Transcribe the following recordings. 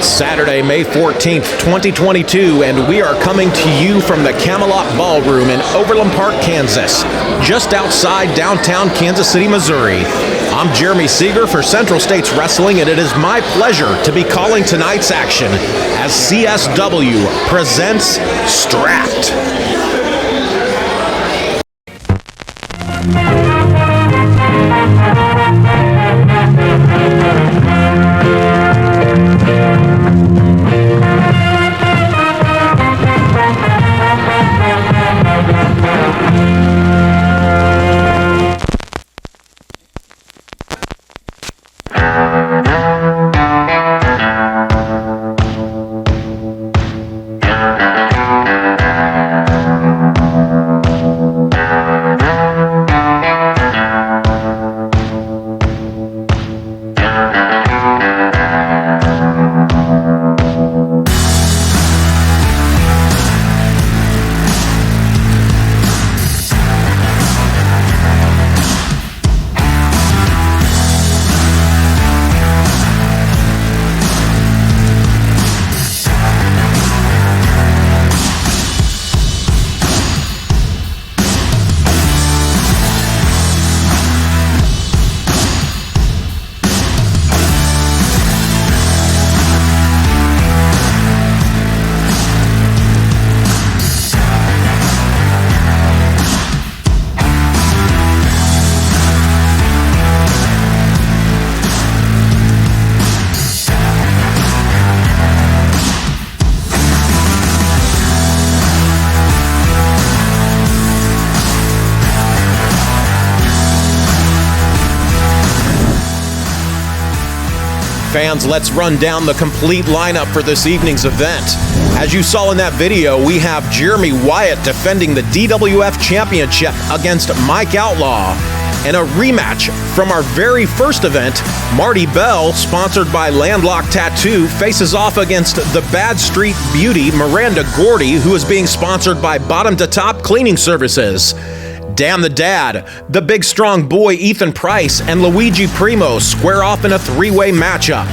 It's Saturday, May 14th, 2022, and we are coming to you from the Camelot Ballroom in Overland Park, Kansas, just outside downtown Kansas City, Missouri. I'm Jeremy Seeger for Central States Wrestling, and it is my pleasure to be calling tonight's action as CSW presents Strapped. Fans, let's run down the complete lineup for this evening's event. As you saw in that video, we have Jeremy Wyatt defending the DWF Championship against Mike Outlaw. And a rematch from our very first event, Marti Belle, sponsored by Landlocked Tattoo, faces off against the Bad Street Beauty, Miranda Gordy, who is being sponsored by Bottom to Top Cleaning Services. Damn the Dad, the big strong boy Ethan Price and Luigi Primo square off in a three-way matchup.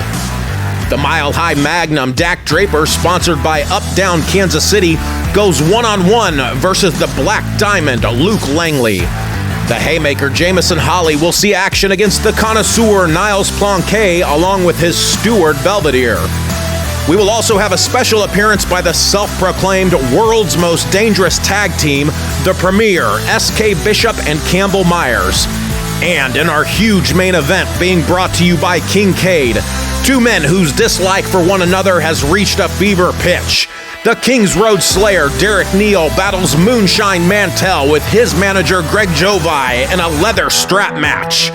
The Mile High Magnum Dak Draper, sponsored by Up Down Kansas City, goes one-on-one versus the Black Diamond Luke Langley. The Haymaker Jamison Holley will see action against the Connoisseur Niles Planquet along with his steward Belvedere. We will also have a special appearance by the self-proclaimed world's most dangerous tag team, the Premier, S.K. Bishop and Campbell Myers. And in our huge main event being brought to you by Kincaid, two men whose dislike for one another has reached a fever pitch. The Kings Road Slayer, Derek Neal, battles Moonshine Mantell with his manager, Greg Jovi, in a leather strap match.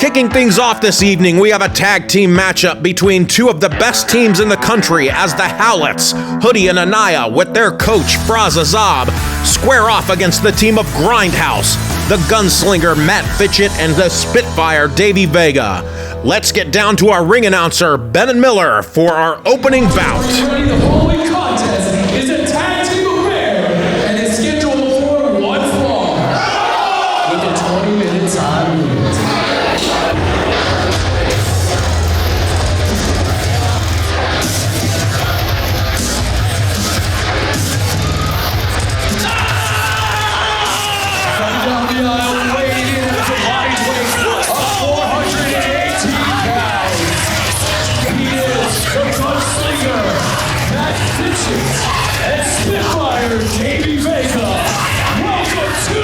Kicking things off this evening, we have a tag team matchup between two of the best teams in the country as the Howletts, Hoodie and Anaya, with their coach, Frass Azab, square off against the team of Grindhouse, the gunslinger, Matt Fitchett, and the Spitfire, Davey, Vega. Let's get down to our ring announcer, Ben and Miller, for our opening bout. The following contest is a tag team affair and is scheduled for one fall with a 20-minute time limit. And Spitfire, Davey, Vega. Welcome to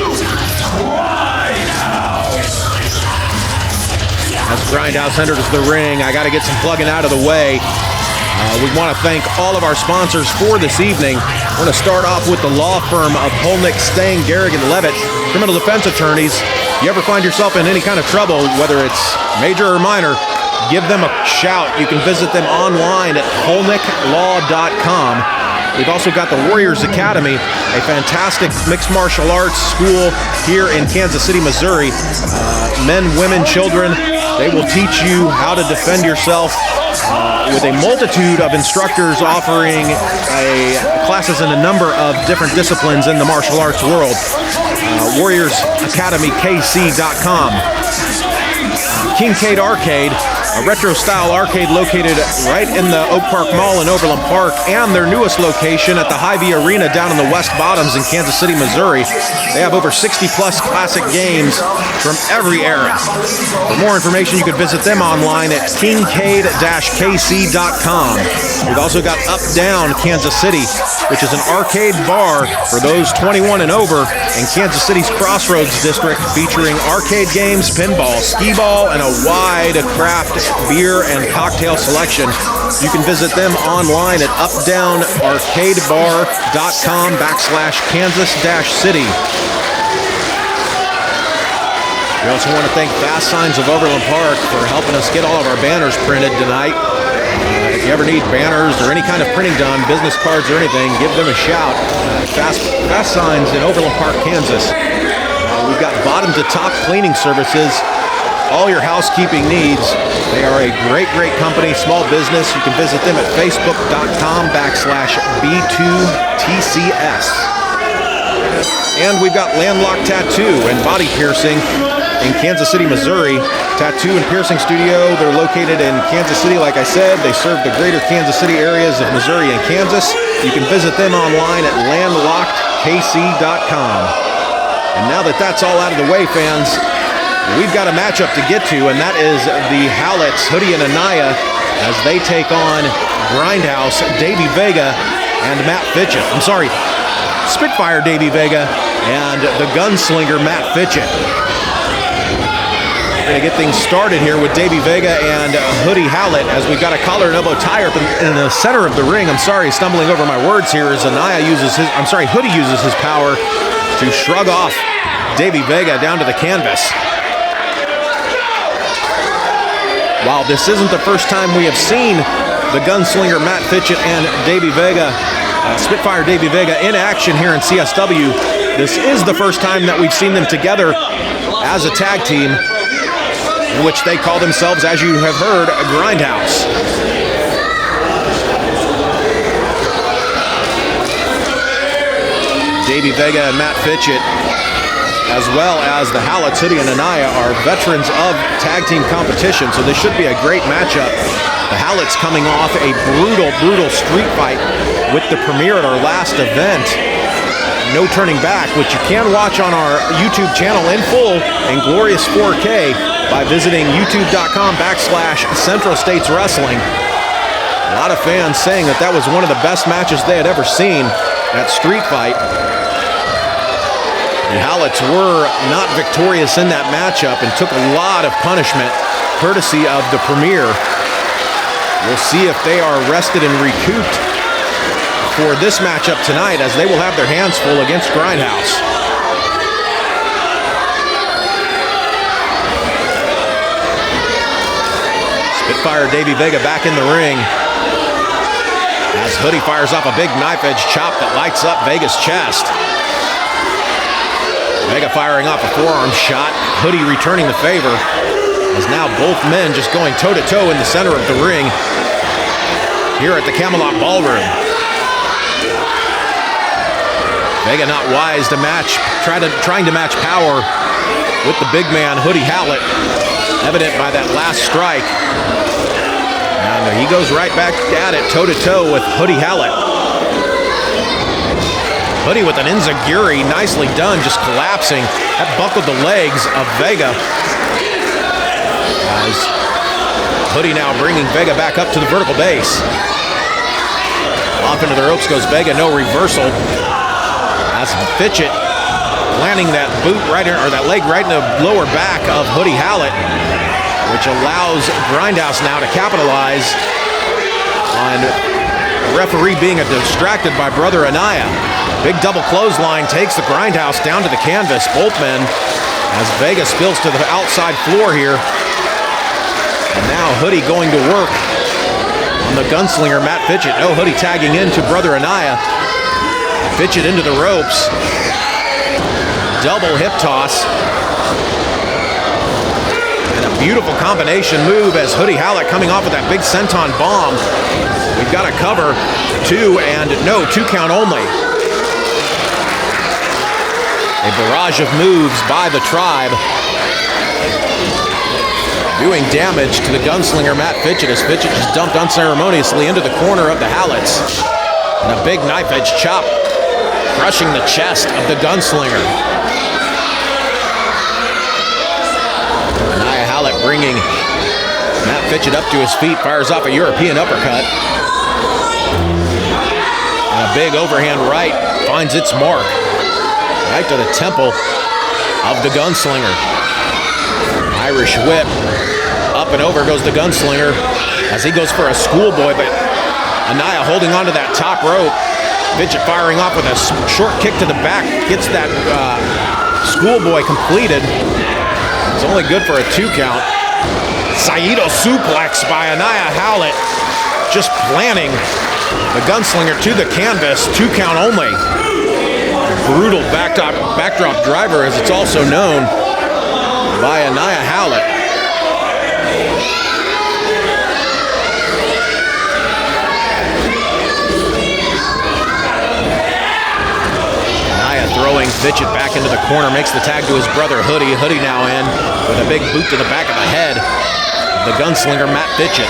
Grindhouse. As Grindhouse enters the ring, I got to get some plugging out of the way. We want to thank all of our sponsors for this evening. We're going to start off with the law firm of Holnick, Stang, Garrigan, Levitt, criminal defense attorneys. You ever find yourself in any kind of trouble, whether it's major or minor, give them a shout. You can visit them online at holnicklaw.com. We've also got the Warriors Academy, a fantastic mixed martial arts school here in Kansas City, Missouri. Men, women, children, they will teach you how to defend yourself with a multitude of instructors offering classes in a number of different disciplines in the martial arts world. WarriorsAcademyKC.com. Kincaid Arcade, a retro-style arcade located right in the Oak Park Mall in Overland Park, and their newest location at the Hy-Vee Arena down in the West Bottoms in Kansas City, Missouri. They have over 60-plus classic games from every era. For more information, you can visit them online at kincade-kc.com. We've also got Up Down Kansas City, which is an arcade bar for those 21 and over in Kansas City's Crossroads district, featuring arcade games, pinball, skee-ball, and a wide craft beer and cocktail selection. You can visit them online at updownarcadebar.com/Kansas-City. We also want to thank Fast Signs of Overland Park for helping us get all of our banners printed tonight. If you ever need banners or any kind of printing done, business cards or anything, give them a shout. Fast Signs in Overland Park, Kansas. We've got bottom to top cleaning services, all your housekeeping needs. They are a great, great company, small business. You can visit them at facebook.com/B2TCS. And we've got Landlocked Tattoo and Body Piercing in Kansas City, Missouri. Tattoo and Piercing Studio. They're located in Kansas City, like I said. They serve the greater Kansas City areas of Missouri and Kansas. You can visit them online at landlockedkc.com. And now that that's all out of the way, fans, we've got a matchup to get to, and that is the Howletts, Hoodie and Anaya, as they take on Grindhouse, Davey Vega, and Matt Fitchett. I'm sorry, Spitfire Davey Vega and the gunslinger Matt Fitchett. We're going to get things started here with Davey Vega and Hoodie Howlett, as we've got a collar and elbow tie up in the center of the ring. I'm sorry, stumbling over my words here, as Hoodie uses his power to shrug off Davey Vega down to the canvas. While this isn't the first time we have seen the gunslinger Matt Fitchett and Davey Vega, Spitfire Davey Vega, in action here in CSW, this is the first time that we've seen them together as a tag team, in which they call themselves, as you have heard, a Grindhouse. Davey Vega and Matt Fitchett, as well as the Howletts, Hoodie and Anaya, are veterans of tag team competition, so this should be a great matchup. The Howletts coming off a brutal, brutal street fight with the premiere at our last event, No Turning Back, which you can watch on our YouTube channel in full in glorious 4K by visiting youtube.com/Central States Wrestling. A lot of fans saying that that was one of the best matches they had ever seen, that street fight. The Howletts were not victorious in that matchup and took a lot of punishment courtesy of the premiere. We'll see if they are rested and recouped for this matchup tonight, as they will have their hands full against Grindhouse. Spitfire Davey Vega back in the ring, as Hoodie fires off a big knife edge chop that lights up Vega's chest. Vega firing off a forearm shot, Hoodie returning the favor, as now both men just going toe-to-toe in the center of the ring here at the Camelot Ballroom. Vega not wise to match, trying to match power with the big man, Hoodie Howlett, evident by that last strike. And he goes right back at it, toe-to-toe with Hoodie Howlett. Hoodie with an enziguri, nicely done, just collapsing. That buckled the legs of Vega. As Hoodie now bringing Vega back up to the vertical base. Off into the ropes goes Vega, no reversal. As Fitchett planting that boot right in, or that leg right in the lower back of Hoodie Howlett, which allows Grindhouse now to capitalize on the referee being distracted by brother Anaya. Big double clothesline takes the Grindhouse down to the canvas, both men, as Vega spills to the outside floor here. And now Hoodie going to work on the gunslinger Matt Fitchett. No, Hoodie tagging into brother Anaya. Fitchett into the ropes. Double hip toss. And a beautiful combination move as Hoodie Howlett coming off with that big senton bomb. We've got a cover, two count only. A barrage of moves by the Tribe. doing damage to the gunslinger Matt Fitchett as Fitchett just dumped unceremoniously into the corner of the Howletts. And a big knife edge chop crushing the chest of the gunslinger. Anaya Howlett bringing Matt Fitchett up to his feet, fires off a European uppercut. And a big overhand right finds its mark. Right to the temple of the gunslinger. Irish whip. Up and over goes the gunslinger as he goes for a schoolboy, but Anaya holding onto that top rope. Fitchett firing off with a short kick to the back. Gets that schoolboy completed. It's only good for a 2 count. Saito suplex by Anaya Howlett. Just planning the gunslinger to the canvas. 2 count only. Brutal backdrop driver, as it's also known by Anaya Howlett. Anaya throwing Fitchett back into the corner, makes the tag to his brother Hoodie. Hoodie now in with a big boot to the back of the head of the gunslinger Matt Fitchett.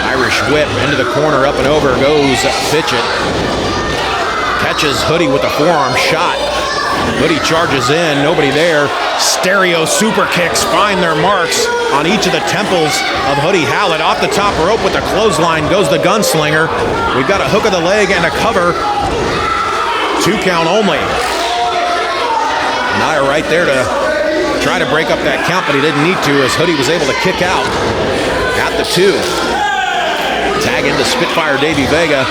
Irish whip into the corner, up and over goes Fitchett. Catches Hoodie with a forearm shot. Hoodie charges in, nobody there. Stereo super kicks find their marks on each of the temples of Hoodie Howlett. Off the top rope with a clothesline goes the gunslinger. We've got a hook of the leg and a cover. 2 count only. Anaya right there to try to break up that count, but he didn't need to as Hoodie was able to kick out at the 2. Tag into Spitfire Davey Vega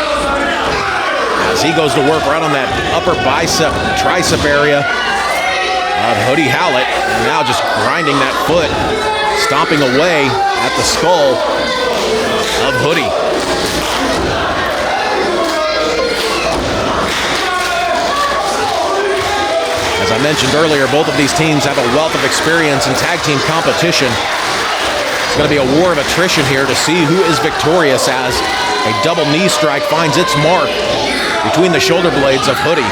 as he goes to work right on that upper bicep, tricep area of Hoodie Howlett. And now just grinding that foot, stomping away at the skull of Hoodie. As I mentioned earlier, both of these teams have a wealth of experience in tag team competition. It's going to be a war of attrition here to see who is victorious as a double knee strike finds its mark between the shoulder blades of Hoodie.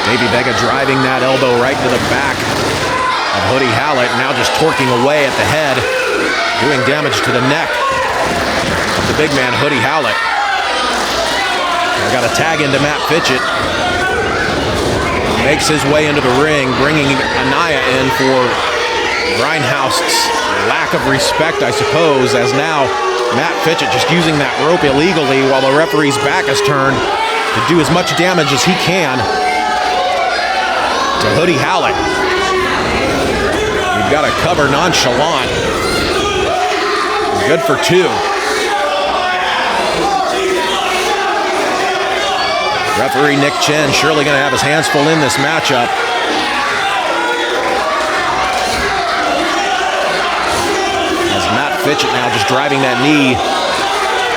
Davey Vega driving that elbow right to the back of Hoodie Howlett, now just torquing away at the head, doing damage to the neck of the big man Hoodie Howlett. I got a tag into Matt Fitchett. Makes his way into the ring, bringing Anaya in for Grindhouse's lack of respect, I suppose, as now Matt Fitchett just using that rope illegally while the referee's back is turned to do as much damage as he can to Hoodie Howlett. We've got a cover nonchalant. Good for 2. Referee Nick Chen surely going to have his hands full in this matchup. As Matt Fitchett now just driving that knee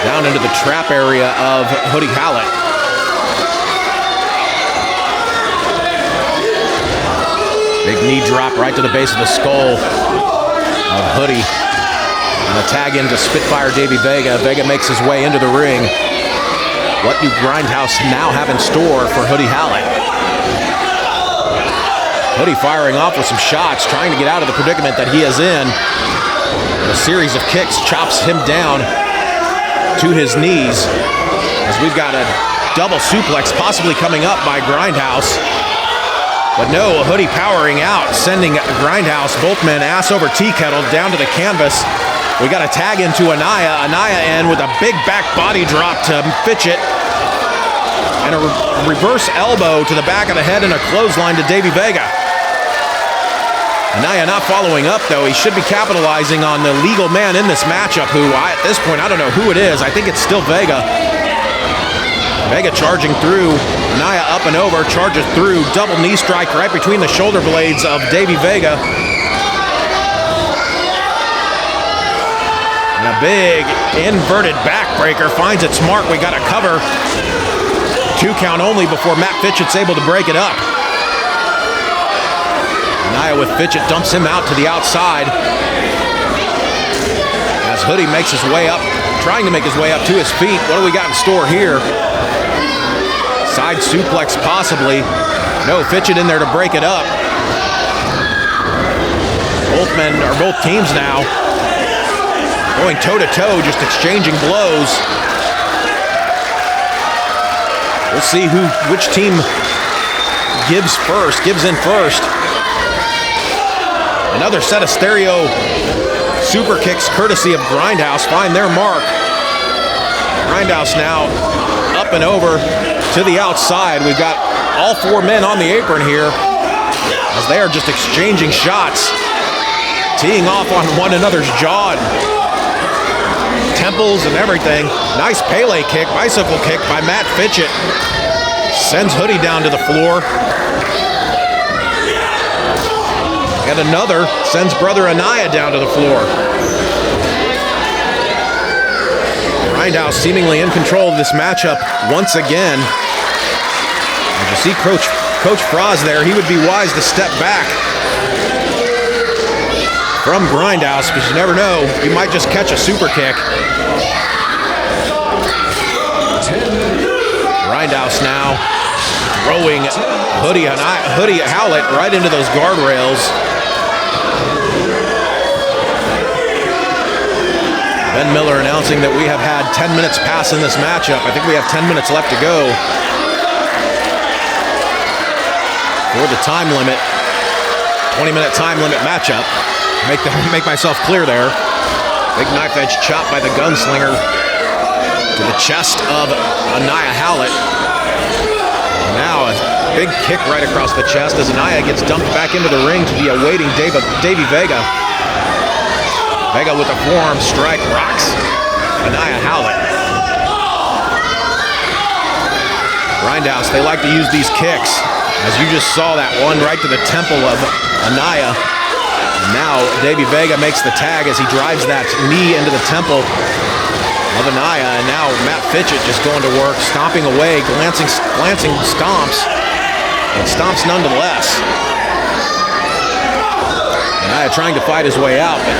down into the trap area of Hoodie Howlett. Big knee drop right to the base of the skull of Hoodie. And a tag into Spitfire Davey Vega. Vega makes his way into the ring. What do Grindhouse now have in store for Hoodie Howlett? Hoodie firing off with some shots, trying to get out of the predicament that he is in. And a series of kicks chops him down to his knees as we've got a double suplex possibly coming up by Grindhouse. But no, Hoodie powering out, sending Grindhouse, both men ass over tea kettle, down to the canvas. We got a tag into Anaya. Anaya in with a big back body drop to Fitchett. And a reverse elbow to the back of the head and a clothesline to Davey Vega. Anaya not following up, though. He should be capitalizing on the legal man in this matchup, who at this point, I don't know who it is. I think it's still Vega. Vega charging through. Anaya up and over, charges through. Double knee strike right between the shoulder blades of Davey Vega. And a big inverted backbreaker finds its mark. We got a cover. 2 count only before Matt Fitchett's able to break it up. Anaya with Fitchett dumps him out to the outside. as Hoodie makes his way up, trying to make his way up to his feet. What do we got in store here? Side suplex possibly. No, Fitchett in there to break it up. Both teams now going toe-to-toe, just exchanging blows. We'll see which team gives in first. Another set of stereo super kicks courtesy of Grindhouse find their mark. Grindhouse now up and over to the outside. We've got all four men on the apron here as they are just exchanging shots, teeing off on one another's jaw and temples and everything. Nice Pele kick, bicycle kick by Matt Fitchett. Sends Hoodie down to the floor. And another sends brother Anaya down to the floor. Grindhouse seemingly in control of this matchup once again. As you see Coach Frass there, he would be wise to step back from Grindhouse because you never know, you might just catch a super kick. Grindhouse now throwing Hoodie Howlett right into those guardrails. Ben Miller announcing that we have had 10 minutes pass in this matchup. I think we have 10 minutes left to go for the time limit, 20-minute time limit matchup. Make myself clear there. Big knife edge chop by the gunslinger to the chest of Anaya Howlett. Now a big kick right across the chest as Anaya gets dumped back into the ring to the awaiting Davey Vega. Vega with a forearm strike rocks Anaya Howlett. Grindhouse, they like to use these kicks. As you just saw that one right to the temple of Anaya. Now Davey Vega makes the tag as he drives that knee into the temple of Anaya. And now Matt Fitchett just going to work, stomping away, glancing stomps, and stomps nonetheless. Anaya trying to fight his way out, but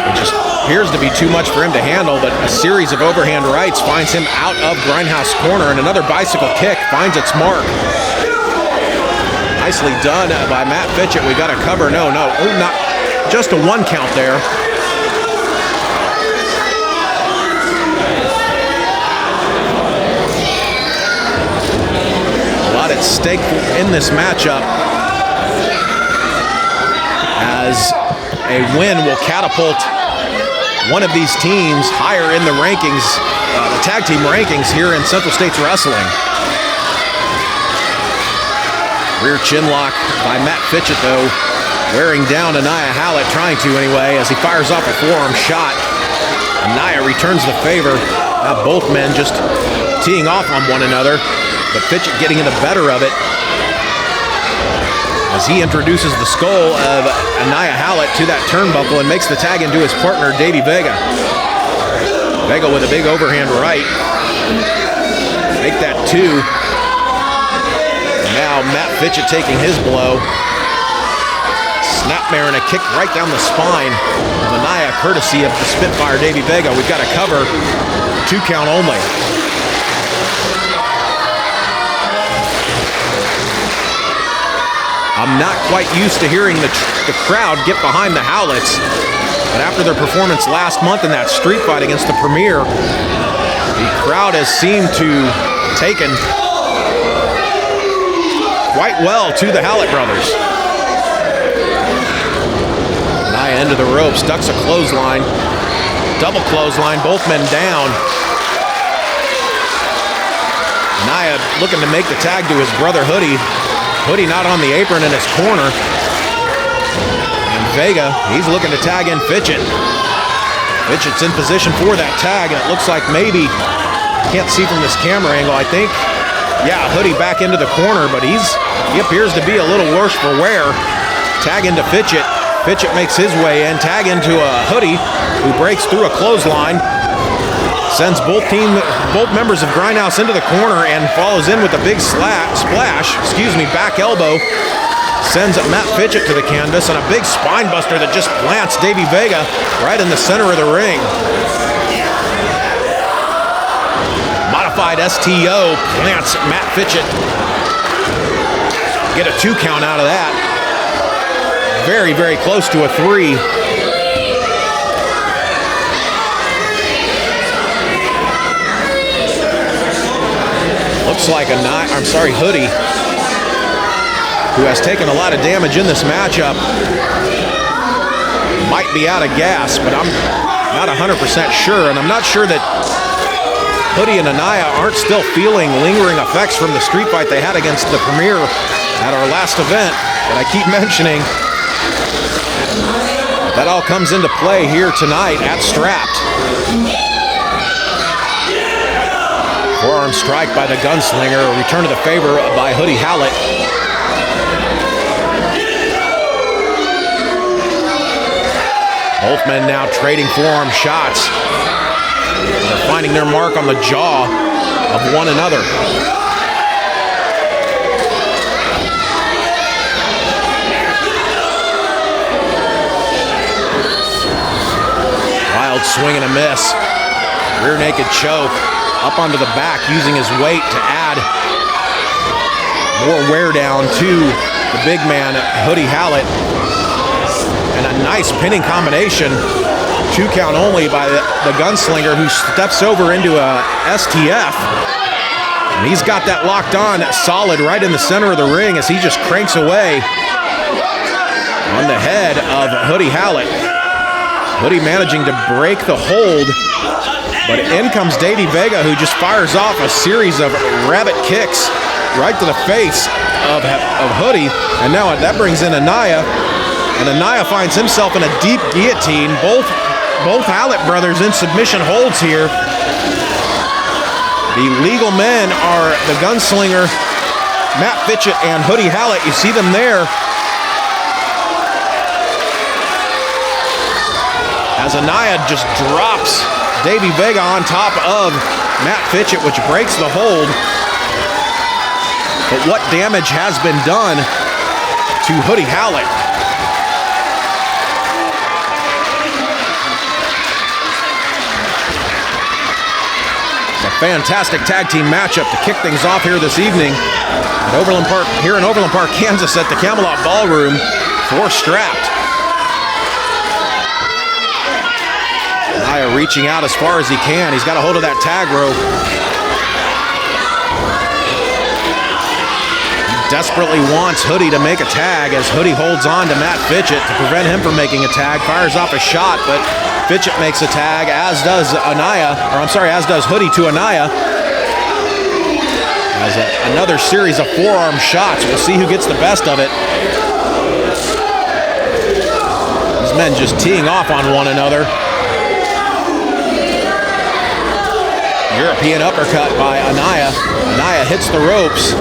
it just appears to be too much for him to handle, but a series of overhand rights finds him out of Grindhouse corner, and another bicycle kick finds its mark. Nicely done by Matt Fitchett. We got a cover. No, not just a one count there. A lot at stake in this matchup, as a win will catapult one of these teams higher in the rankings, the tag team rankings here in Central States Wrestling. Rear chin lock by Matt Fitchett though, wearing down Anaya Howlett, trying to anyway, as he fires off a forearm shot. Anaya returns the favor. Now both men just teeing off on one another, but Fitchett getting in the better of it as he introduces the skull of Anaya Howlett to that turnbuckle and makes the tag into his partner, Davey Vega. Vega with a big overhand right. Make that two. And now Matt Fitchett taking his blow. Snapmare and a kick right down the spine of Anaya, courtesy of the Spitfire Davey Vega. We've got a cover, 2 count only. I'm not quite used to hearing the crowd get behind the Howletts, but after their performance last month in that street fight against the Premier, the crowd has seemed to taken quite well to the Howlett brothers. Anaya into the ropes, ducks a clothesline, double clothesline, both men down. Anaya looking to make the tag to his brother Hoodie. Hoodie not on the apron in his corner. And Vega, he's looking to tag in Fitchett. Fitchett's in position for that tag, and it looks like maybe, can't see from this camera angle, I think, yeah, Hoodie back into the corner, but he appears to be a little worse for wear. Tag into Fitchett. Fitchett makes his way in, tag into a Hoodie, who breaks through a clothesline. Sends both members of Grindhouse into the corner and follows in with a big back elbow sends Matt Fitchett to the canvas, and a big spine buster that just plants Davey Vega right in the center of the ring. Modified STO plants Matt Fitchett. Get a 2 count out of that. Very, very close to a 3. Looks like Hoodie, who has taken a lot of damage in this matchup, might be out of gas, but I'm not 100% sure, and I'm not sure that Hoodie and Anaya aren't still feeling lingering effects from the street fight they had against the Premier at our last event that I keep mentioning. That all comes into play here tonight at Strapped. Forearm strike by the gunslinger, a return to the favor by Hoodie Howlett. Both men now trading forearm shots. They're finding their mark on the jaw of one another. Wild swing and a miss. Rear naked choke. Up onto the back, using his weight to add more wear down to the big man, Hoodie Howlett. And a nice pinning combination, 2 count only by the gunslinger, who steps over into a STF. And he's got that locked on solid right in the center of the ring as he just cranks away on the head of Hoodie Howlett. Hoodie managing to break the hold. But in comes Davey Vega, who just fires off a series of rabbit kicks right to the face of Hoodie. And now that brings in Anaya. And Anaya finds himself in a deep guillotine. Both Howlett brothers in submission holds here. The legal men are the gunslinger, Matt Fitchett and Hoodie Howlett. You see them there. As Anaya just drops Davey Vega on top of Matt Fitchett, which breaks the hold. But what damage has been done to Hoodie Howlett? It's a fantastic tag team matchup to kick things off here this evening at Overland Park, here in Overland Park, Kansas, at the Camelot Ballroom for Strapped. Anaya reaching out as far as he can. He's got a hold of that tag rope. He desperately wants Hoodie to make a tag as Hoodie holds on to Matt Fitchett to prevent him from making a tag. Fires off a shot, but Fitchett makes a tag, as does Hoodie to Anaya. As another series of forearm shots. We'll see who gets the best of it. These men just teeing off on one another. European uppercut by Anaya. Anaya hits the ropes.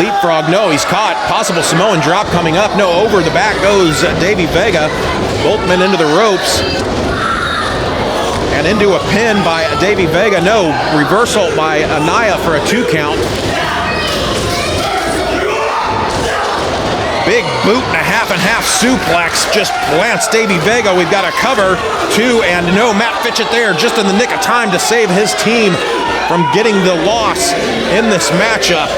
Leapfrog, no, he's caught. Possible Samoan drop coming up. No, over the back goes Davey Vega. Both men into the ropes. And into a pin by Davey Vega. No, reversal by Anaya for a 2 count. Big boot and a half suplex just plants Davey Vega. We've got a cover, 2, and no, Matt Fitchett there just in the nick of time to save his team from getting the loss in this matchup.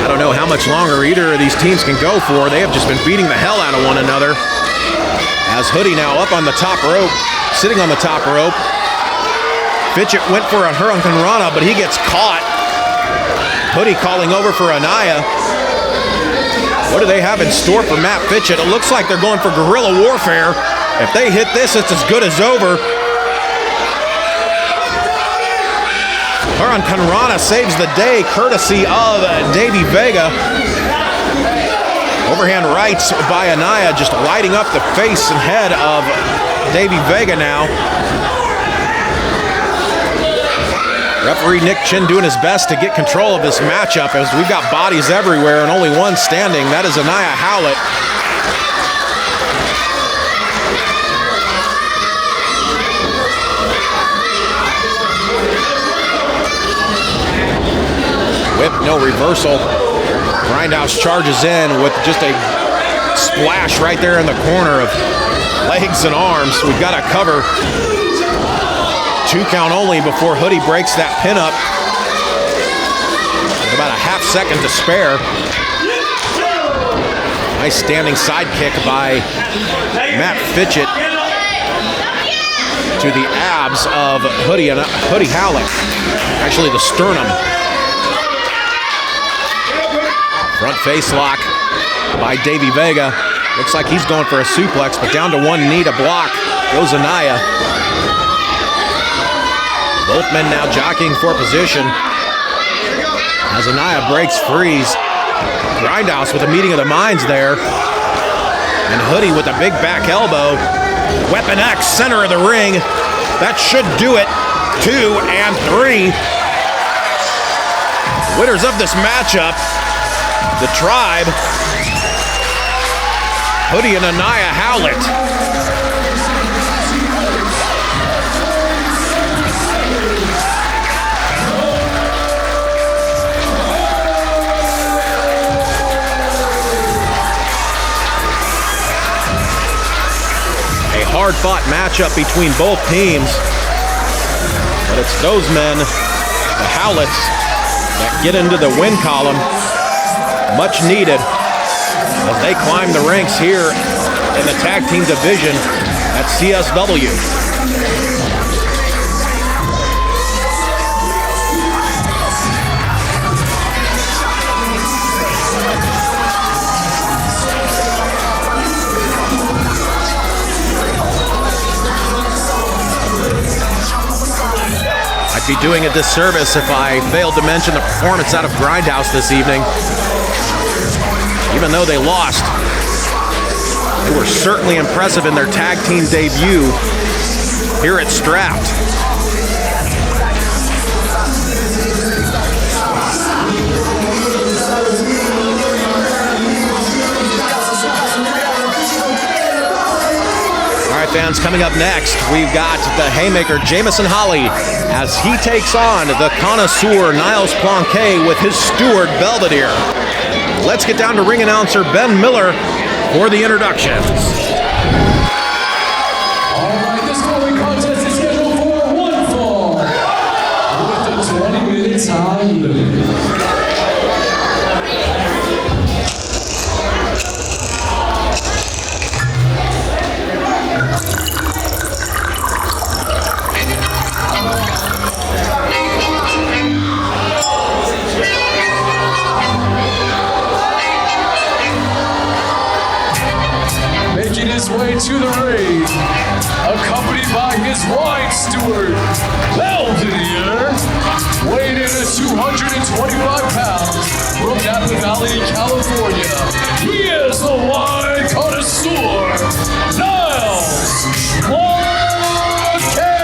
I don't know how much longer either of these teams can go for. They have just been beating the hell out of one another. As Hoodie now up on the top rope, sitting on the top rope. Fitchett went for a Hurricane Rana, but he gets caught. Hoodie calling over for Anaya. What do they have in store for Matt Fitchett? It looks like they're going for guerrilla warfare. If they hit this, it's as good as over. Hurricane Rana saves the day, courtesy of Davey Vega. Overhand rights by Anaya, just lighting up the face and head of Davey Vega now. Referee Nick Chin doing his best to get control of this matchup as we've got bodies everywhere and only one standing. That is Anaya Howlett. whip, no reversal. Grindhouse charges in with just a splash right there in the corner of legs and arms. We've got to cover. 2 count only before Hoodie breaks that pin up. With about a half second to spare. Nice standing side kick by Matt Fitchett to the abs of Hoodie and Hoodie Howlett. Actually, the sternum. Front face lock by Davey Vega. Looks like he's going for a suplex, but down to one knee to block goes Anaya. Both men now jockeying for position as Anaya breaks freeze. Grindhouse with a meeting of the minds there. And Hoodie with a big back elbow. Weapon X, center of the ring. That should do it. 2 and 3. Winners of this matchup, the Tribe, Hoodie and Anaya Howlett. Hard-fought matchup between both teams, but it's those men, the Howletts, that get into the win column, much needed as they climb the ranks here in the tag team division at CSW. Be doing a disservice if I failed to mention the performance out of Grindhouse this evening. Even though they lost, they were certainly impressive in their tag team debut here at Strapped. Fans, coming up next, we've got the Haymaker Jamison Holley as he takes on the Connoisseur Niles Planquet with his steward Belvedere. Let's get down to ring announcer Ben Miller for the introductions. All right, this following contest is scheduled for one fall with a 20-minute time limit. Way to the ring, accompanied by his wine steward, Belvedere, weighed in at 225 pounds from Napa Valley, California. He is the wine connoisseur, Niles Planquet.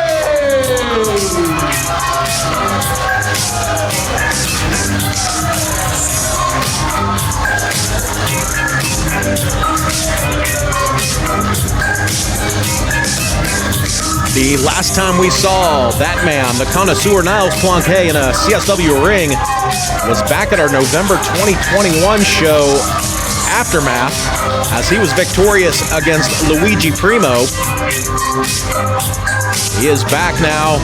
The last time we saw that man, the Connoisseur Niles Planquet, in a CSW ring was back at our November 2021 show Aftermath, as he was victorious against Luigi Primo. He is back now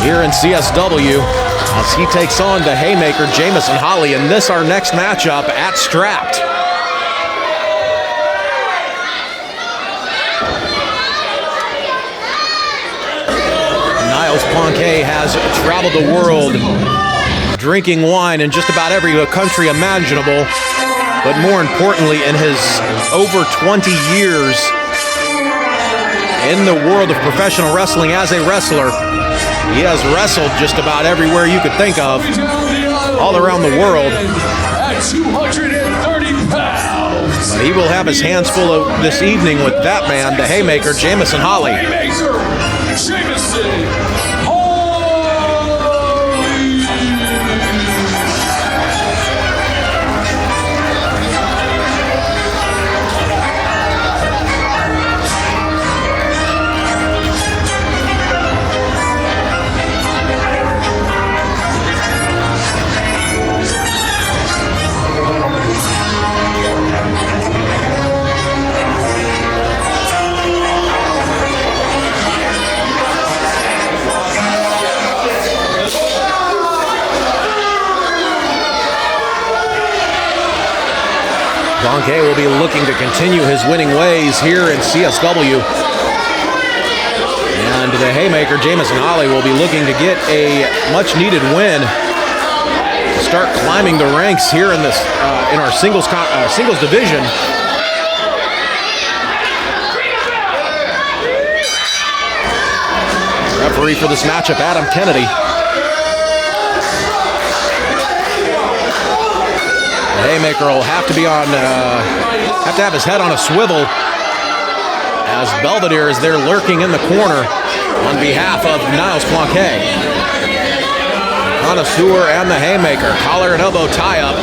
here in CSW as he takes on the Haymaker Jamison Holley in this, our next matchup at Strapped. Niles Planquet has traveled the world drinking wine in just about every country imaginable, but more importantly, in his over 20 years in the world of professional wrestling as a wrestler, he has wrestled just about everywhere you could think of, all around the world. At 230 pounds. But he will have his hands full of this evening with that man, the Haymaker Jamison Holley. Haymaker Jamison. Planquet will be looking to continue his winning ways here in CSW. And the Haymaker, Jamison Holley, will be looking to get a much-needed win to start climbing the ranks here in this in our singles division. Referee for this matchup, Adam Kennedy. The Haymaker will have to be on, have to have his head on a swivel as Belvedere is there lurking in the corner on behalf of Niles Planquet. Connoisseur and the Haymaker, collar and elbow tie-up.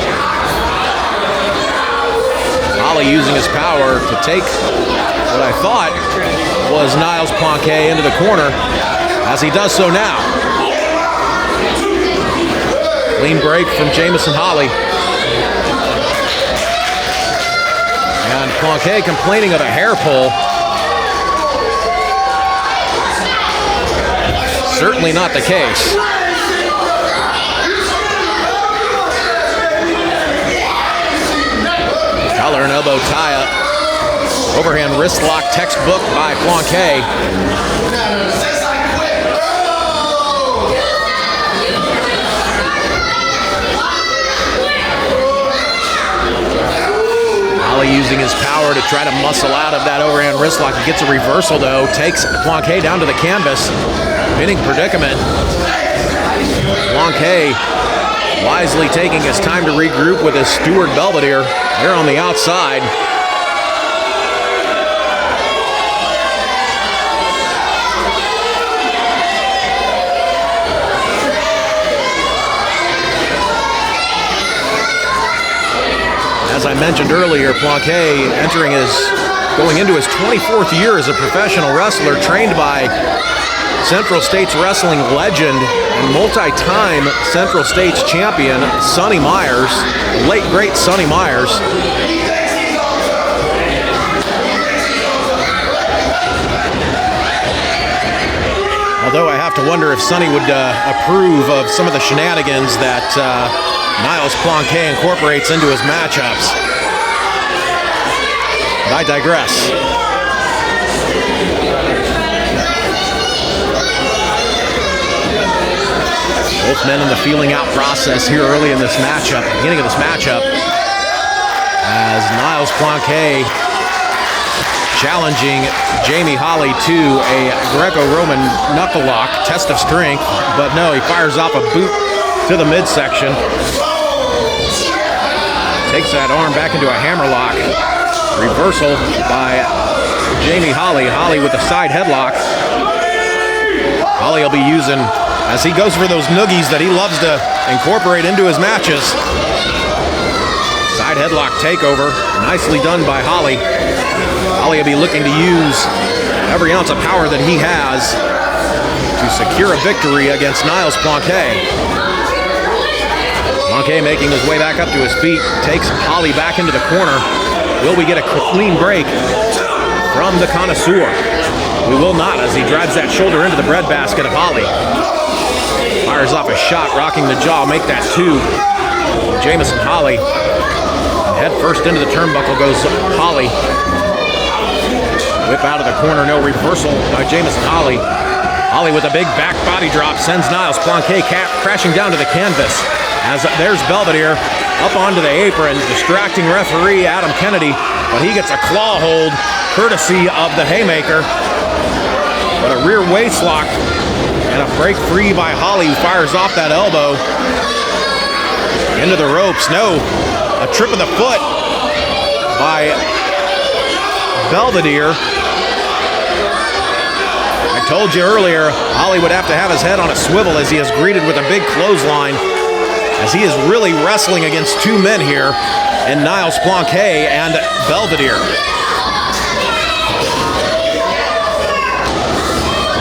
Holley using his power to take what I thought was Niles Planquet into the corner, as he does so now. Clean break from Jamison Holley. And Planquet complaining of a hair pull. Certainly not the case. Collar and elbow tie-up. Overhand wrist lock, textbook by Planquet. Holley using his power to try to muscle out of that overhand wrist lock. He gets a reversal though, takes Planquet down to the canvas. Pinning predicament. Planquet wisely taking his time to regroup with his steward Belvedere. They're on the outside. As I mentioned earlier, Planquet going into his 24th year as a professional wrestler, trained by Central States Wrestling legend and multi-time Central States champion Sonny Myers, late great Sonny Myers. Although I have to wonder if Sonny would approve of some of the shenanigans that Niles Planquet incorporates into his matchups. But I digress. Both men in the feeling out process here early in this matchup, beginning of this matchup, as Niles Planquet challenging Jamie Holley to a Greco-Roman knuckle lock, test of strength, but no, he fires off a boot to the midsection. Takes that arm back into a hammerlock. Reversal by Jamie Holley. Holley with the side headlock. Holley will be using, as he goes for those noogies that he loves to incorporate into his matches. Side headlock takeover. Nicely done by Holley. Holley will be looking to use every ounce of power that he has to secure a victory against Niles Planquet. Planquet making his way back up to his feet, takes Holley back into the corner. Will we get a clean break from the Connoisseur? We will not, as he drives that shoulder into the breadbasket of Holley. Fires off a shot, rocking the jaw, make that two. Jamison Holley. Head first into the turnbuckle goes Holley. Whip out of the corner, no reversal by Jamison Holley. Holley with a big back body drop sends Niles Planquet crashing down to the canvas. As there's Belvedere up onto the apron, distracting referee Adam Kennedy, but he gets a claw hold courtesy of the Haymaker. But a rear waist lock and a break free by Holley, who fires off that elbow into the ropes. No, a trip of the foot by Belvedere. I told you earlier, Holley would have to have his head on a swivel as he is greeted with a big clothesline, as he is really wrestling against two men here in Niles Planquet and Belvedere.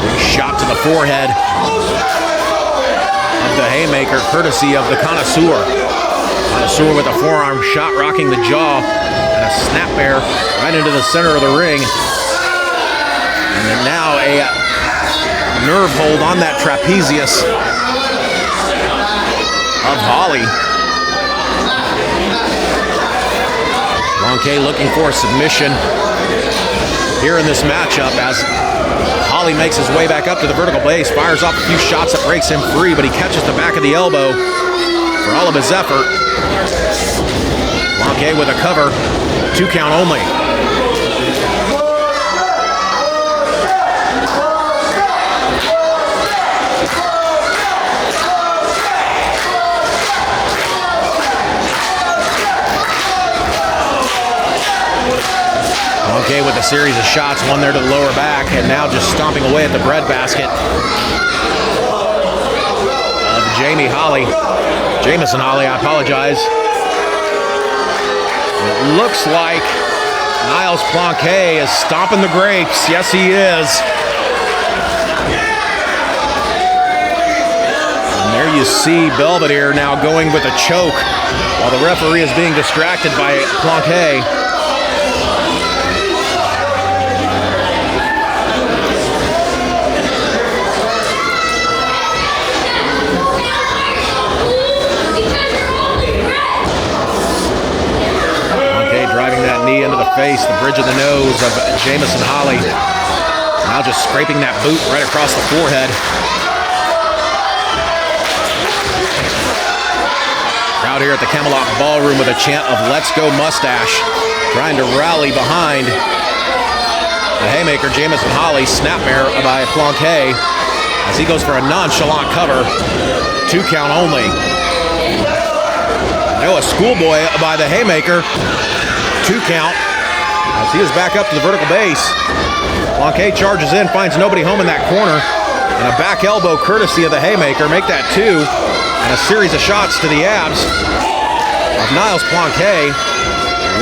Big shot to the forehead of the Haymaker, courtesy of the Connoisseur. Connoisseur with a forearm shot, rocking the jaw, and a snap bear right into the center of the ring. And then now a nerve hold on that trapezius of Holley. Planquet looking for a submission here in this matchup as Holley makes his way back up to the vertical base, fires off a few shots that breaks him free, but he catches the back of the elbow for all of his effort. Planquet with a cover, 2 count only. Planquet with a series of shots, one there to the lower back, and now just stomping away at the breadbasket of Jamison Holley, I apologize. It looks like Niles Planquet is stomping the grapes. Yes, he is. And there you see Belvedere now going with a choke while the referee is being distracted by Planquet. Driving that knee into the face, the bridge of the nose of Jamison Holley. Now just scraping that boot right across the forehead. Crowd here at the Camelot Ballroom with a chant of "Let's go Mustache," trying to rally behind the Haymaker, Jamison Holley. Snapmare by Planquet as he goes for a nonchalant cover, 2 count only. No, a schoolboy by the Haymaker. 2 count as he is back up to the vertical base. Planquet charges in, finds nobody home in that corner, and a back elbow courtesy of the Haymaker. Make that 2, and a series of shots to the abs of Niles Planquet.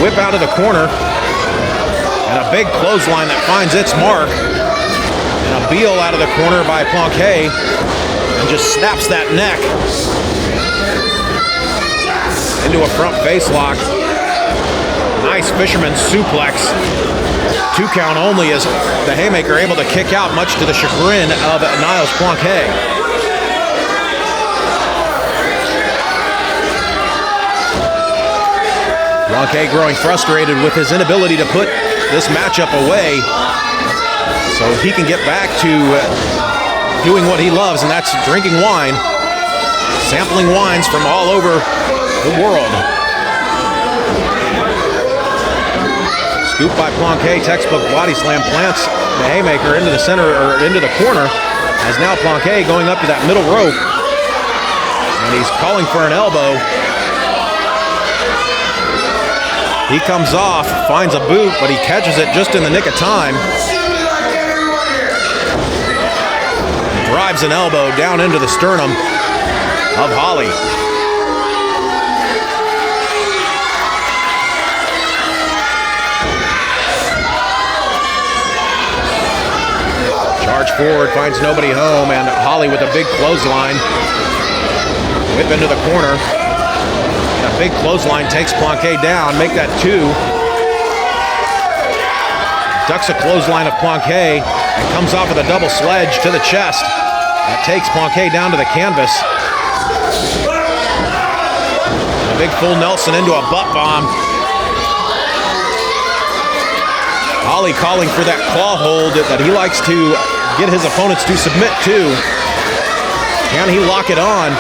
Whip out of the corner, and a big clothesline that finds its mark, and a Belle out of the corner by Planquet, and just snaps that neck into a front face lock. Nice fisherman suplex. 2 count only as the Haymaker able to kick out, much to the chagrin of Niles Planquet. Planquet growing frustrated with his inability to put this matchup away so he can get back to doing what he loves, and that's drinking wine, sampling wines from all over the world. Scoop by Planquet, textbook body slam, plants the Haymaker into the center, or into the corner, as now Planquet going up to that middle rope, and he's calling for an elbow. He comes off, finds a boot, but he catches it just in the nick of time. Drives an elbow down into the sternum of Holley. Charge forward, finds nobody home, and Holley with a big clothesline. Whip into the corner. And a big clothesline takes Planquet down. Make that 2. Ducks a clothesline of Planquet and comes off with a double sledge to the chest. That takes Planquet down to the canvas. A big full Nelson into a butt bomb. Holley calling for that claw hold that he likes to get his opponents to submit to. Can he lock it on?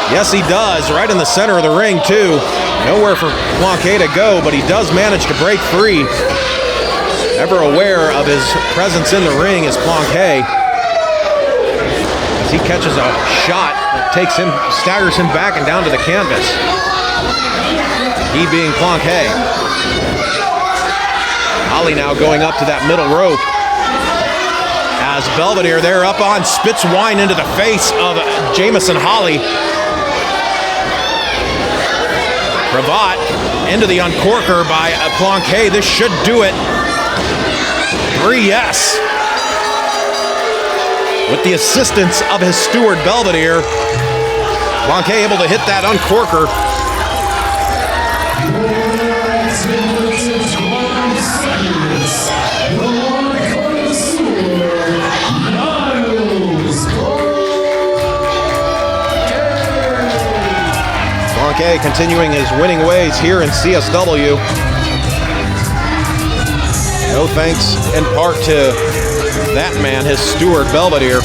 Yes, he does. Right in the center of the ring, too. Nowhere for Planquet to go, but he does manage to break free. Ever aware of his presence in the ring is Planquet, as he catches a shot that takes him, staggers him back and down to the canvas. He being Planquet. Holley now going up to that middle rope. As Belvedere there up on, spits wine into the face of Jamison Holley. Cravat into the uncorker by Planquet. This should do it. 3 yes. With the assistance of his steward Belvedere, Planquet able to hit that uncorker. Planquet continuing his winning ways here in CSW. No thanks in part to that man, his steward, Belvedere.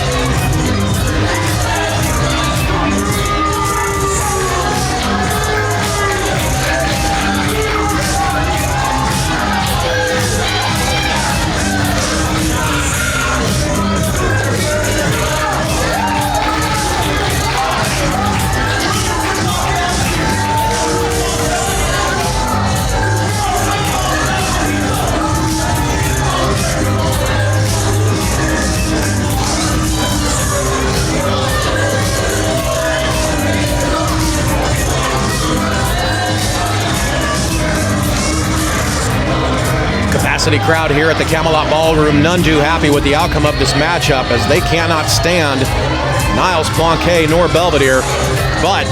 Crowd here at the Camelot Ballroom, none too happy with the outcome of this matchup as they cannot stand Niles Planquet nor Belvedere. But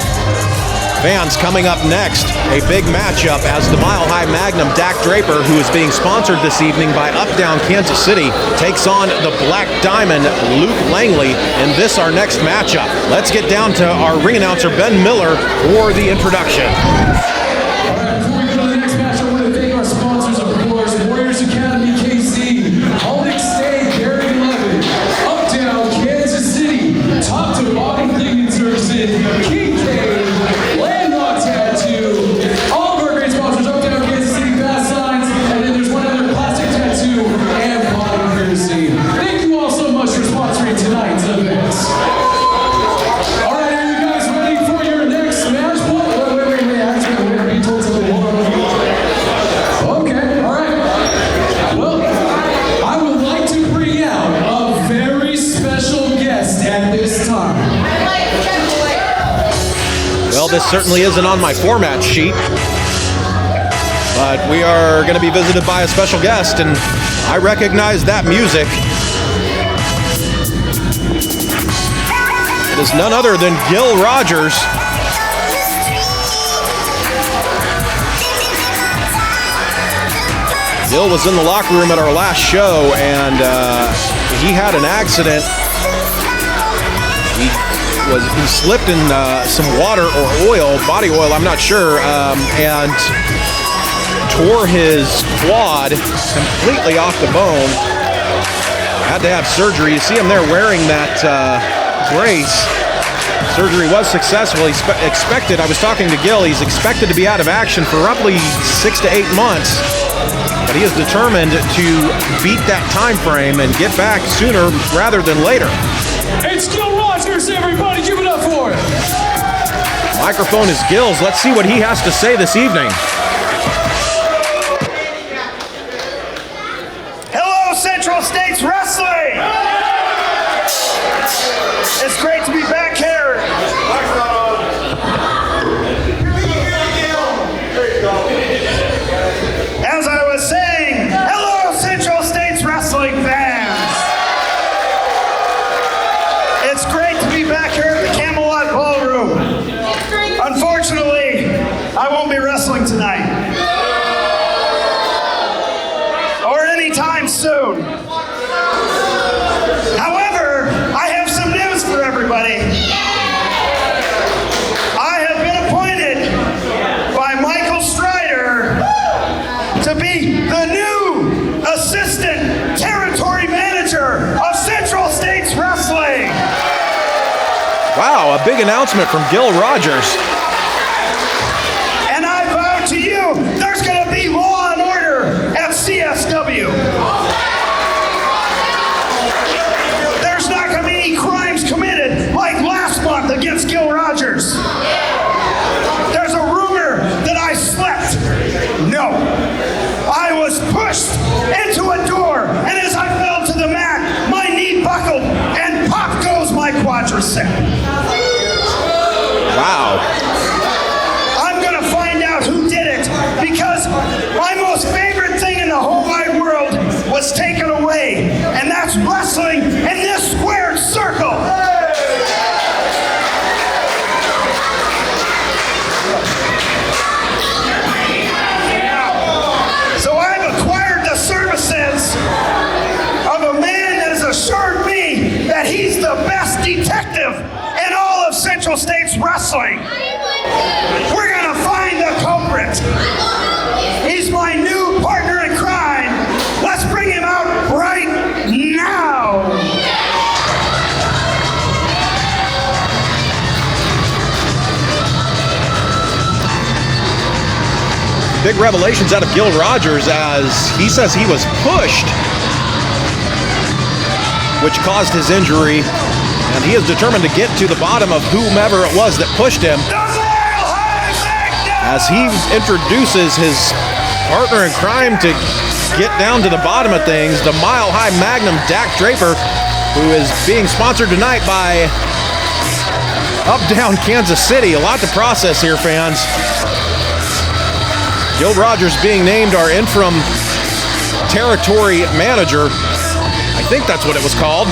fans, coming up next, a big matchup as the Mile High Magnum Dak Draper, who is being sponsored this evening by Uptown Kansas City, takes on the Black Diamond Luke Langley in this, our next matchup. Let's get down to our ring announcer Ben Miller for the introduction. This certainly isn't on my format sheet, but we are going to be visited by a special guest, and I recognize that music. It is none other than Gil Rogers. Gil was in the locker room at our last show, and he had an accident. He slipped in some water or oil, body oil, I'm not sure, and tore his quad completely off the bone. Had to have surgery. You see him there wearing that brace. Surgery was successful. He's expected, I was talking to Gil, he's expected to be out of action for roughly 6 to 8 months. But he is determined to beat that time frame and get back sooner rather than later. It's Gil Rogers, everybody, give it up for it. Microphone is Gil's. Let's see what he has to say this evening. Hello, Central States Wrestling! It's great to be back here. As I was saying, hello, Central States Wrestling fans! It's great to be back here at the Camelot Ballroom. Unfortunately, I won't be wrestling tonight. Or anytime soon. However, I have some news for everybody. I have been appointed by Michael Strider to be the new Assistant Territory Manager of Central States Wrestling. Wow, a big announcement from Gil Rogers. And I vow to you, there's going to be law and order at CSW. There's not going to be any crimes committed like last month against Gil Rogers. There's a rumor that I slept. No. I was pushed into a door, and as I fell to the mat, my knee buckled, and pop goes my quadricep. Wow. I'm going to find out who did it, because my most favorite thing in the whole wide world was taken away, and that's wrestling in this squared circle. So I've acquired the services of a man that has assured me that he's the best detective in all of Central States Wrestling. We're gonna find the culprit. He's my new partner in crime. Let's bring big revelations out of Gil Rogers as he says he was pushed, which caused his injury, and he is determined to get to the bottom of whomever it was that pushed him. As he introduces his partner in crime to get down to the bottom of things, the Mile High Magnum Dak Draper, who is being sponsored tonight by Up-Down Kansas City. A lot to process here, fans. Gil Rogers being named our interim territory manager. I think that's what it was called.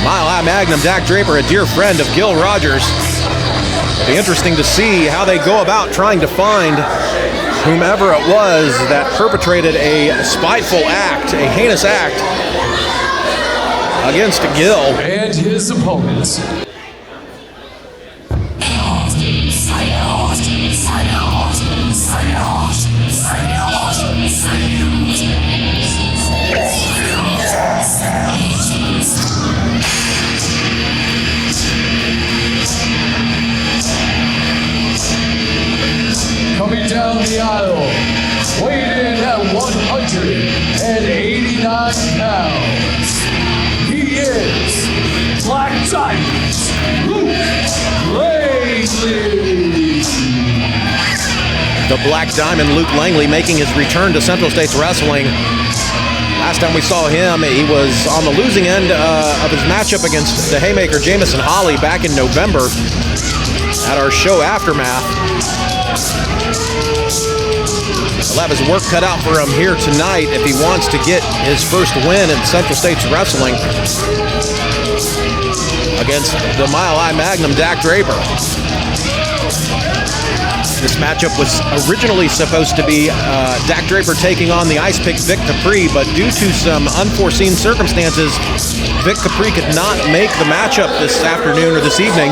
Mile High Magnum Dak Draper, a dear friend of Gil Rogers. It'll be interesting to see how they go about trying to find whomever it was that perpetrated a spiteful act, a heinous act against Gil. And his opponents. Coming down the aisle, weighed in at 189 pounds, he is Black Diamond, Langley. The Black Diamond, Luke Langley, making his return to Central States Wrestling. Last time we saw him, he was on the losing end of his matchup against the Haymaker, Jamison Holley, back in November at our show Aftermath. He'll have his work cut out for him here tonight if he wants to get his first win in Central States Wrestling against the Mile High Magnum Dak Draper. This matchup was originally supposed to be Dak Draper taking on the Ice Pick Vic Capri, but due to some unforeseen circumstances, Vic Capri could not make the matchup this afternoon or this evening,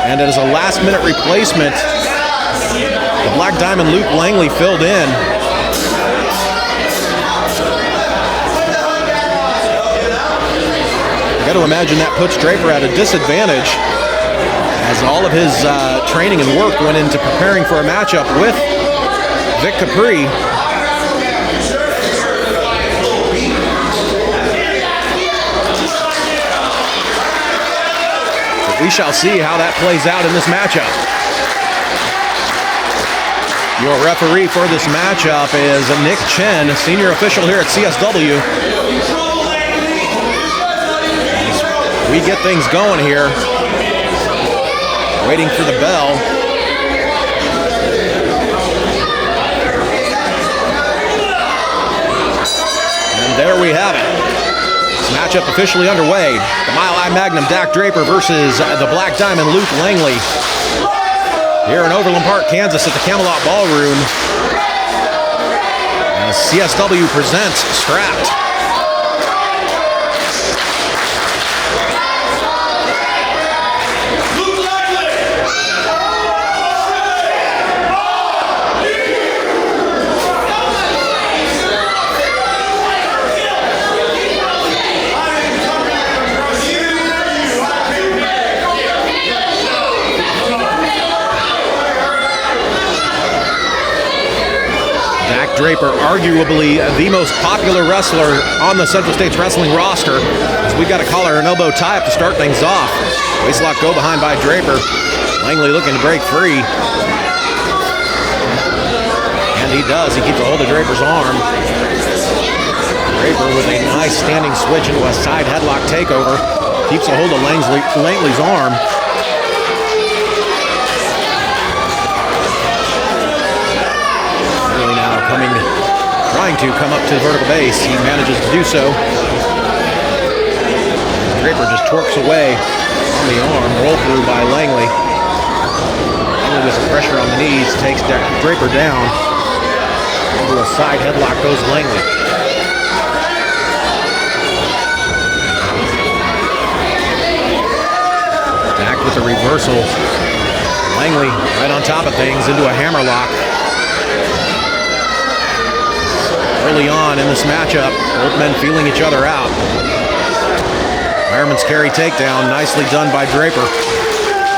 and as a last-minute replacement, the Black Diamond Luke Langley filled in. Got to imagine that puts Draper at a disadvantage, as all of his training and work went into preparing for a matchup with Vic Capri. But we shall see how that plays out in this matchup. Your referee for this matchup is Nick Chen, senior official here at CSW. As we get things going here, waiting for the bell. And there we have it. This matchup officially underway. The Mile High Magnum Dak Draper versus the Black Diamond Luke Langley. Here in Overland Park, Kansas at the Camelot Ballroom. As CSW presents Strapped. Draper, arguably the most popular wrestler on the Central States Wrestling roster. So we've got a collar and elbow tie-up to start things off. Waistlock go behind by Draper. Langley looking to break free. And he does. He keeps a hold of Draper's arm. Draper with a nice standing switch into a side headlock takeover. Keeps a hold of Langley's arm. Trying to come up to the vertical base. He manages to do so. Draper just torques away on the arm, rolled through by Langley. Langley with some pressure on the knees, takes Draper down. Into a side headlock goes Langley. Back with the reversal. Langley right on top of things into a hammerlock. early on in this matchup. Both men feeling each other out. Fireman's carry takedown, nicely done by Draper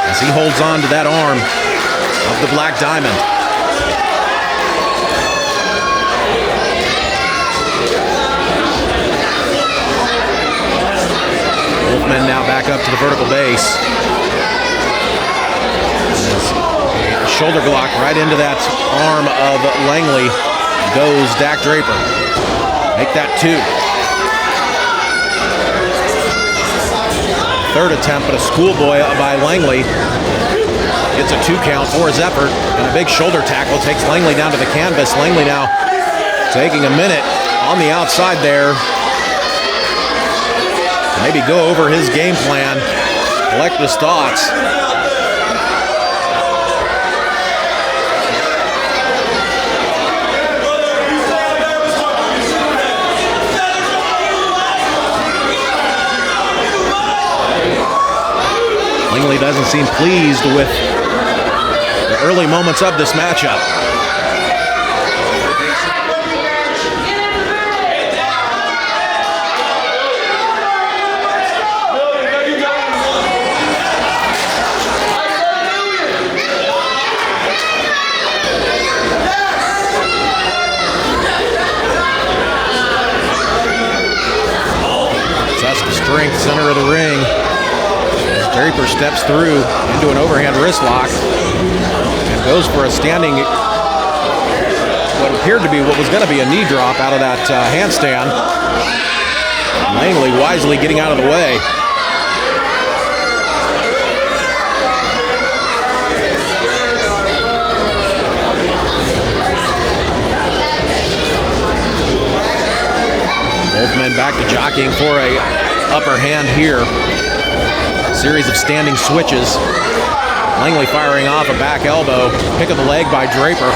as he holds on to that arm of the Black Diamond. Both men now back up to the vertical base. Shoulder block right into that arm of Langley goes Dak Draper. Make that 2. Third attempt, but a schoolboy by Langley. Gets a 2 count for his effort, and a big shoulder tackle takes Langley down to the canvas. Langley now taking a minute on the outside there. Maybe go over his game plan, collect his thoughts. Langley doesn't seem pleased with the early moments of this matchup. Test of strength, center of the ring. Draper steps through into an overhand wrist lock and goes for a standing, what appeared to be what was going to be a knee drop out of that handstand. Langley wisely getting out of the way. Both men back to jockeying for a upper hand here. Series of standing switches. Langley firing off a back elbow. Pick of the leg by Draper.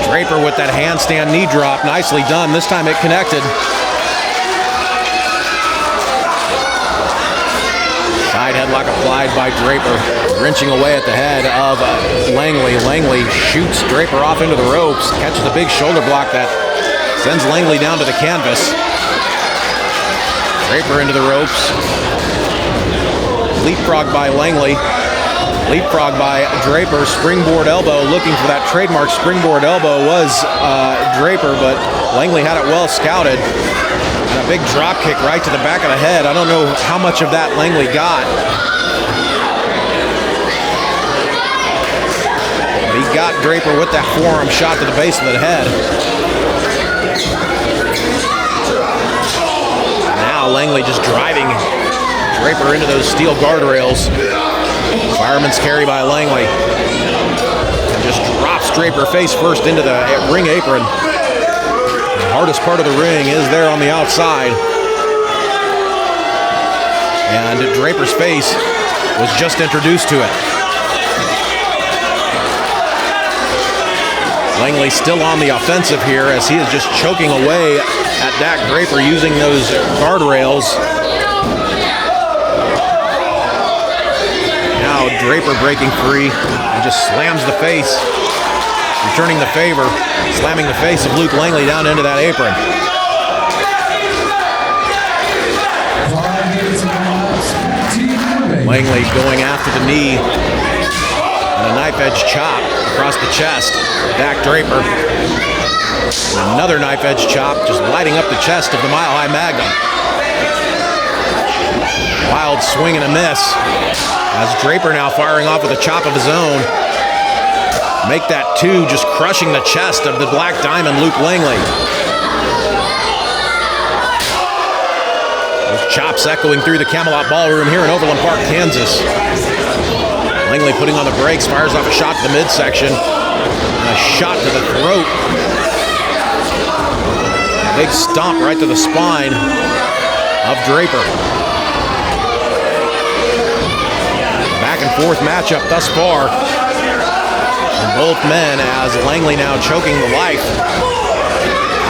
Draper with that handstand knee drop. Nicely done. This time it connected. Side headlock applied by Draper. Wrenching away at the head of Langley. Langley shoots Draper off into the ropes. Catches a big shoulder block that sends Langley down to the canvas. Draper into the ropes. Leapfrog by Langley. Leapfrog by Draper. Springboard elbow. Looking for that trademark springboard elbow was Draper, but Langley had it well scouted. And a big drop kick right to the back of the head. I don't know how much of that Langley got. But he got Draper with that forearm shot to the base of the head. Langley just driving Draper into those steel guardrails. Fireman's carry by Langley. And just drops Draper face first into the ring apron. The hardest part of the ring is there on the outside. And Draper's face was just introduced to it. Langley still on the offensive here as he is just choking away at Dak Draper using those guardrails. Now Draper breaking free and just slams the face, returning the favor, slamming the face of Luke Langley down into that apron. Langley going after the knee and a knife edge chop across the chest. Dak Draper. Another knife edge chop just lighting up the chest of the Mile High Magnum. Wild swing and a miss as Draper now firing off with a chop of his own. Make that 2, just crushing the chest of the Black Diamond, Luke Langley. Those chops echoing through the Camelot Ballroom here in Overland Park, Kansas. Langley putting on the brakes, fires off a shot to the midsection, and a shot to the throat. A big stomp right to the spine of Draper. Back and forth matchup thus far. And both men as Langley now choking the life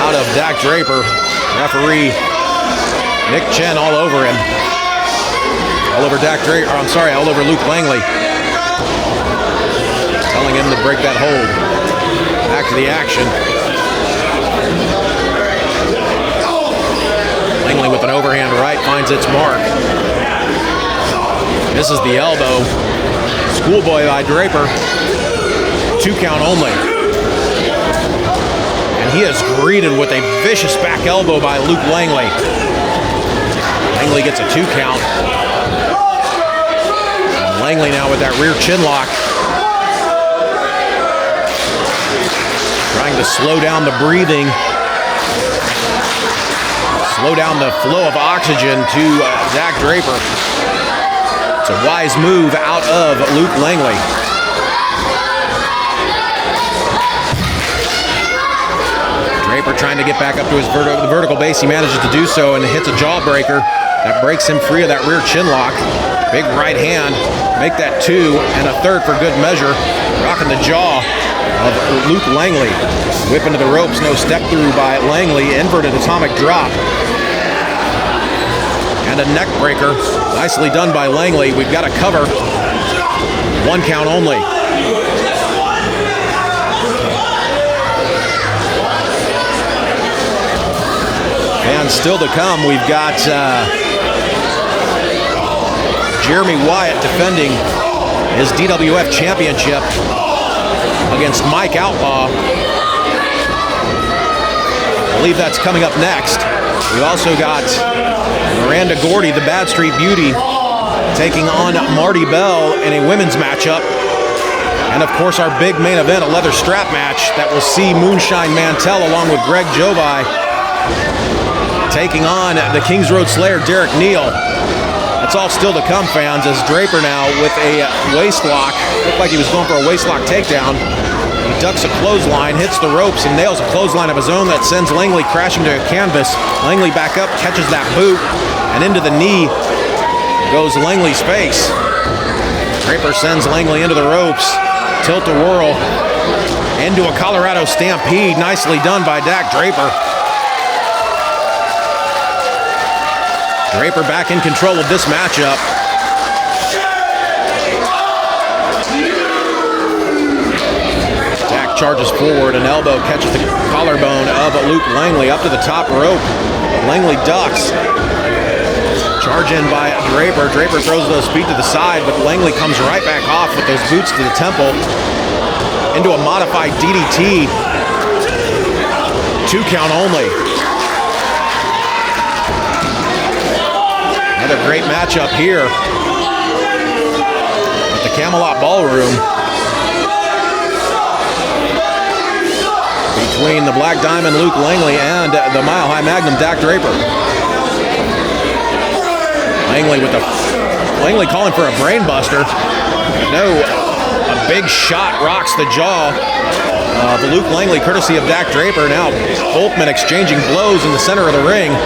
out of Dak Draper. Referee Nick Chen all over him. All over Dak Draper, all over Luke Langley. Telling him to break that hold. Back to the action. Langley with an overhand right finds its mark. Misses the elbow. Schoolboy by Draper. 2 count only. And he is greeted with a vicious back elbow by Luke Langley. Langley gets a 2 count. And Langley now with that rear chin lock. Trying to slow down the breathing. Slow down the flow of oxygen to Zach Draper. It's a wise move out of Luke Langley. Draper trying to get back up to his vertical base. He manages to do so and hits a jawbreaker. That breaks him free of that rear chin lock. Big right hand. Make that 2 and a third for good measure. Rocking the jaw of Luke Langley. Whip into the ropes. No step through by Langley. Inverted atomic drop. And a neck breaker. Nicely done by Langley. We've got a cover. 1 count only. And still to come, we've got Jeremy Wyatt defending his DWF Championship against Mike Outlaw. I believe that's coming up next. We've also got Miranda Gordy, the Bad Street Beauty, taking on Marti Belle in a women's matchup. And of course our big main event, a leather strap match that will see Moonshine Mantell along with Greg Jovi taking on the Kings Road Slayer, Neal. That's all still to come, fans, as Draper now with a waist lock. Looked like he was going for a waist lock takedown. He ducks a clothesline, hits the ropes, and nails a clothesline of his own that sends Langley crashing to a canvas. Langley back up, catches that boot, and into the knee goes Langley's face. Draper sends Langley into the ropes. Tilt-a-whirl into a Colorado Stampede. Nicely done by Dak Draper. Draper back in control of this matchup. Dak charges forward. An elbow catches the collarbone of Luke Langley up to the top rope. Langley ducks. Charge in by Draper. Draper throws those feet to the side, but Langley comes right back off with those boots to the temple into a modified DDT. 2 count only. Another great matchup here at the Camelot Ballroom between the Black Diamond Luke Langley and the Mile High Magnum Dak Draper. Langley calling for a brain buster. No, a big shot rocks the jaw of Luke Langley courtesy of Dak Draper. Now Boltman exchanging blows in the center of the ring.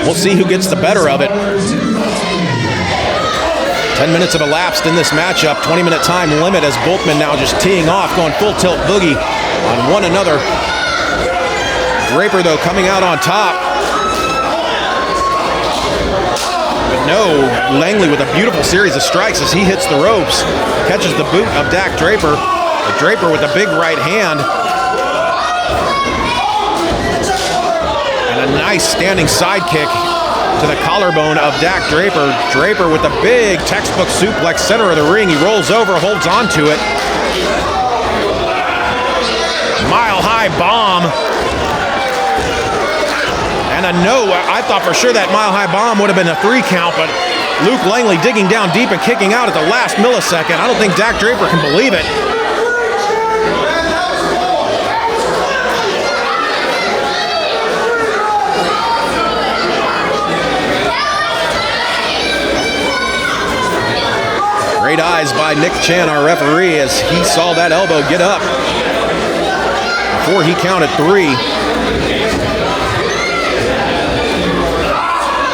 We'll see who gets the better of it. 10 minutes have elapsed in this matchup. 20-minute time limit as Boltman now just teeing off, going full tilt boogie on one another. Draper, though, coming out on top. But no, Langley with a beautiful series of strikes as he hits the ropes. Catches the boot of Dak Draper. But Draper with a big right hand. A nice standing side kick to the collarbone of Dak Draper. Draper with a big textbook suplex, center of the ring. He rolls over, holds on to it. Mile High bomb. And a no. I thought for sure that Mile High bomb would have been a 3 count, but Luke Langley digging down deep and kicking out at the last millisecond. I don't think Dak Draper can believe it. Great eyes by Nick Chan, our referee, as he saw that elbow get up before he counted 3.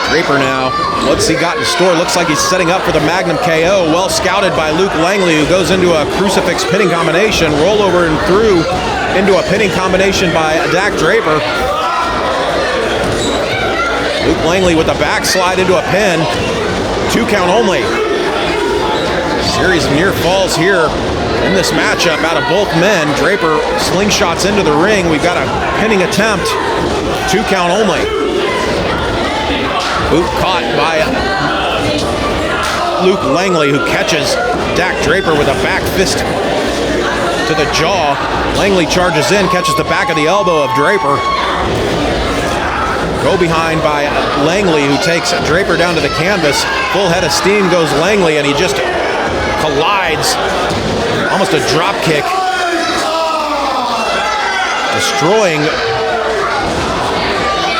Draper now, what's he got in store? Looks like he's setting up for the Magnum KO. Well scouted by Luke Langley, who goes into a crucifix pinning combination, roll over and through into a pinning combination by Dak Draper. Luke Langley with a backslide into a pin. 2 count only. Series of near falls here in this matchup out of both men. Draper slingshots into the ring. We've got a pinning attempt. 2 count only. Boot caught by Luke Langley, who catches Dak Draper with a back fist to the jaw. Langley charges in, catches the back of the elbow of Draper. Go behind by Langley, who takes Draper down to the canvas. Full head of steam goes Langley, and he just collides. Almost a drop kick. Destroying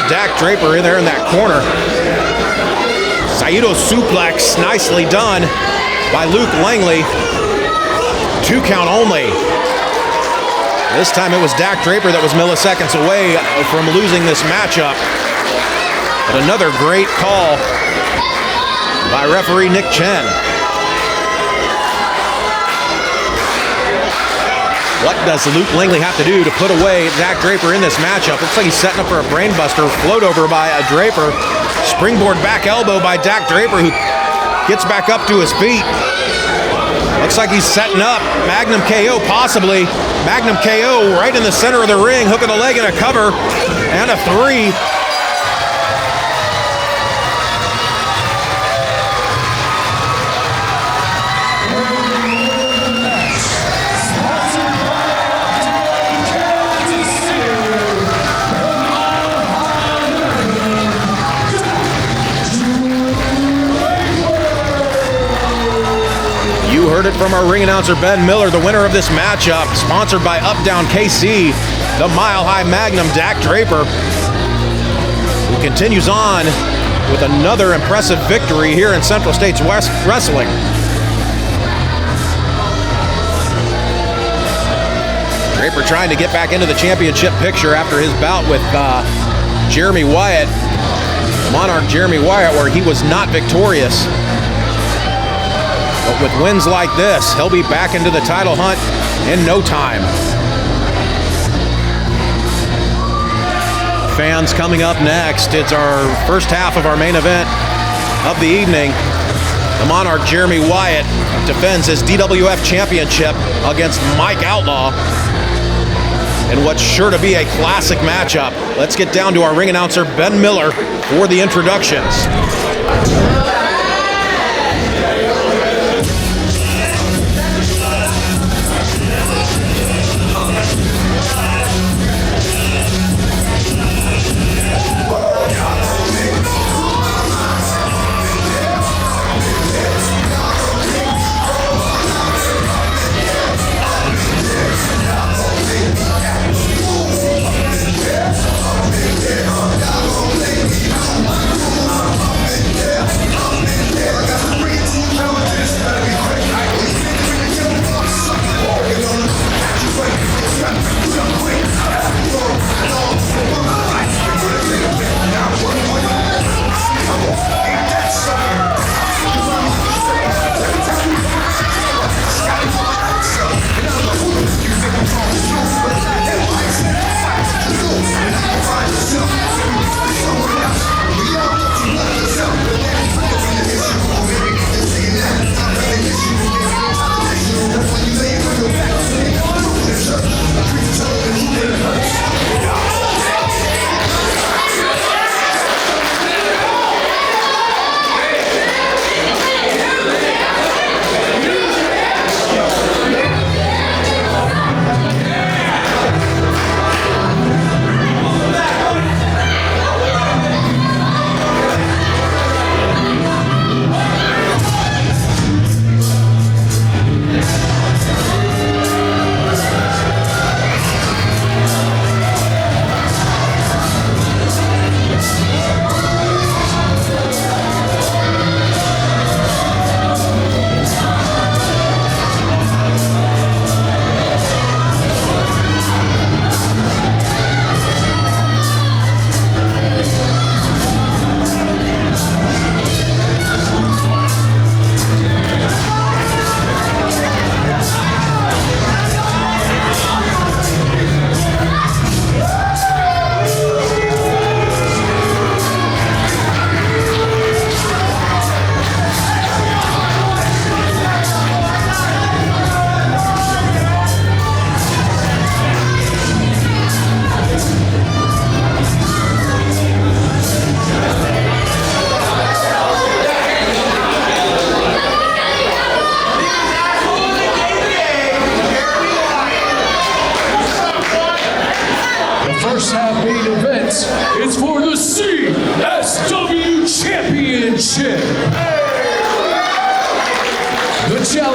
Dak Draper in there in that corner. Saito suplex, nicely done by Luke Langley. 2 count only. This time it was Dak Draper that was milliseconds away from losing this matchup. But another great call by referee Nick Chen. What does Luke Langley have to do to put away Dak Draper in this matchup? Looks like he's setting up for a brainbuster. Float over by Draper. Springboard back elbow by Dak Draper, who gets back up to his feet. Looks like he's setting up. Magnum KO possibly. Magnum KO right in the center of the ring. Hook of the leg and a cover. And a 3. Heard it from our ring announcer Ben Miller, the winner of this matchup, sponsored by Up Down KC, the Mile High Magnum Dak Draper, who continues on with another impressive victory here in Central States West Wrestling. Draper trying to get back into the championship picture after his bout with Jeremy Wyatt, Monarch Jeremy Wyatt, where he was not victorious. But with wins like this, he'll be back into the title hunt in no time. Fans, coming up next, it's our first half of our main event of the evening. The Monarch Jeremy Wyatt defends his DWF Championship against Mike Outlaw in what's sure to be a classic matchup. Let's get down to our ring announcer, Ben Miller, for the introductions.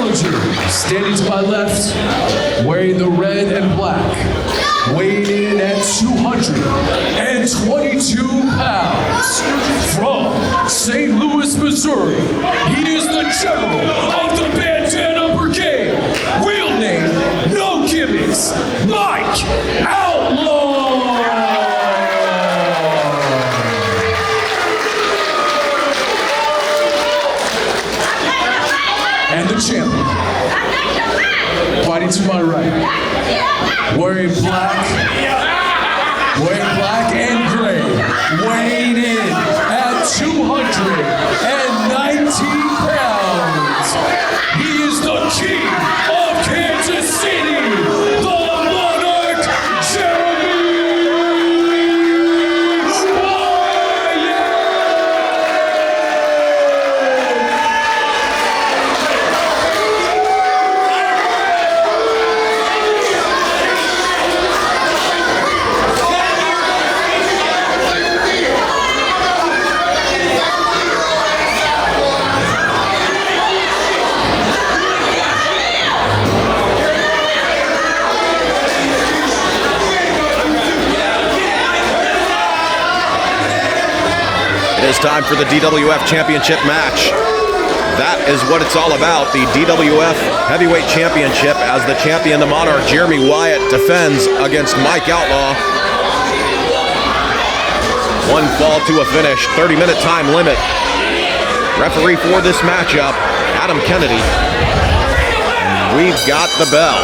challenger, standing to my left, wearing the red and black, weighing in at 222 pounds, from St. Louis, Missouri, he is the general of the Bandana Brigade, real name, no gimmicks, Mike Outlaw! And the champion, fighting to my right, wearing black and gray, weighing in at 219 pounds. He is the king of Kansas City, the Monarch, It is time for the DWF Championship match. That is what it's all about, the DWF Heavyweight Championship, as the champion, the Monarch, Jeremy Wyatt, defends against Mike Outlaw. One fall to a finish, 30-minute time limit. Referee for this matchup, Adam Kennedy. And we've got the bell.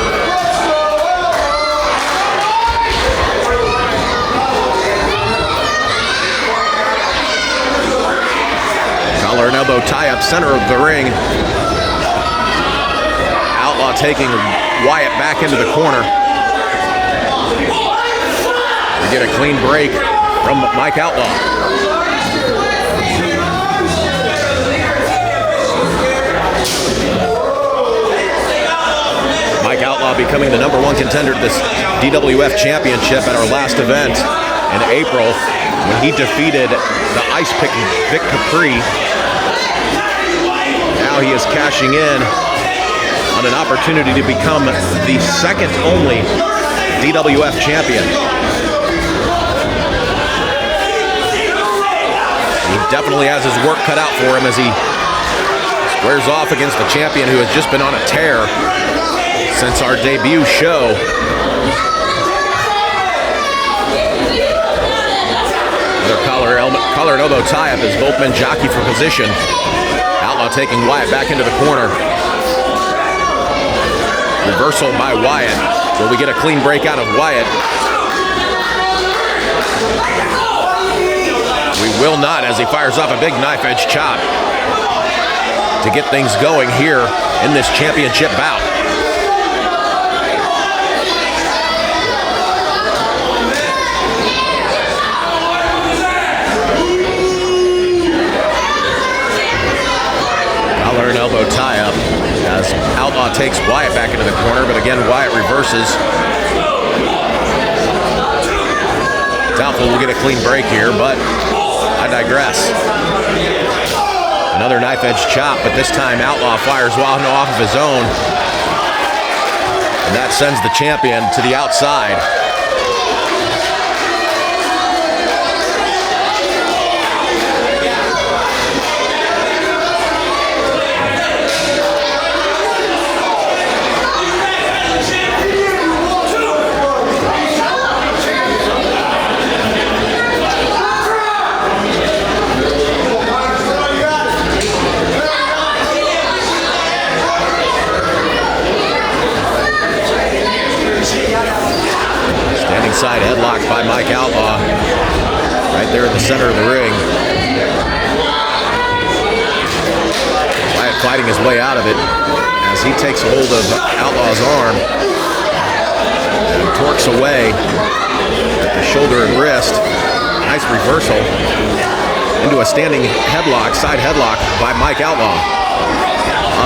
Collar and elbow tie-up, center of the ring. Outlaw taking Wyatt back into the corner. We get a clean break from Mike Outlaw. Mike Outlaw becoming the #1 contender to this DWF Championship at our last event in April, when he defeated the Ice Pick Vic Capri. Now he is cashing in on an opportunity to become the second only DWF champion. He definitely has his work cut out for him as he squares off against the champion who has just been on a tear since our debut show. Collar and elbow tie-up as both men jockey for position. Outlaw taking Wyatt back into the corner. Reversal by Wyatt. Will we get a clean break out of Wyatt? We will not, as he fires off a big knife-edge chop to get things going here in this championship bout. Collar and elbow tie-up as Outlaw takes Wyatt back into the corner, but again Wyatt reverses. Doubtful we'll get a clean break here, but I digress. Another knife-edge chop, but this time Outlaw fires one off of his own, and that sends the champion to the outside. Side headlock by Mike Outlaw, right there in the center of the ring. Wyatt fighting his way out of it as he takes hold of Outlaw's arm and torques away at the shoulder and wrist. Nice reversal into a standing headlock, side headlock by Mike Outlaw.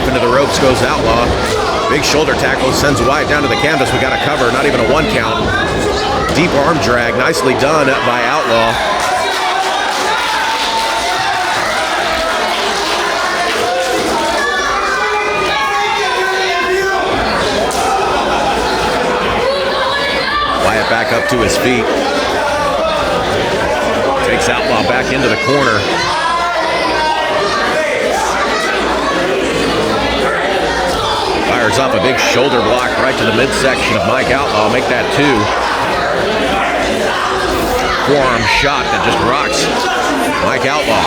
Up into the ropes goes Outlaw. Big shoulder tackle sends Wyatt down to the canvas. We got a cover, not even a 1 count. Deep arm drag, nicely done by Outlaw. back up to his feet. Takes Outlaw back into the corner. Fires up a big shoulder block right to the midsection of Mike Outlaw. Make that 2. Forearm shot that just rocks Mike Outlaw.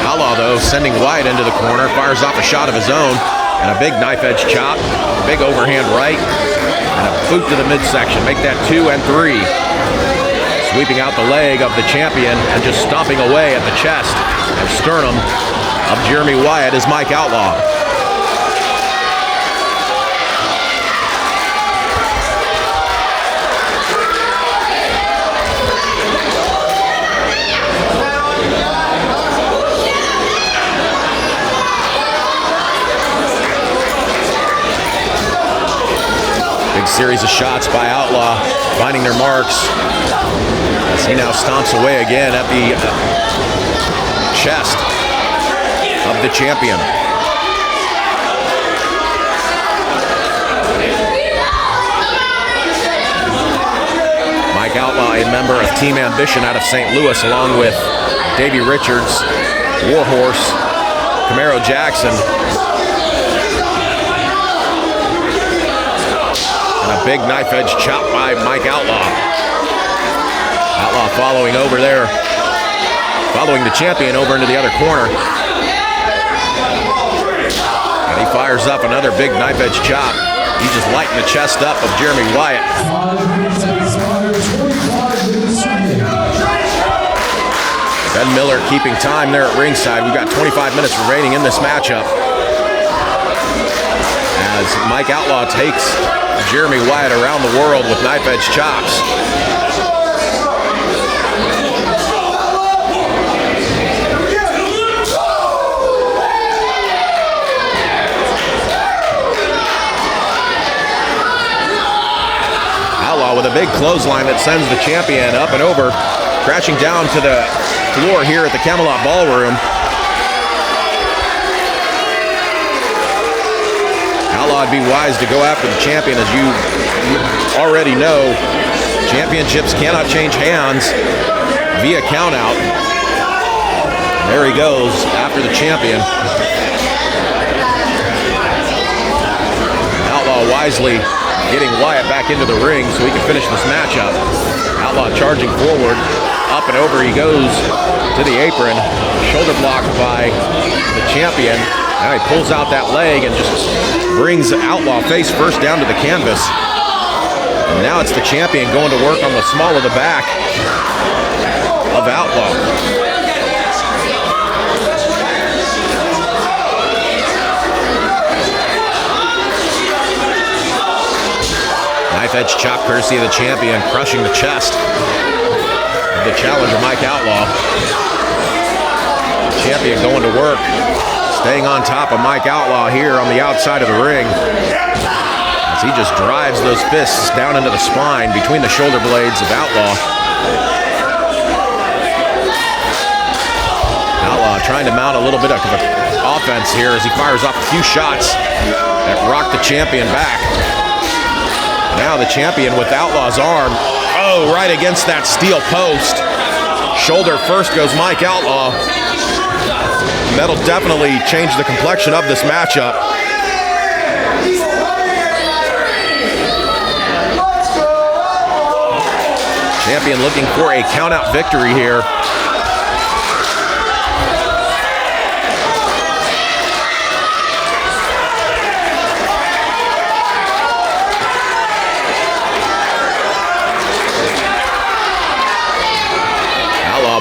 Outlaw, though, sending Wyatt into the corner. Fires off a shot of his own. And a big knife edge chop. Big overhand right. And a boot to the midsection. Make that 2 and 3. Sweeping out the leg of the champion and just stomping away at the chest and sternum of Jeremy Wyatt is Mike Outlaw. Big series of shots by Outlaw, finding their marks. As he now stomps away again at the chest of the champion. Mike Outlaw, a member of Team Ambition out of St. Louis, along with Davey Richards, Warhorse, Camaro Jackson, and a big knife edge chop by Mike Outlaw. Outlaw following over there, following the champion over into the other corner. And he fires up another big knife edge chop. He's just lighting the chest up of Jeremy Wyatt. Ben Miller keeping time there at ringside. We've got 25 minutes remaining in this matchup. As Mike Outlaw takes Jeremy Wyatt around the world with knife edge chops. With a big clothesline that sends the champion up and over, crashing down to the floor here at the Camelot Ballroom. Outlaw would be wise to go after the champion. As you already know, championships cannot change hands via countout. There he goes after the champion. Outlaw wisely getting Wyatt back into the ring so he can finish this matchup. Outlaw charging forward, up and over he goes to the apron, shoulder blocked by the champion. Now he pulls out that leg and just brings Outlaw face first down to the canvas. And now it's the champion going to work on the small of the back of Outlaw. Knife edge chop courtesy of the champion, crushing the chest of the challenger, Mike Outlaw. The champion going to work, staying on top of Mike Outlaw here on the outside of the ring. As he just drives those fists down into the spine between the shoulder blades of Outlaw. Outlaw trying to mount a little bit of offense here as he fires off a few shots that rock the champion back. Now the champion with Outlaw's arm. Oh, right against that steel post. Shoulder first goes Mike Outlaw. That'll definitely change the complexion of this matchup. Champion looking for a countout victory here.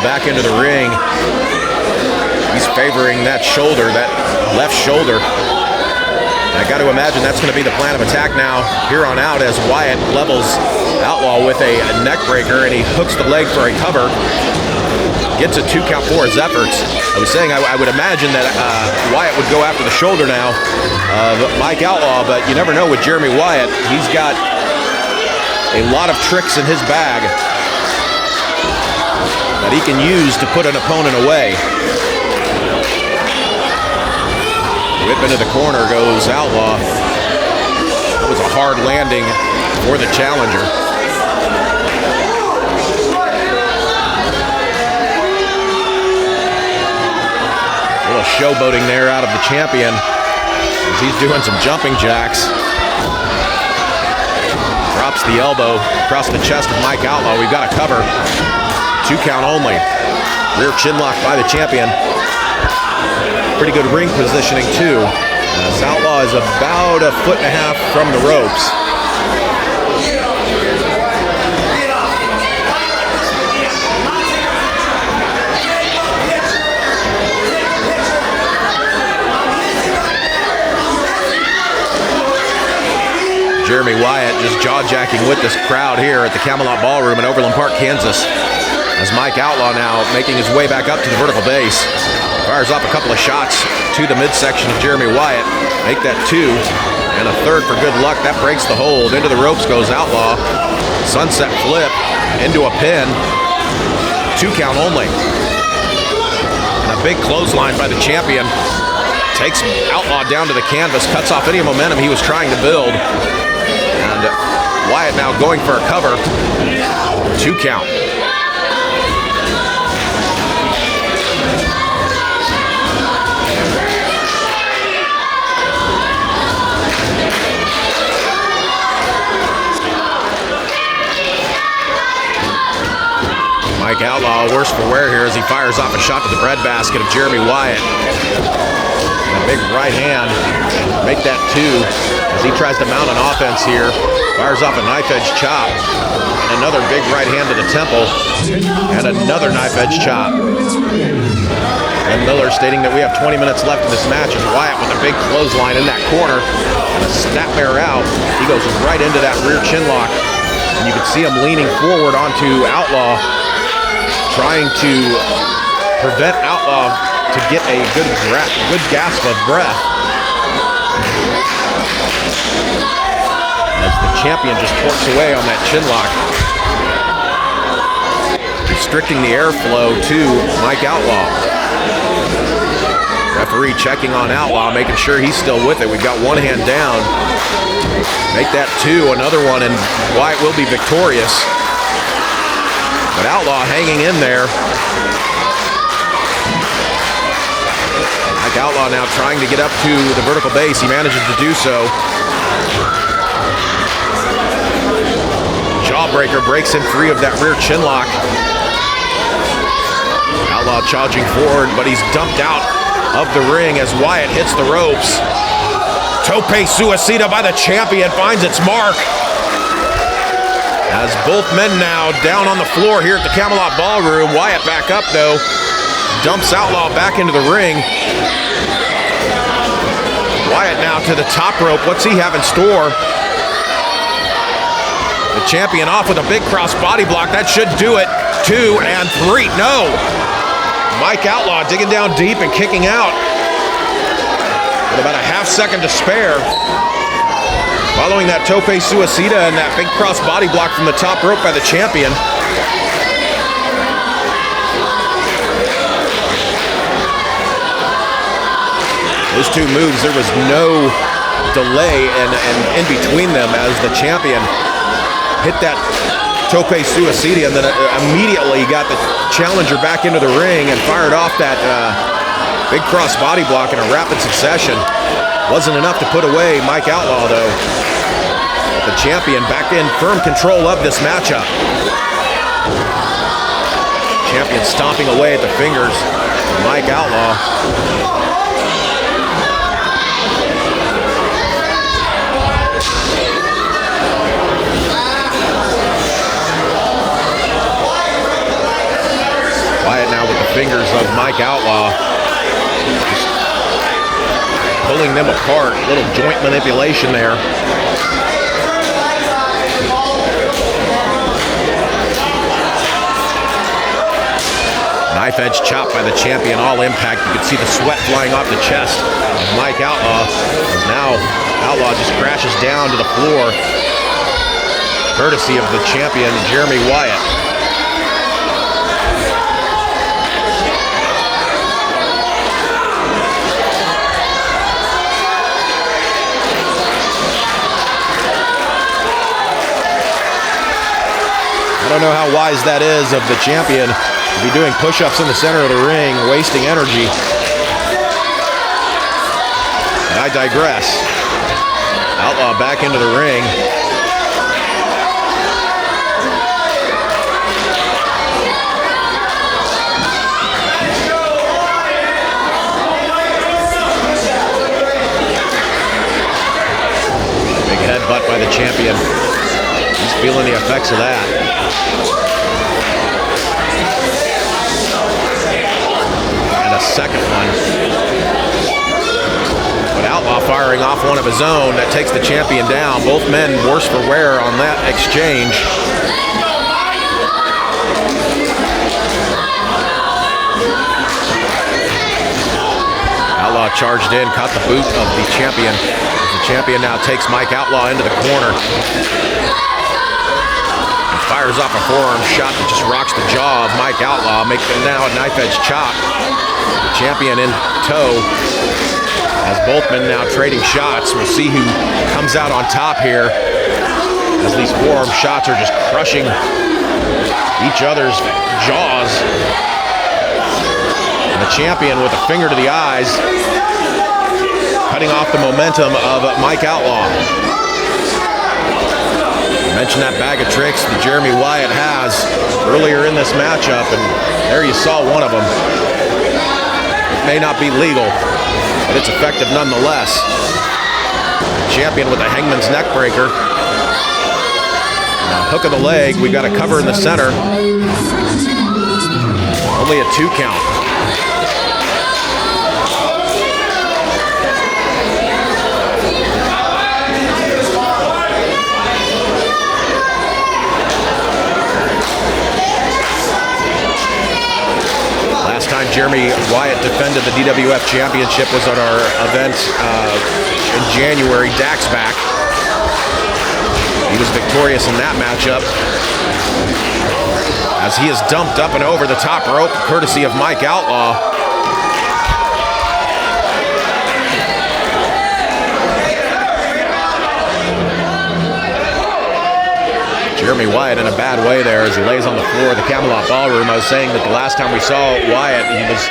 Back into the ring. He's favoring that shoulder, that left shoulder. And I got to imagine that's going to be the plan of attack now here on out as Wyatt levels Outlaw with a neck breaker and he hooks the leg for a cover. Gets a 2 count for his efforts. I was saying I would imagine that Wyatt would go after the shoulder now of Mike Outlaw, but you never know with Jeremy Wyatt. He's got a lot of tricks in his bag that he can use to put an opponent away. Whip into the corner goes Outlaw. That was a hard landing for the challenger. showboating there out of the champion as he's doing some jumping jacks. Drops the elbow across the chest of Mike Outlaw. We've got a cover. 2 count only. Rear chin lock by the champion. Pretty good ring positioning too, as Outlaw is about 1.5 feet from the ropes. Jeremy Wyatt just jaw-jacking with this crowd here at the Camelot Ballroom in Overland Park, Kansas. As Mike Outlaw now making his way back up to the vertical base. Fires off a couple of shots to the midsection of Jeremy Wyatt. Make that 2, and a third for good luck. That breaks the hold. Into the ropes goes Outlaw. Sunset flip into a pin. 2 count only. And a big clothesline by the champion. Takes Outlaw down to the canvas, cuts off any momentum he was trying to build. And Wyatt now going for a cover. 2 count. Mike Outlaw worse for wear here as he fires off a shot to the breadbasket of Jeremy Wyatt. A big right hand, make that 2 as he tries to mount an offense here. Fires off a knife edge chop, and another big right hand to the temple, and another knife edge chop. And Miller stating that we have 20 minutes left in this match, and Wyatt with a big clothesline in that corner, and a snapmare out. He goes right into that rear chin lock, and you can see him leaning forward onto Outlaw, trying to prevent Outlaw to get a good gasp of breath. As the champion just torques away on that chin lock. Restricting the airflow to Mike Outlaw. Referee checking on Outlaw, making sure he's still with it. We've got one hand down. Make that 2, another one, and Wyatt will be victorious. But Outlaw hanging in there. Mike Outlaw now trying to get up to the vertical base. He manages to do so. Jawbreaker breaks him free of that rear chin lock. Outlaw charging forward, but he's dumped out of the ring as Wyatt hits the ropes. Tope Suicida by the champion finds its mark. As both men now down on the floor here at the Camelot Ballroom. Wyatt back up though. Dumps Outlaw back into the ring. Wyatt now to the top rope. What's he have in store? The champion off with a big cross body block. That should do it. 2 and 3. No. Mike Outlaw digging down deep and kicking out. With about a half second to spare. Following that Tope Suicida and that big cross body block from the top rope by the champion. Those 2 moves, there was no delay and in between them as the champion hit that Tope Suicida and then immediately got the challenger back into the ring and fired off that big cross body block in a rapid succession. Wasn't enough to put away Mike Outlaw though. The champion back in firm control of this matchup. Champion stomping away at the fingers of Mike Outlaw. Wyatt now with the fingers of Mike Outlaw. Just pulling them apart. Little joint manipulation there. Knife edge chop by the champion, all impact. You can see the sweat flying off the chest of Mike Outlaw. As now Outlaw just crashes down to the floor, courtesy of the champion, Jeremy Wyatt. I don't know how wise that is of the champion to be doing push-ups in the center of the ring, wasting energy. I digress. Outlaw back into the ring. Big headbutt by the champion. He's feeling the effects of that. And a second one. But Outlaw firing off one of his own. That takes the champion down. Both men worse for wear on that exchange. Outlaw charged in, caught the boot of the champion. The champion now takes Mike Outlaw into the corner. And fires off a forearm shot that just rocks the jaw of Mike Outlaw, making now a knife-edge chop. The champion in tow. As both men now trading shots, we'll see who comes out on top here as these forearm shots are just crushing each other's jaws. And the champion with a finger to the eyes, cutting off the momentum of Mike Outlaw. I mentioned that bag of tricks that Jeremy Wyatt has earlier in this matchup, and there you saw one of them. It may not be legal, but it's effective nonetheless. Champion with a hangman's neck breaker. Hook of the leg. We got a cover in the center. Only a 2 count. Last time Jeremy Wyatt defended the DWF Championship was at our event in January, Dax back. He was victorious in that matchup as he is dumped up and over the top rope courtesy of Mike Outlaw. Jeremy Wyatt in a bad way there as he lays on the floor of the Camelot Ballroom. I was saying that the last time we saw Wyatt, he was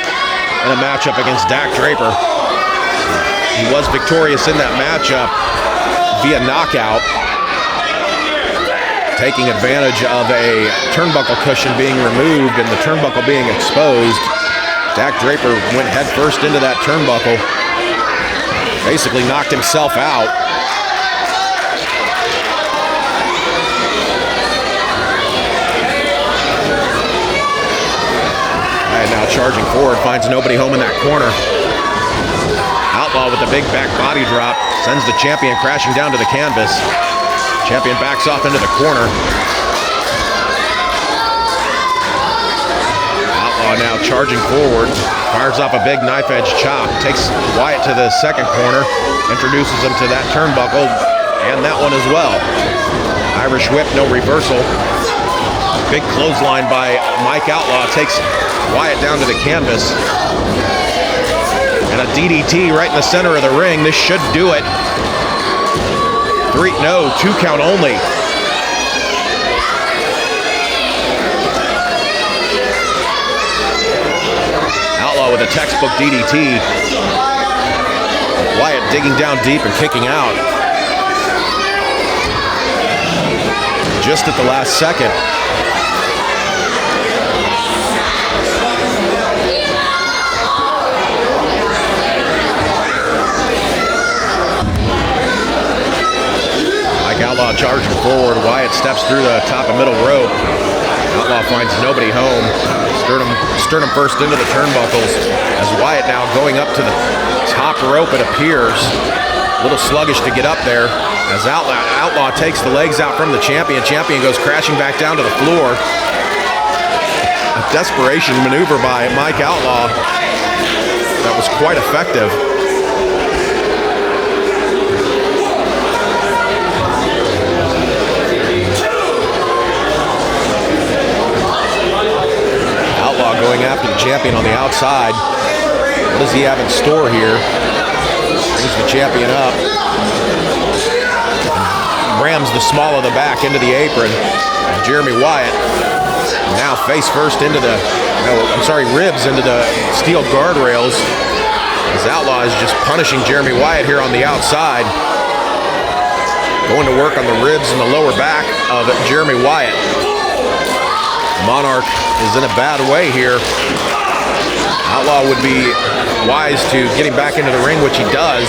in a matchup against Draper. He was victorious in that matchup via knockout, taking advantage of a turnbuckle cushion being removed and the turnbuckle being exposed. Draper went head first into that turnbuckle, basically knocked himself out. Now charging forward, finds nobody home in that corner. Outlaw with the big back body drop sends the champion crashing down to the canvas. Champion backs off into the corner. Outlaw now charging forward, fires off a big knife edge chop, takes Wyatt to the second corner, introduces him to that turnbuckle and that one as well. Irish whip, no reversal. Big clothesline by Mike Outlaw takes Wyatt down to the canvas. And a DDT right in the center of the ring. This should do it. 2 count only. Outlaw with a textbook DDT. Wyatt digging down deep and kicking out. Just at the last second. Outlaw charging forward. Wyatt steps through the top and middle rope. Outlaw finds nobody home. Sternum first into the turnbuckles as Wyatt now going up to the top rope, it appears. A little sluggish to get up there as Outlaw takes the legs out from the champion. Champion goes crashing back down to the floor. A desperation maneuver by Mike Outlaw that was quite effective. Going after the champion on the outside. What does he have in store here? Brings the champion up. Rams the small of the back into the apron. And Jeremy Wyatt now face first into the, ribs into the steel guardrails. As Outlaw is just punishing Jeremy Wyatt here on the outside. Going to work on the ribs and the lower back of Jeremy Wyatt. Monarch is in a bad way here. Outlaw would be wise to get him back into the ring, which he does.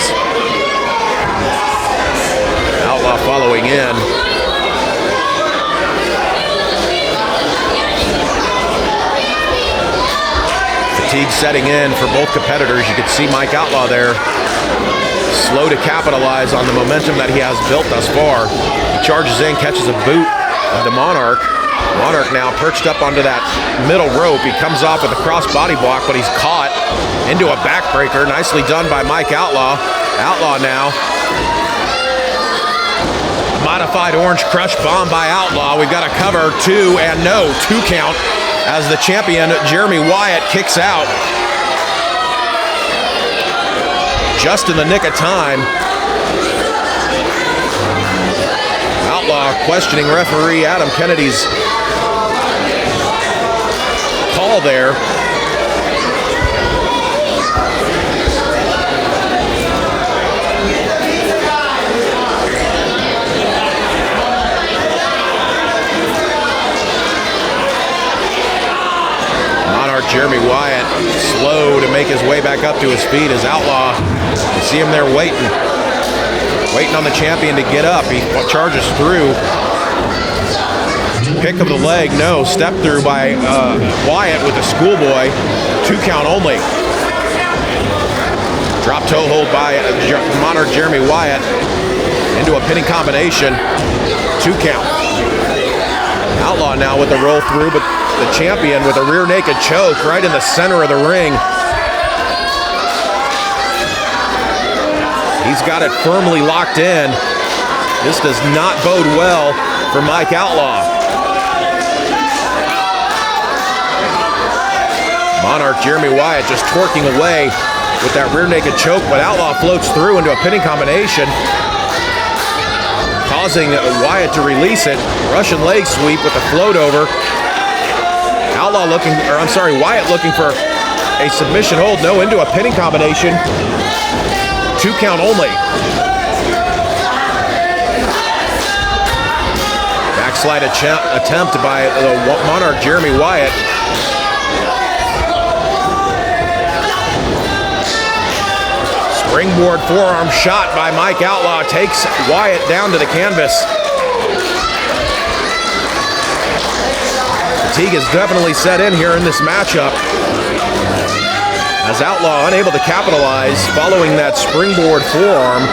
Outlaw following in. Fatigue setting in for both competitors. You can see Mike Outlaw there, slow to capitalize on the momentum that he has built thus far. He charges in, catches a boot of the Monarch. Monarch now perched up onto that middle rope. He comes off with a cross body block, but he's caught into a backbreaker. Nicely done by Mike Outlaw. Outlaw now. Modified orange crush bomb by Outlaw. We've got a cover, 2 and no, 2 count as the champion Jeremy Wyatt kicks out. Just in the nick of time. Outlaw questioning referee Adam Kennedy's call there. Monarch Jeremy Wyatt slow to make his way back up to his feet as Outlaw. You see him there waiting on the champion to get up. He charges through. Pick of the leg, no. Step through by Wyatt with a schoolboy. 2 count only. Drop toe hold by Monarch Jeremy Wyatt into a pinning combination. 2 count. Outlaw now with the roll through, but the champion with a rear naked choke right in the center of the ring. He's got it firmly locked in. This does not bode well for Mike Outlaw. Monarch Jeremy Wyatt just twerking away with that rear naked choke, but Outlaw floats through into a pinning combination, causing Wyatt to release it. Russian leg sweep with the float over. Wyatt looking for a submission hold. No, into a pinning combination. 2 count only. Backslide attempt by Monarch Jeremy Wyatt. Springboard forearm shot by Mike Outlaw takes Wyatt down to the canvas. Fatigue has definitely set in here in this matchup, as Outlaw unable to capitalize following that springboard forearm.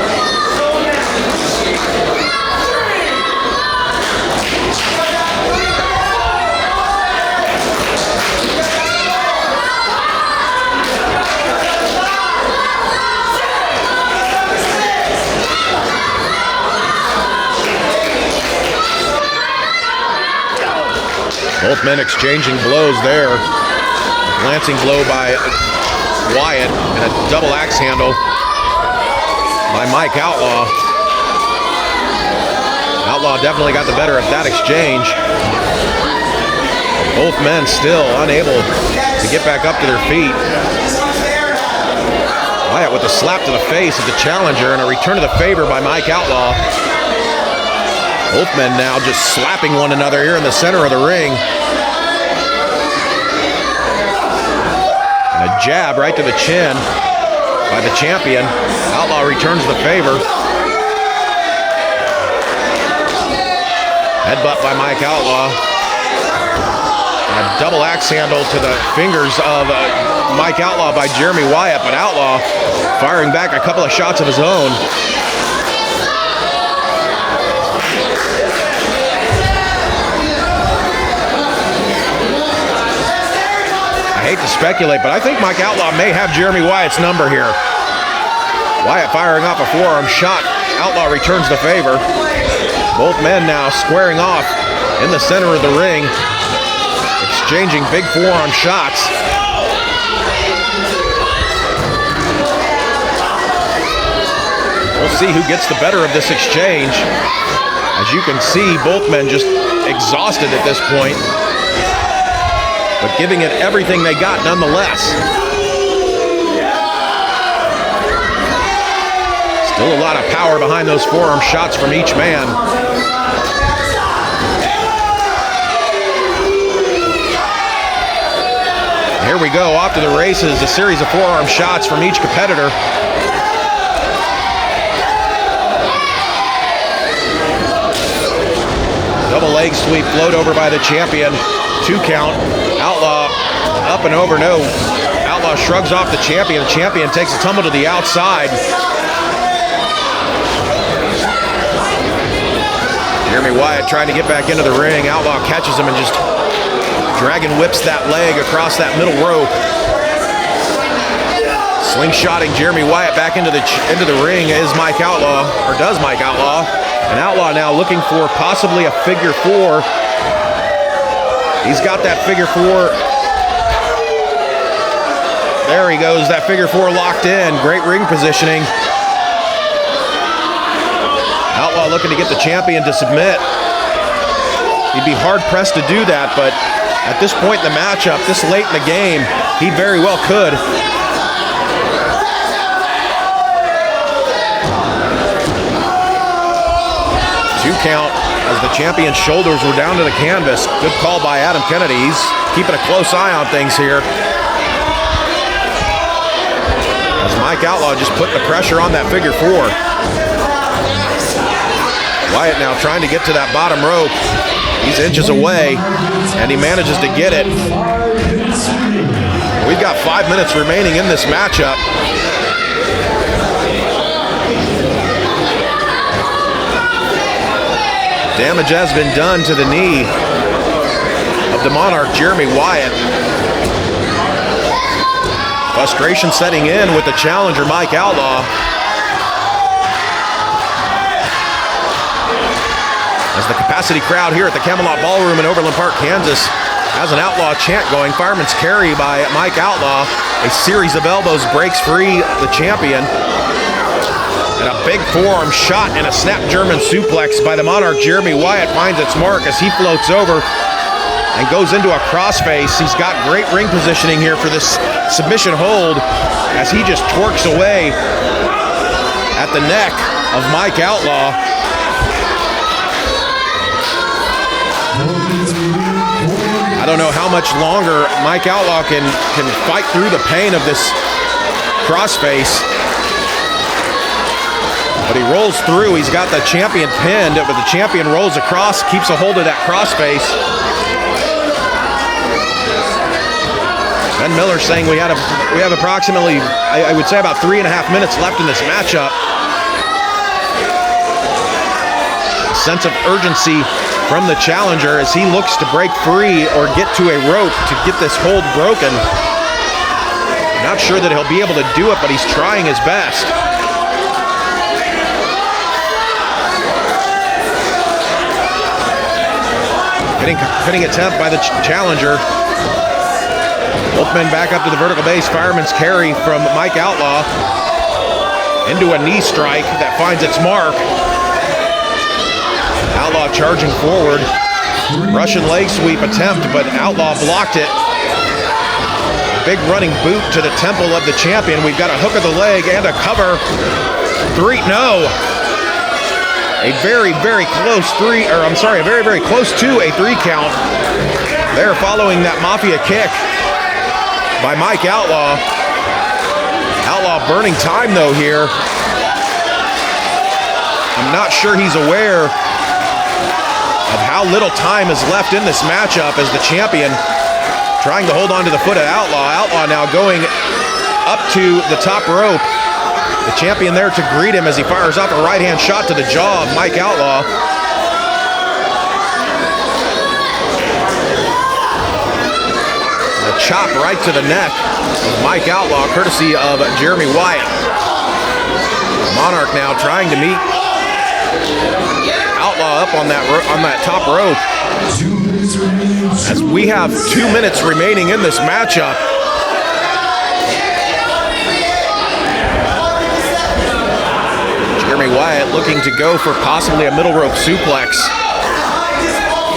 Both men exchanging blows there. Glancing blow by Wyatt and a double axe handle by Mike Outlaw. Outlaw definitely got the better of that exchange. Both men still unable to get back up to their feet. Wyatt with a slap to the face of the challenger and a return of the favor by Mike Outlaw. Both men now just slapping one another here in the center of the ring. And a jab right to the chin by the champion. Outlaw returns the favor. Headbutt by Mike Outlaw. And a double axe handle to the fingers of Mike Outlaw by Jeremy Wyatt, but Outlaw firing back a couple of shots of his own. I hate to speculate, but I think Mike Outlaw may have Jeremy Wyatt's number here. Wyatt firing off a forearm shot. Outlaw returns the favor. Both men now squaring off in the center of the ring, exchanging big forearm shots. We'll see who gets the better of this exchange. As you can see, both men just exhausted at this point, but giving it everything they got nonetheless. Still a lot of power behind those forearm shots from each man. Here we go, off to the races, a series of forearm shots from each competitor. Double leg sweep, float over by the champion. 2 count. Outlaw up and over, no. Outlaw shrugs off the champion. The champion takes a tumble to the outside. Jeremy Wyatt trying to get back into the ring. Outlaw catches him and just dragon whips that leg across that middle rope. Slingshotting Jeremy Wyatt back into the ring is Mike Outlaw, or does Mike Outlaw. And Outlaw now looking for possibly a figure 4. He's got that figure 4. There he goes, that figure 4 locked in. Great ring positioning. Outlaw looking to get the champion to submit. He'd be hard pressed to do that, but at this point in the matchup, this late in the game, he very well could. 2 count as the champion's shoulders were down to the canvas. Good call by Adam Kennedy. He's keeping a close eye on things here. As Mike Outlaw just put the pressure on that figure 4. Wyatt now trying to get to that bottom rope. He's inches away, and he manages to get it. We've got 5 minutes remaining in this matchup. Damage has been done to the knee of the Monarch, Jeremy Wyatt. Frustration setting in with the challenger, Mike Outlaw. As the capacity crowd here at the Camelot Ballroom in Overland Park, Kansas, has an Outlaw chant going. Fireman's carry by Mike Outlaw. A series of elbows breaks free the champion. And a big forearm shot and a snap German suplex by the Monarch. Jeremy Wyatt finds its mark as he floats over and goes into a crossface. He's got great ring positioning here for this submission hold as he just twerks away at the neck of Mike Outlaw. I don't know how much longer Mike Outlaw can fight through the pain of this crossface. But he rolls through. He's got the champion pinned, but the champion rolls across, keeps a hold of that crossface. Ben Miller saying we have approximately, I would say about 3.5 minutes left in this matchup. A sense of urgency from the challenger as he looks to break free or get to a rope to get this hold broken. Not sure that he'll be able to do it, but he's trying his best. Fitting attempt by the challenger. Both men back up to the vertical base. Fireman's carry from Mike Outlaw into a knee strike that finds its mark. Outlaw charging forward. Russian leg sweep attempt, but Outlaw blocked it. Big running boot to the temple of the champion. We've got a hook of the leg and a cover. 3, no. A very, very close to a 3 count. There following that Mafia kick by Mike Outlaw. Outlaw burning time though here. I'm not sure he's aware of how little time is left in this matchup as the champion trying to hold on to the foot of Outlaw. Outlaw now going up to the top rope. The champion there to greet him as he fires off a right-hand shot to the jaw of Mike Outlaw. A chop right to the neck of Mike Outlaw, courtesy of Jeremy Wyatt. Monarch now trying to meet Outlaw up on that top rope. As we have 2 minutes remaining in this matchup. Jeremy Wyatt looking to go for possibly a middle rope suplex.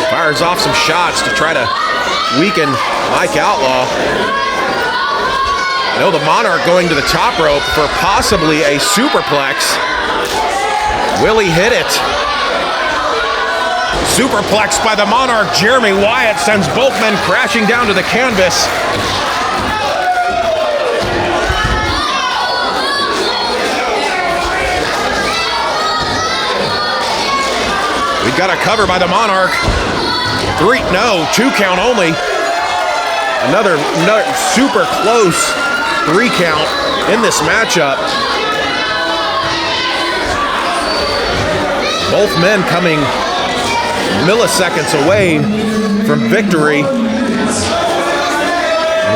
Fires off some shots to try to weaken Mike Outlaw. I know the Monarch going to the top rope for possibly a superplex. Will he hit it? Superplex by the Monarch. Jeremy Wyatt sends both men crashing down to the canvas. We've got a cover by the Monarch. 2 count only. Another super close 3 count in this matchup. Both men coming milliseconds away from victory.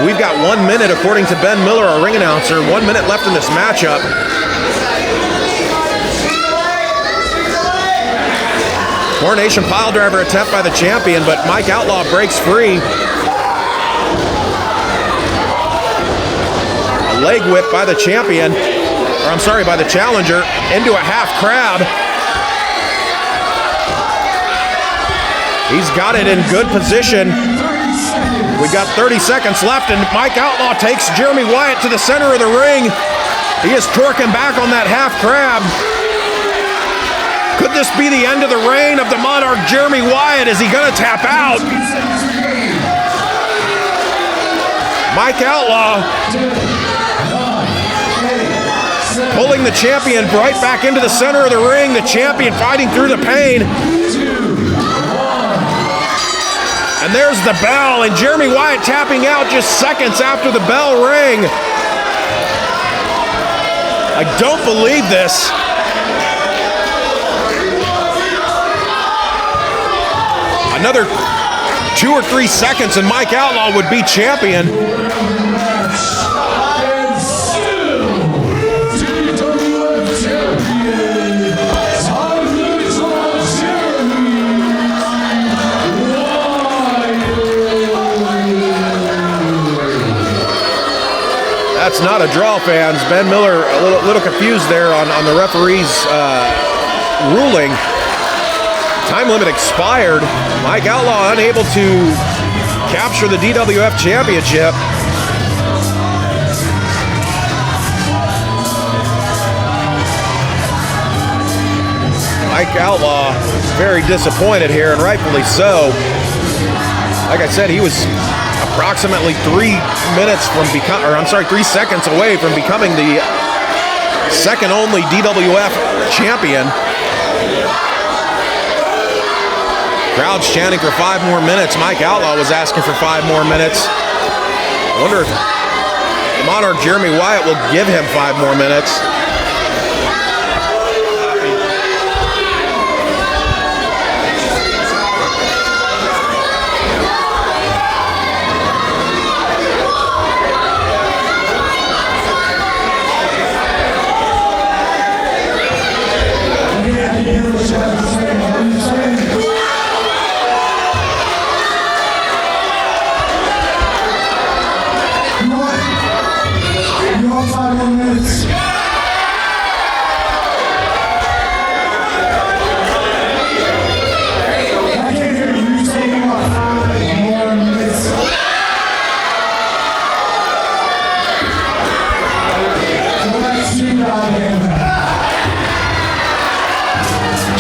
We've got 1 minute, according to Ben Miller, our ring announcer, 1 minute left in this matchup. Coronation pile driver attempt by the champion, but Mike Outlaw breaks free. A leg whip by the champion, or I'm sorry, by the challenger, into a half crab. He's got it in good position. We've got 30 seconds left, and Mike Outlaw takes Jeremy Wyatt to the center of the ring. He is torquing back on that half crab. Could this be the end of the reign of the Monarch Jeremy Wyatt? Is he gonna tap out? Mike Outlaw pulling the champion right back into the center of the ring. The champion fighting through the pain. And there's the bell, and Jeremy Wyatt tapping out just seconds after the bell rang. I don't believe this. Another 2 or 3 seconds and Mike Outlaw would be champion. That's not a draw, fans. Ben Miller a little confused there on the referee's ruling. Time limit expired. Mike Outlaw unable to capture the DWF Championship. Mike Outlaw very disappointed here, and rightfully so. Like I said, he was approximately 3 seconds away from becoming the second only DWF champion. Crowd's chanting for 5 more minutes. Mike Outlaw was asking for 5 more minutes. I wonder if the Monarch Jeremy Wyatt will give him 5 more minutes.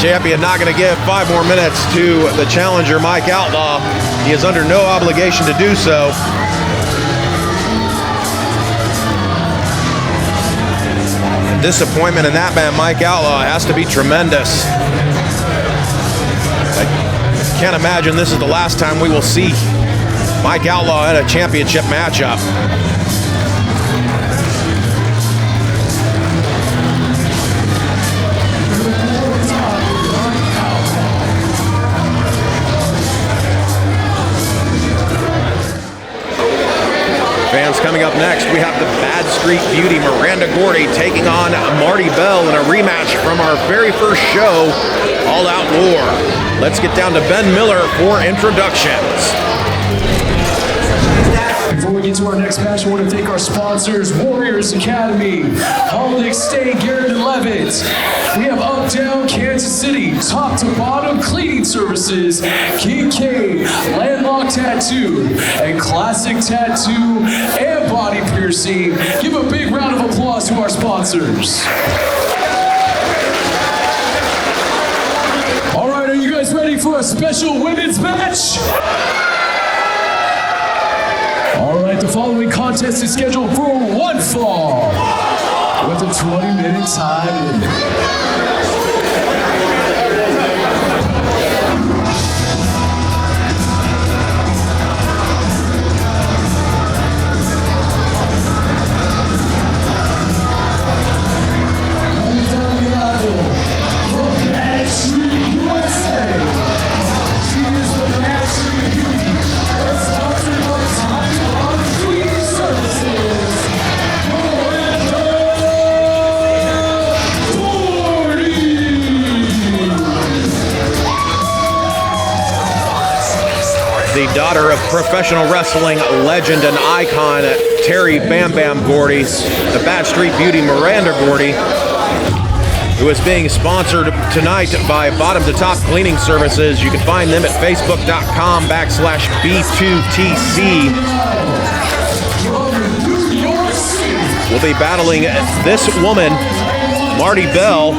Champion not going to give 5 more minutes to the challenger, Mike Outlaw. He is under no obligation to do so. The disappointment in that man, Mike Outlaw, has to be tremendous. I can't imagine this is the last time we will see Mike Outlaw in a championship matchup. Fans, coming up next, we have the Bad Street Beauty, Miranda Gordy, taking on Marti Belle in a rematch from our very first show, All Out War. Let's get down to Ben Miller for introductions. Before we get to our next match, I want to thank our sponsors, Warriors Academy, Howletts Stay, Garrett and Levitt. We have Up Down Kansas City, top to bottom cleaning services, King K, Landlocked Tattoo, and Classic Tattoo and Body Piercing. Give a big round of applause to our sponsors. All right, are you guys ready for a special women's match? All right, the following contest is scheduled for one fall with a 20-minute time limit. The daughter of professional wrestling legend and icon Terry Bam Bam Gordy, the Bad Street Beauty Miranda Gordy, who is being sponsored tonight by Bottom to Top Cleaning Services. You can find them at facebook.com/B2TC. We'll be battling this woman, Marti Belle.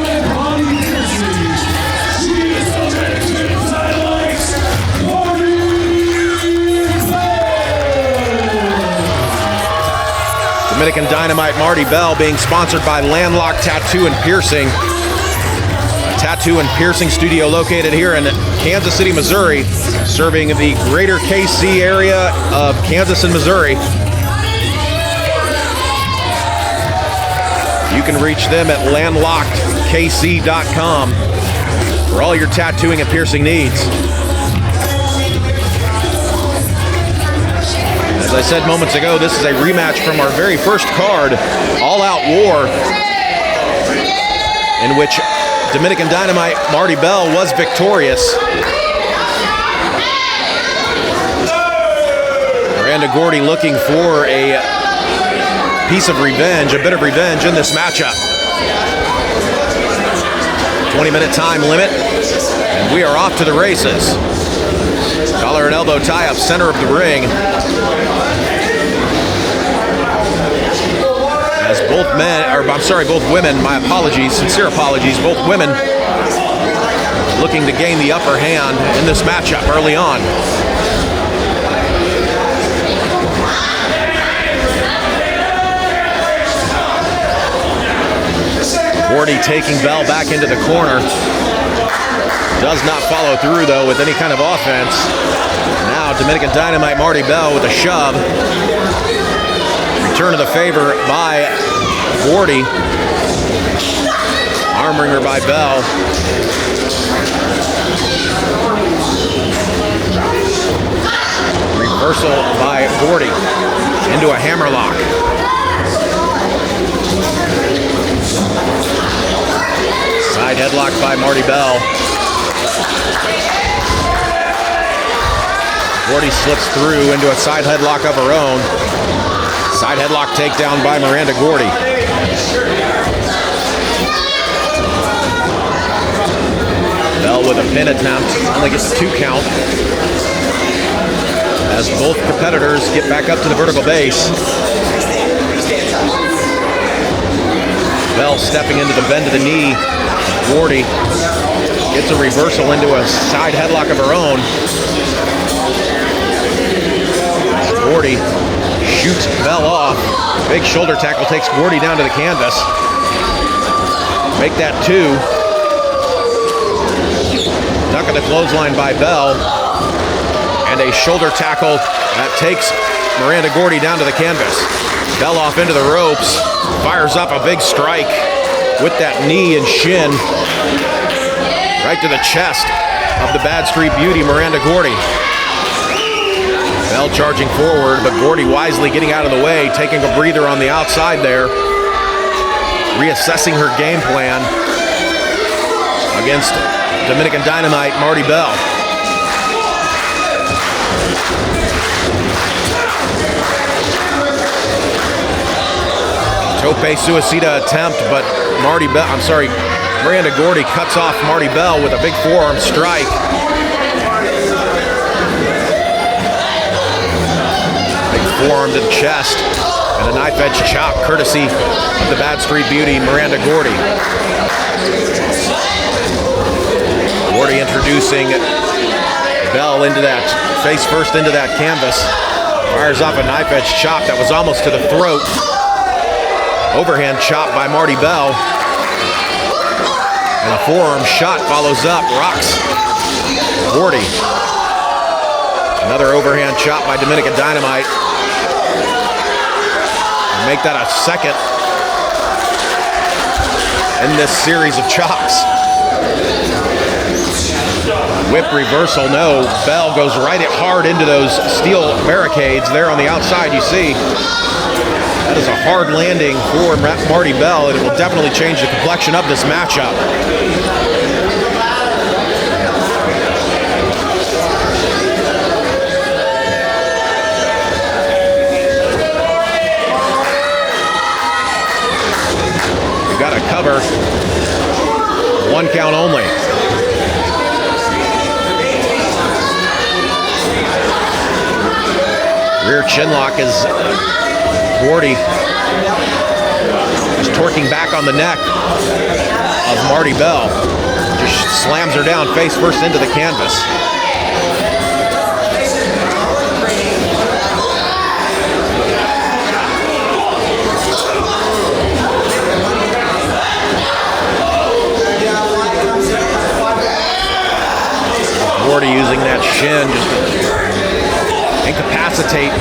Dominican Dynamite Marti Belle being sponsored by Landlocked Tattoo and Piercing, a tattoo and piercing studio located here in Kansas City, Missouri, serving the greater KC area of Kansas and Missouri. You can reach them at landlockedkc.com for all your tattooing and piercing needs. As I said moments ago, this is a rematch from our very first card, All Out War, in which Dominican Dynamite Marti Belle was victorious. Miranda Gordy looking for a piece of revenge, a bit of revenge in this matchup. 20-minute time limit, and we are off to the races. Collar and elbow tie-up, center of the ring. As both women, my apologies, sincere apologies, both women looking to gain the upper hand in this matchup early on. Gordy taking Belle back into the corner. Does not follow through, though, with any kind of offense. Now, Dominican Dynamite Marti Belle with a shove. Return of the favor by Gordy. Arm wringer by Belle. Reversal by Gordy into a hammerlock. Side headlock by Marti Belle. Gordy slips through into a side headlock of her own. Side headlock takedown by Miranda Gordy. Belle with a pin attempt, only gets a 2 count. As both competitors get back up to the vertical base. Belle stepping into the bend of the knee. Gordy gets a reversal into a side headlock of her own. Gordy shoots Belle off. Big shoulder tackle takes Gordy down to the canvas. Make that 2. Duck of the clothesline by Belle. And a shoulder tackle that takes Miranda Gordy down to the canvas. Belle off into the ropes. Fires up a big strike with that knee and shin. Right to the chest of the Bad Street Beauty, Miranda Gordy. Belle charging forward, but Gordy wisely getting out of the way, taking a breather on the outside there. Reassessing her game plan against Dominican Dynamite Marti Belle. Tope suicida attempt, but Miranda Gordy cuts off Marti Belle with a big forearm strike. Big forearm to the chest and a knife edge chop courtesy of the Bad Street Beauty, Miranda Gordy. Gordy introducing Belle into that, face first into that canvas. Fires off a knife edge chop that was almost to the throat. Overhand chop by Marti Belle. And a forearm shot follows up, rocks Gordy. Another overhand chop by Dominica Dynamite. And make that a second in this series of chops. Whip reversal, no. Belle goes right hard into those steel barricades there on the outside. You see, that is a hard landing for Marti Belle, and it will definitely change the complexion of this matchup. You got to cover. One count only. Rear chinlock is Gordy just torquing back on the neck of Marti Belle. Just slams her down face first into the canvas. Gordy using that shin just to incapacitate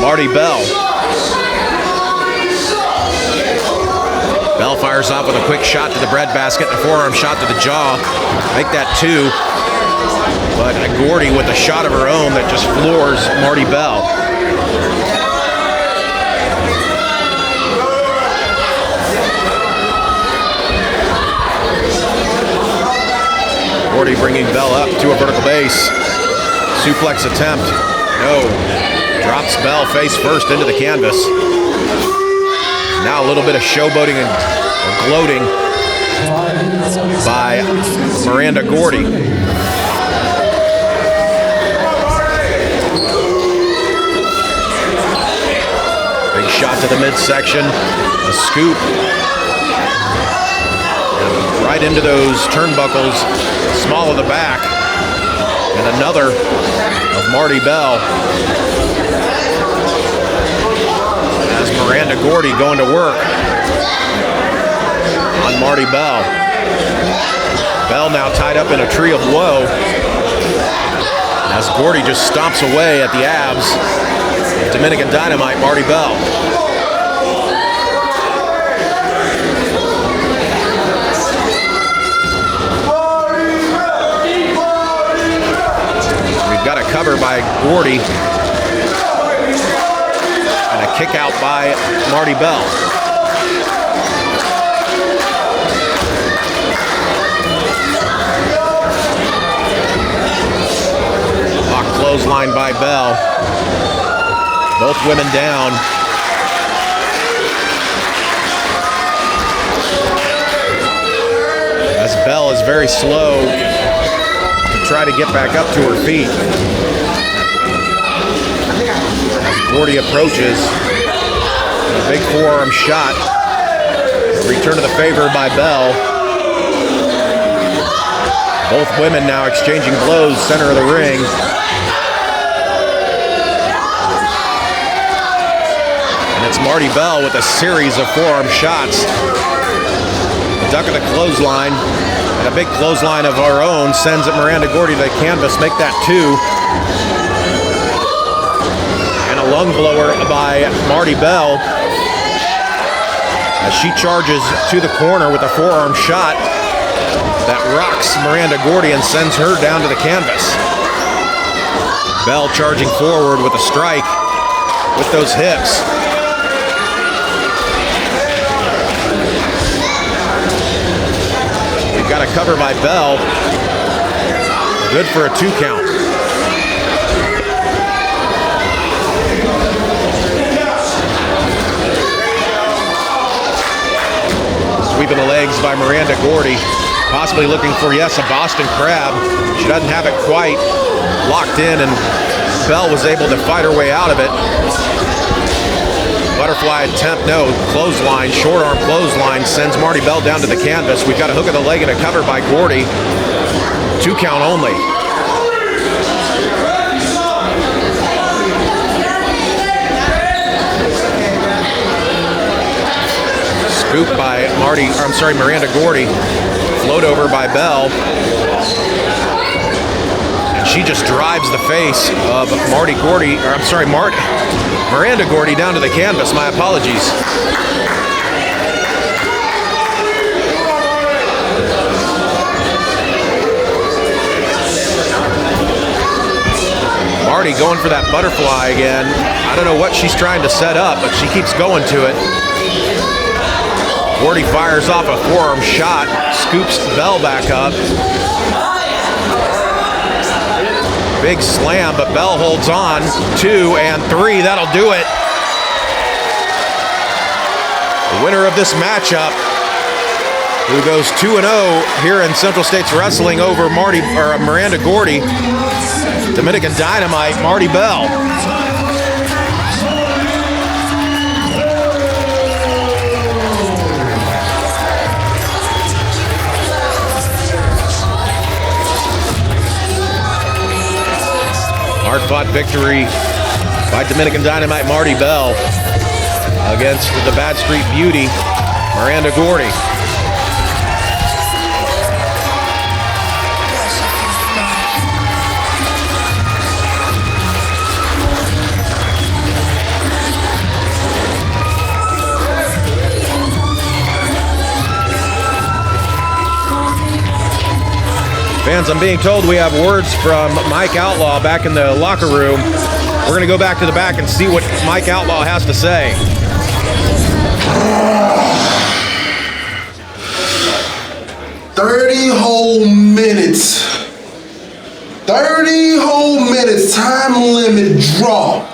Marti Belle. Belle fires off with a quick shot to the breadbasket and a forearm shot to the jaw. Make that two. But Gordy with a shot of her own that just floors Marti Belle. Gordy bringing Belle up to a vertical base. Suplex attempt. No. Drops Belle face first into the canvas. Now a little bit of showboating and gloating by Miranda Gordy. Big shot to the midsection. A scoop. And right into those turnbuckles. Small of the back. And another of Marti Belle. As Miranda Gordy going to work on Marti Belle. Belle now tied up in a tree of woe as Gordy just stomps away at the abs. Dominican Dynamite, Marti Belle. Got a cover by Gordy and a kick out by Marti Belle. Lock clothesline by Belle. Both women down. As Belle is very slow to try to get back up to her feet. As Gordy approaches, a big forearm shot. Return to the favor by Belle. Both women now exchanging blows, center of the ring. And it's Marti Belle with a series of forearm shots. A duck of the clothesline. And a big clothesline of our own sends it Miranda Gordy to the canvas, make that two. And a lung blower by Marti Belle as she charges to the corner with a forearm shot that rocks Miranda Gordy and sends her down to the canvas. Belle charging forward with a strike with those hips. Got a cover by Belle. Good for a 2 count. sweep of the legs by Miranda Gordy. Possibly looking for, yes, a Boston Crab. She doesn't have it quite locked in, and Belle was able to fight her way out of it. Butterfly attempt, no. Clothesline, short arm clothesline sends Marti Belle down to the canvas. We've got a hook of the leg and a cover by Gordy. 2 count only. Scoop by Miranda Gordy. Float over by Belle. And she just drives the face of Miranda Gordy down to the canvas. My apologies. Marti going for that butterfly again. I don't know what she's trying to set up, but she keeps going to it. Gordy fires off a forearm shot, scoops Belle back up. Big slam, but Belle holds on. 2 and 3, that'll do it. The winner of this matchup, who goes 2-0 here in Central States Wrestling over Miranda Gordy, Dominican Dynamite, Marti Belle. Hard-fought victory by Dominican Dynamite Marti Belle against the Bad Street Beauty, Miranda Gordy. Fans, I'm being told we have words from Mike Outlaw back in the locker room. We're going to go back to the back and see what Mike Outlaw has to say. 30 whole minutes. 30 whole minutes, time limit draw.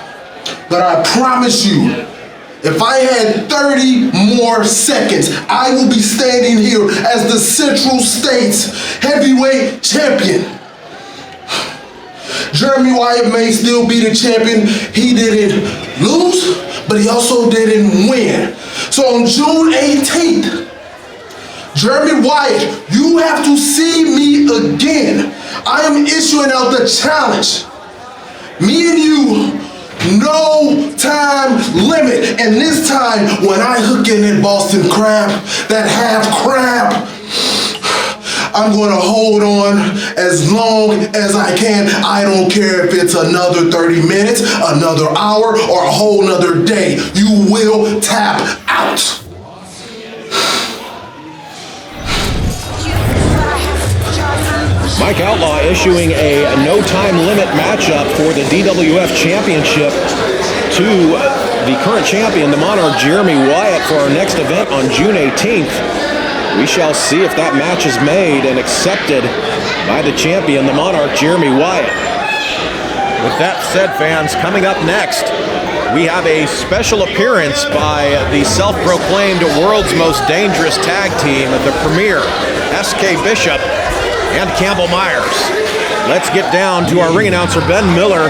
But I promise you, if I had 30 more seconds, I will be standing here as the Central States Heavyweight Champion. Jeremy Wyatt may still be the champion. He didn't lose, but he also didn't win. So on June 18th, Jeremy Wyatt, you have to see me again. I am issuing out the challenge. Me and you, no time limit. And this time, when I hook in that Boston Crab, that half crab, I'm gonna hold on as long as I can. I don't care if it's another 30 minutes, another hour, or a whole nother day. You will tap out. Mike Outlaw issuing a no time limit matchup for the DWF Championship to the current champion, the Monarch Jeremy Wyatt, for our next event on June 18th. We shall see if that match is made and accepted by the champion, the Monarch Jeremy Wyatt. With that said, fans, coming up next, we have a special appearance by the self-proclaimed world's most dangerous tag team, the Premier, S.K. Bishop and Campbell Myers. Let's get down to our ring announcer, Ben Miller,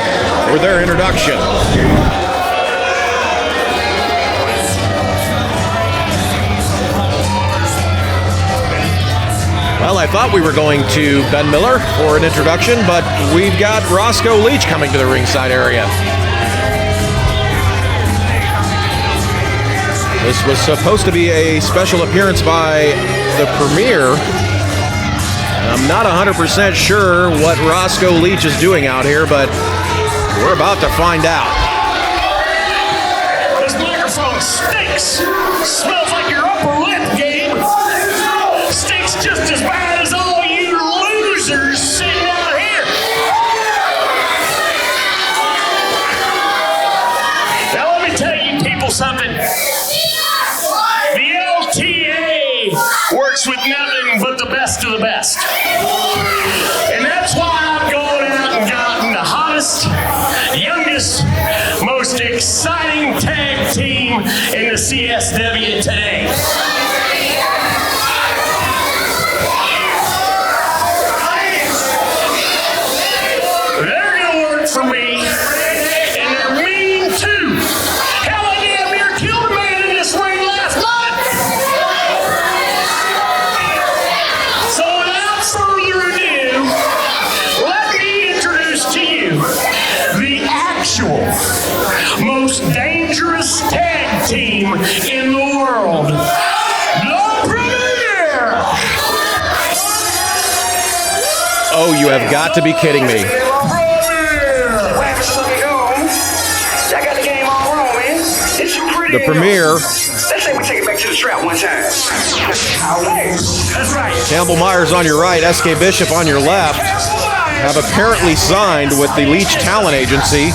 for their introduction. Well, I thought we were going to Ben Miller for an introduction, but we've got Roscoe Leach coming to the ringside area. This was supposed to be a special appearance by the Premier. I'm not 100% sure what Roscoe Leach is doing out here, but we're about to find out. This microphone stinks. Smells like your upper lip, Gabe. Stinks just as bad as all you losers sitting out here. Now let me tell you people something. The LTA works with nothing but the best of the best. And that's why I'm going out and gotten the hottest, youngest, most exciting tag team in the CSW today. team in the world. The Premier! Oh, you have got to be kidding me. The Premier. Let's say we take it back to the trap one time. That's right. Campbell Myers on your right, SK Bishop on your left, have apparently signed with the Leech Talent Agency.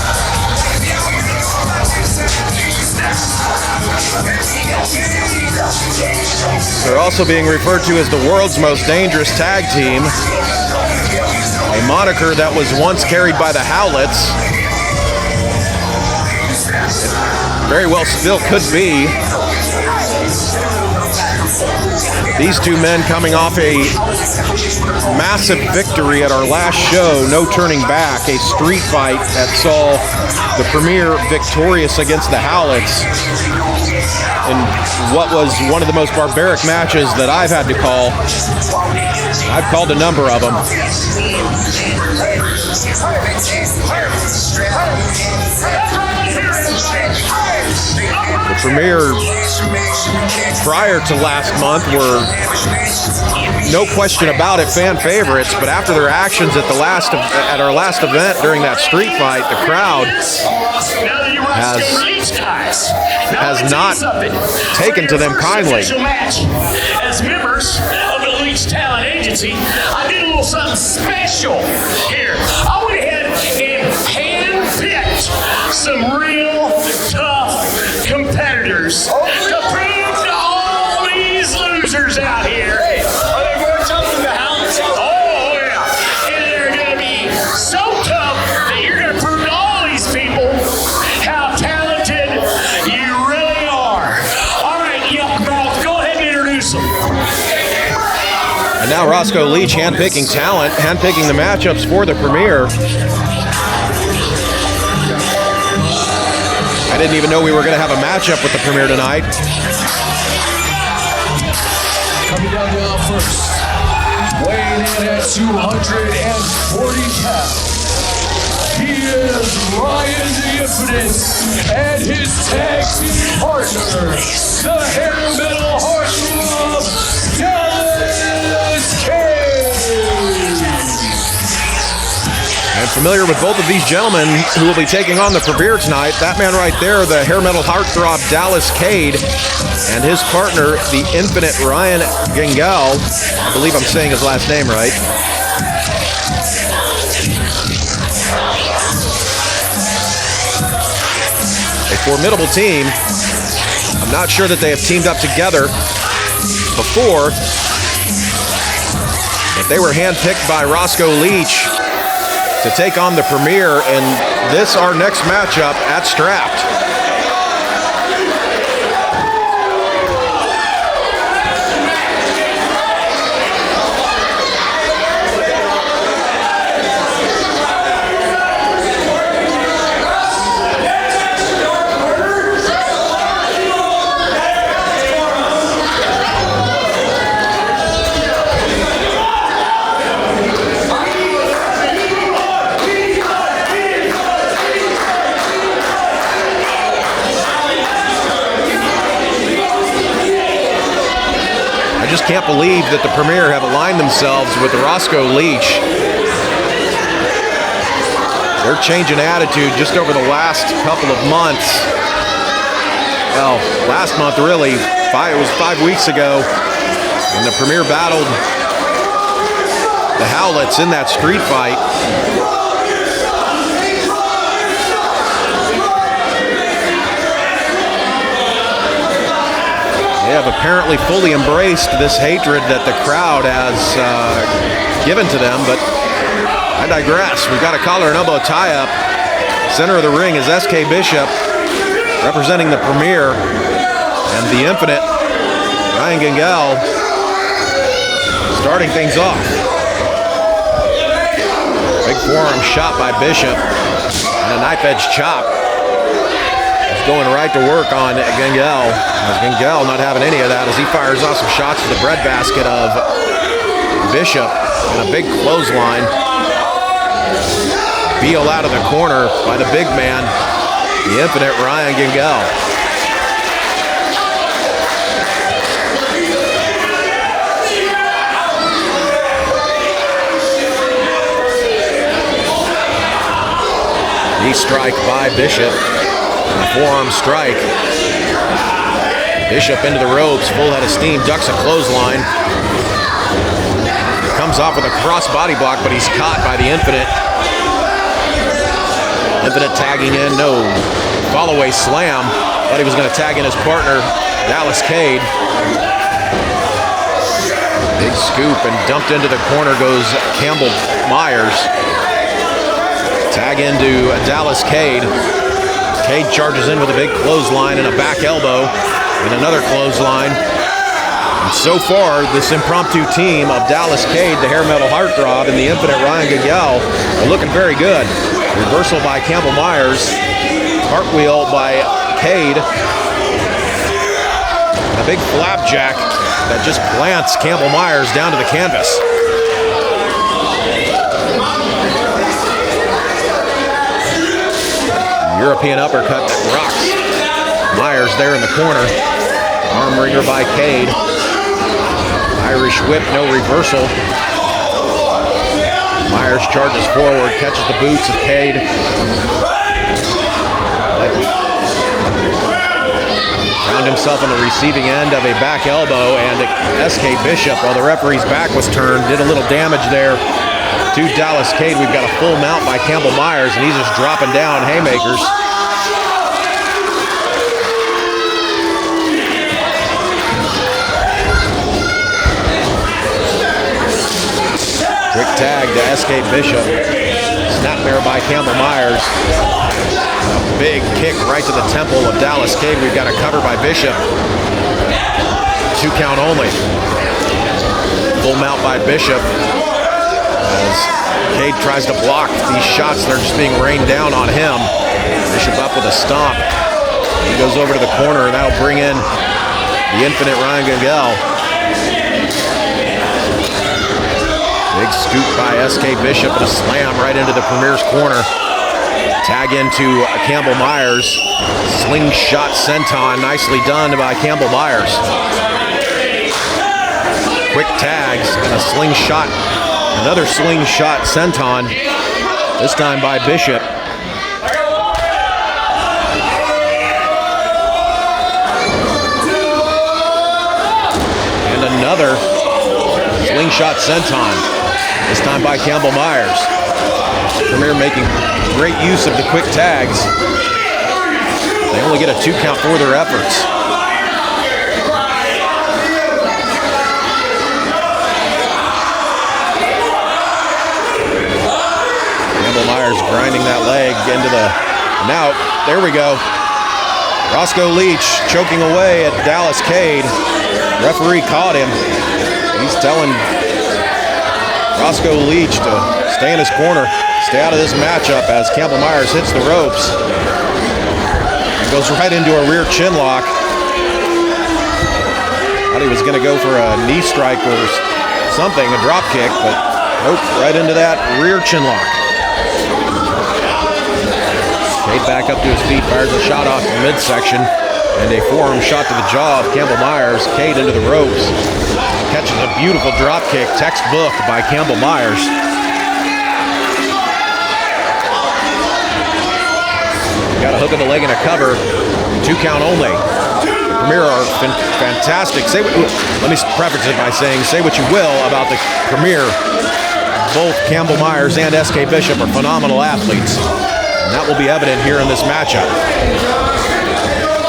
They're also being referred to as the world's most dangerous tag team, a moniker that was once carried by the Howletts. Very well still could be. These two men coming off a massive victory at our last show, no turning back, a street fight that saw the Premier victorious against the Howletts in what was one of the most barbaric matches that I've had to call. I've called a number of them. The Premier, prior to last month, were no question about it fan favorites, but after their actions at our last event during that street fight, the crowd has not taken to them kindly. As members of the Leech Talent Agency, I did a little something special here. I went ahead and hand-picked some real tough competitors to prove to all these losers out here. Are they more tough than the Howletts? Oh, yeah. And they're going to be so tough that you're going to prove to all these people how talented you really are. All right, yeah, bro, go ahead and introduce them. And now Roscoe Leach handpicking talent, handpicking the matchups for the Premier. I didn't even know we were going to have a matchup with the Premier tonight. Coming down the aisle first, weighing in at 240 pounds. He is Ryan the Infinite and his tag team partner, the hair metal heartthrob, Dallas Cage. I'm familiar with both of these gentlemen who will be taking on the Premier tonight. That man right there, the hair metal heartthrob Dallas Cade, and his partner, the infinite Ryan Gengel. I believe I'm saying his last name right. A formidable team. I'm not sure that they have teamed up together before, but they were handpicked by Roscoe Leach to take on the Premier in this, our next matchup at Strapped. I just can't believe that the Premier have aligned themselves with Roscoe Leach. They're changing attitude just over the last couple of months. Well, last month really, it was 5 weeks ago when the Premier battled the Howletts in that street fight. They have apparently fully embraced this hatred that the crowd has given to them, but I digress. We've got a collar and elbow tie-up. Center of the ring is SK Bishop, representing the Premier, and the infinite Ryan Gengel starting things off. Big forearm shot by Bishop, and a knife-edge chop. Going right to work on Gengel. Gengel not having any of that as he fires off some shots to the breadbasket of Bishop and a big clothesline. Beal out of the corner by the big man, the infinite Ryan Gengel. Knee strike by Bishop. Forearm strike. Bishop into the ropes, full head of steam, ducks a clothesline. Comes off with a cross body block, but he's caught by the Infinite. Infinite tagging in, no follow-away slam. Thought he was going to tag in his partner, Dallas Cade. Big scoop, and dumped into the corner goes Campbell Myers. Tag into Dallas Cade. Cade charges in with a big clothesline and a back elbow and another clothesline. And so far, this impromptu team of Dallas Cade, the hair metal heartthrob, and the Infinite Ryan Gagel are looking very good. Reversal by Campbell Myers. Cartwheel by Cade. A big flapjack that just plants Campbell Myers down to the canvas. European uppercut that rocks Myers there in the corner. Arm wringer by Cade. Irish whip, no reversal. Myers charges forward, catches the boots of Cade. Found himself on the receiving end of a back elbow, and S.K. Bishop, while the referee's back was turned, did a little damage there to Dallas Cade. We've got a full mount by Campbell Myers, and he's just dropping down haymakers. Quick tag to S.K. Bishop. Snapmare by Campbell Myers. A big kick right to the temple of Dallas Cade. We've got a cover by Bishop. 2 count only. Full mount by Bishop. As Cade tries to block these shots, they're just being rained down on him. Bishop up with a stomp. He goes over to the corner, and that'll bring in the Infinite Ryan Gagel. Big scoop by S.K. Bishop and a slam right into the Premier's corner. Tag into Campbell Myers. Slingshot senton, nicely done by Campbell Myers. Quick tags and a slingshot, another slingshot senton, this time by Bishop. And another slingshot senton. This time by Campbell Myers. Premier making great use of the quick tags. They only get a 2 count for their efforts. Campbell Myers grinding that leg into the... Now, there we go. Roscoe Leach choking away at Dallas Cade. Referee caught him. He's telling Roscoe Leach to stay in his corner, stay out of this matchup as Campbell Myers hits the ropes. And goes right into a rear chin lock. Thought he was going to go for a knee strike or something, a drop kick, but nope, right into that rear chin lock. Cade back up to his feet, fires a shot off the midsection, and a forearm shot to the jaw of Campbell Myers. Cade into the ropes. Catches a beautiful drop kick, textbook by Campbell Myers. Got a hook of the leg and a cover. 2 count only. The Premier are fantastic. Let me preface it by saying, say what you will about the Premier. Both Campbell Myers and S.K. Bishop are phenomenal athletes. And that will be evident here in this matchup.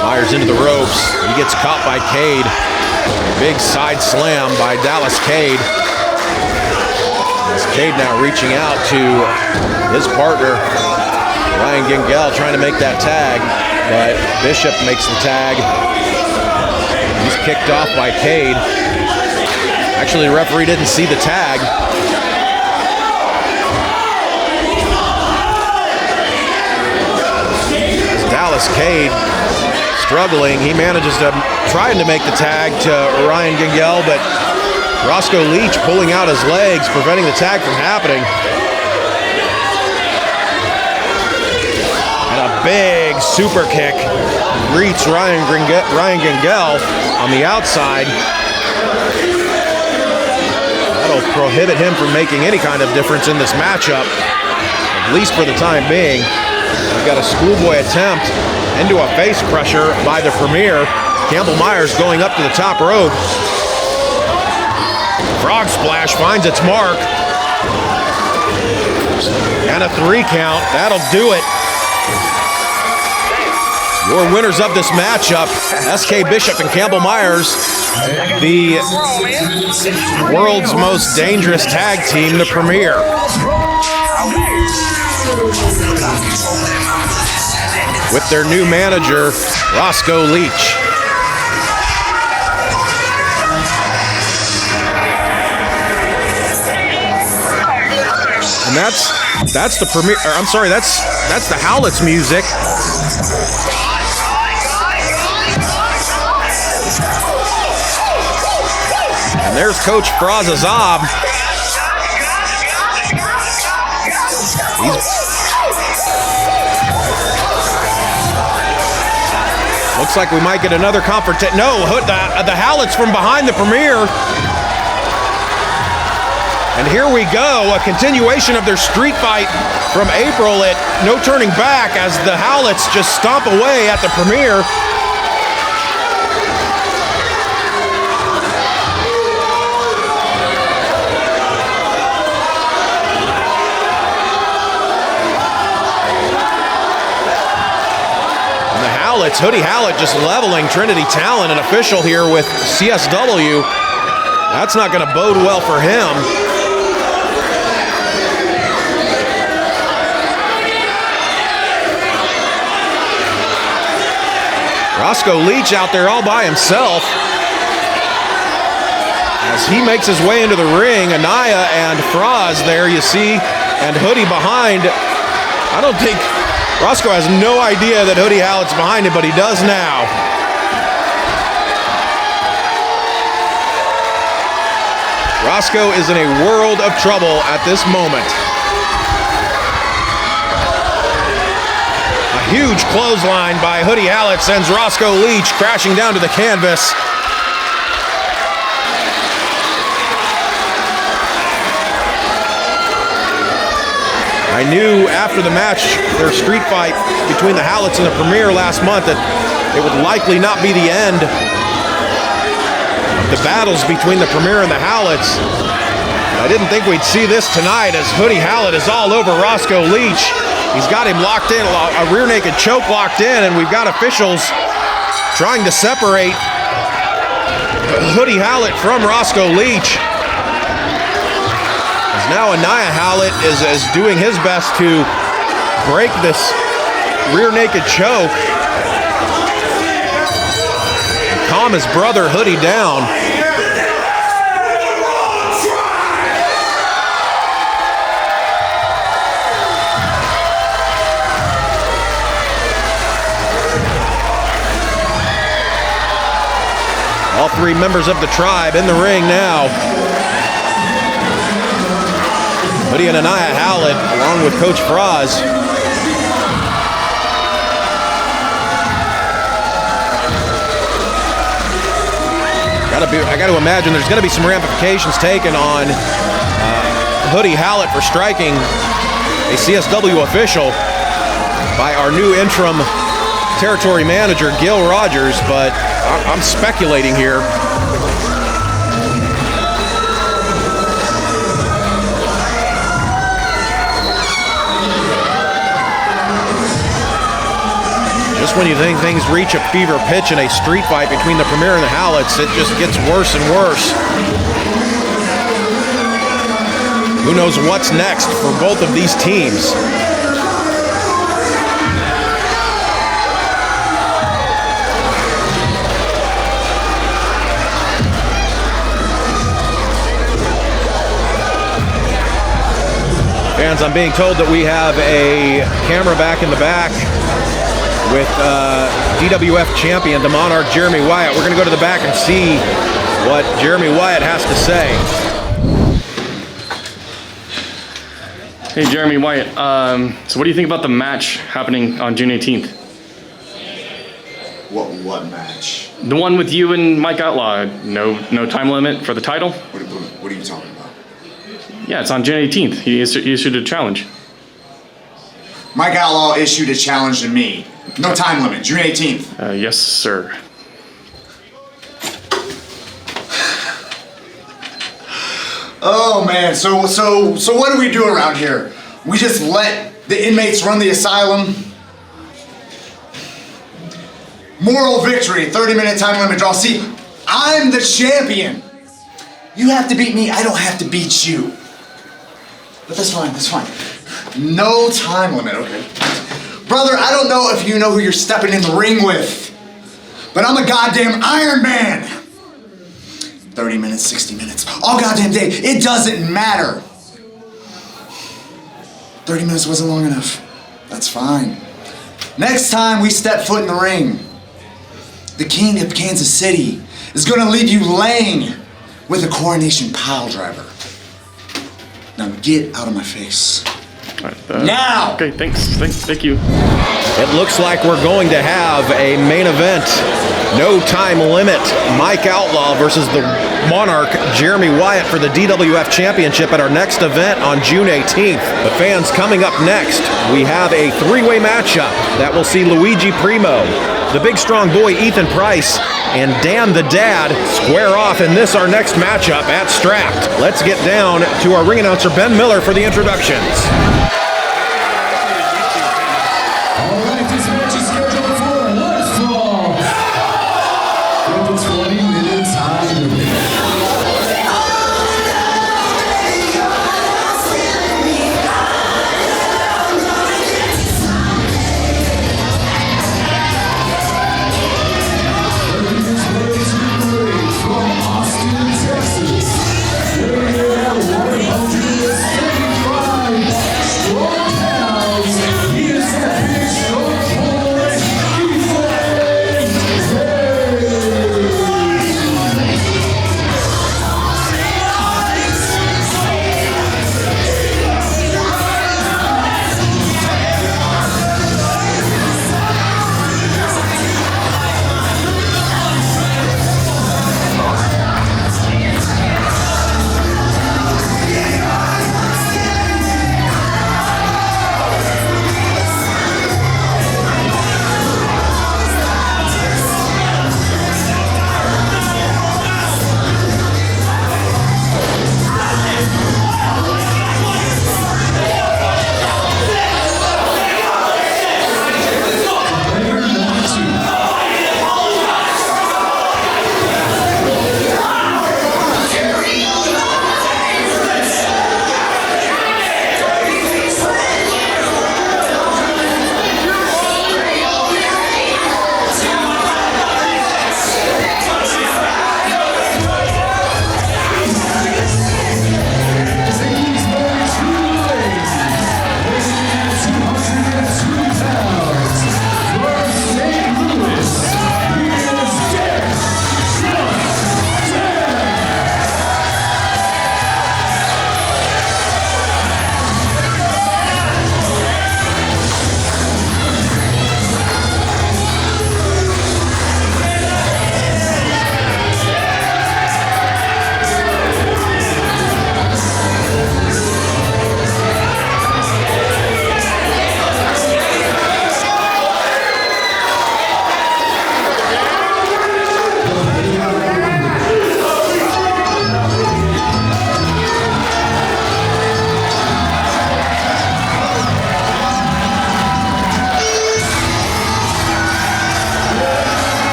Myers into the ropes. He gets caught by Cade. Big side slam by Dallas Cade. As Cade now reaching out to his partner, Ryan Gagel, trying to make that tag, but Bishop makes the tag. He's kicked off by Cade. Actually, the referee didn't see the tag. As Dallas Cade struggling, he manages to trying to make the tag to Ryan Gagel, but Roscoe Leach pulling out his legs, preventing the tag from happening. And a big super kick greets Ryan Gagel on the outside. That'll prohibit him from making any kind of difference in this matchup, at least for the time being. We've got a schoolboy attempt into a face crusher by the Premier. Campbell Myers going up to the top rope. Frog splash finds its mark. And a 3 count. That'll do it. Your winners of this matchup, SK Bishop and Campbell Myers, the world's most dangerous tag team, the Premier. With their new manager, Roscoe Leach. And that's the Premier, or I'm sorry, that's the Howletts music. And there's Coach Frass Azab. Looks like we might get another confrontation. No, the Howletts from behind the Premier. And here we go, a continuation of their street fight from April at No Turning Back as the Howletts just stomp away at the Premier. And the Howletts, Hoodie Howlett just leveling Trinity Talent, an official here with CSW. That's not going to bode well for him. Roscoe Leach out there all by himself as he makes his way into the ring. Anaya and Frass there, you see, and Hoodie behind. I don't think Roscoe has no idea that Hoodie Howlett's behind him, but he does now. Roscoe is in a world of trouble at this moment. Huge clothesline by Hoodie Howlett sends Roscoe Leach crashing down to the canvas. I knew after the match, their street fight between the Howletts and the Premier last month, that it would likely not be the end of the battles between the Premier and the Howletts. I didn't think we'd see this tonight as Hoodie Howlett is all over Roscoe Leach. He's got him locked in, a rear naked choke locked in, and we've got officials trying to separate Hoodie Howlett from Roscoe Leach. As now Anaya Howlett is doing his best to break this rear naked choke and calm his brother Hoodie down. All three members of the tribe in the ring now. Hoodie and Anaya Howlett, along with Coach Frass. I got to imagine there's going to be some ramifications taken on Hoodie Howlett for striking a CSW official by our new interim territory manager, Gil Rogers, but I'm speculating here. Just when you think things reach a fever pitch in a street fight between the Premier and the Howletts, it just gets worse and worse. Who knows what's next for both of these teams? Fans, I'm being told that we have a camera back in the back with DWF champion, the Monarch, Jeremy Wyatt. We're going to go to the back and see what Jeremy Wyatt has to say. Hey, Jeremy Wyatt. So what do you think about the match happening on June 18th? What match? The one with you and Mike Outlaw. No time limit for the title? What are you talking about? Yeah, it's on June 18th. He issued a challenge. Mike Outlaw issued a challenge to me. No time limit, June 18th. Yes, sir. Oh man, so what do we do around here? We just let the inmates run the asylum? Moral victory, 30-minute time limit draw. See, I'm the champion. You have to beat me, I don't have to beat you. But that's fine, that's fine. No time limit, okay. Brother, I don't know if you know who you're stepping in the ring with, but I'm a goddamn Iron Man. 30 minutes, 60 minutes, all goddamn day, it doesn't matter. 30 minutes wasn't long enough. That's fine. Next time we step foot in the ring, the king of Kansas City is gonna leave you laying with a coronation pile driver. Now get out of my face. All right, now! Okay, thank you. It looks like we're going to have a main event. No time limit. Mike Outlaw versus the Monarch, Jeremy Wyatt, for the DWF Championship at our next event on June 18th. The fans coming up next, we have a three-way matchup that will see Luigi Primo, the big strong boy Ethan Price, and Dan the Dad square off in this our next matchup at Strapped. Let's get down to our ring announcer Ben Miller for the introductions. All right, this match is scheduled for one fall. With a 20-minute time limit. From Austin, Texas, weighing in at 175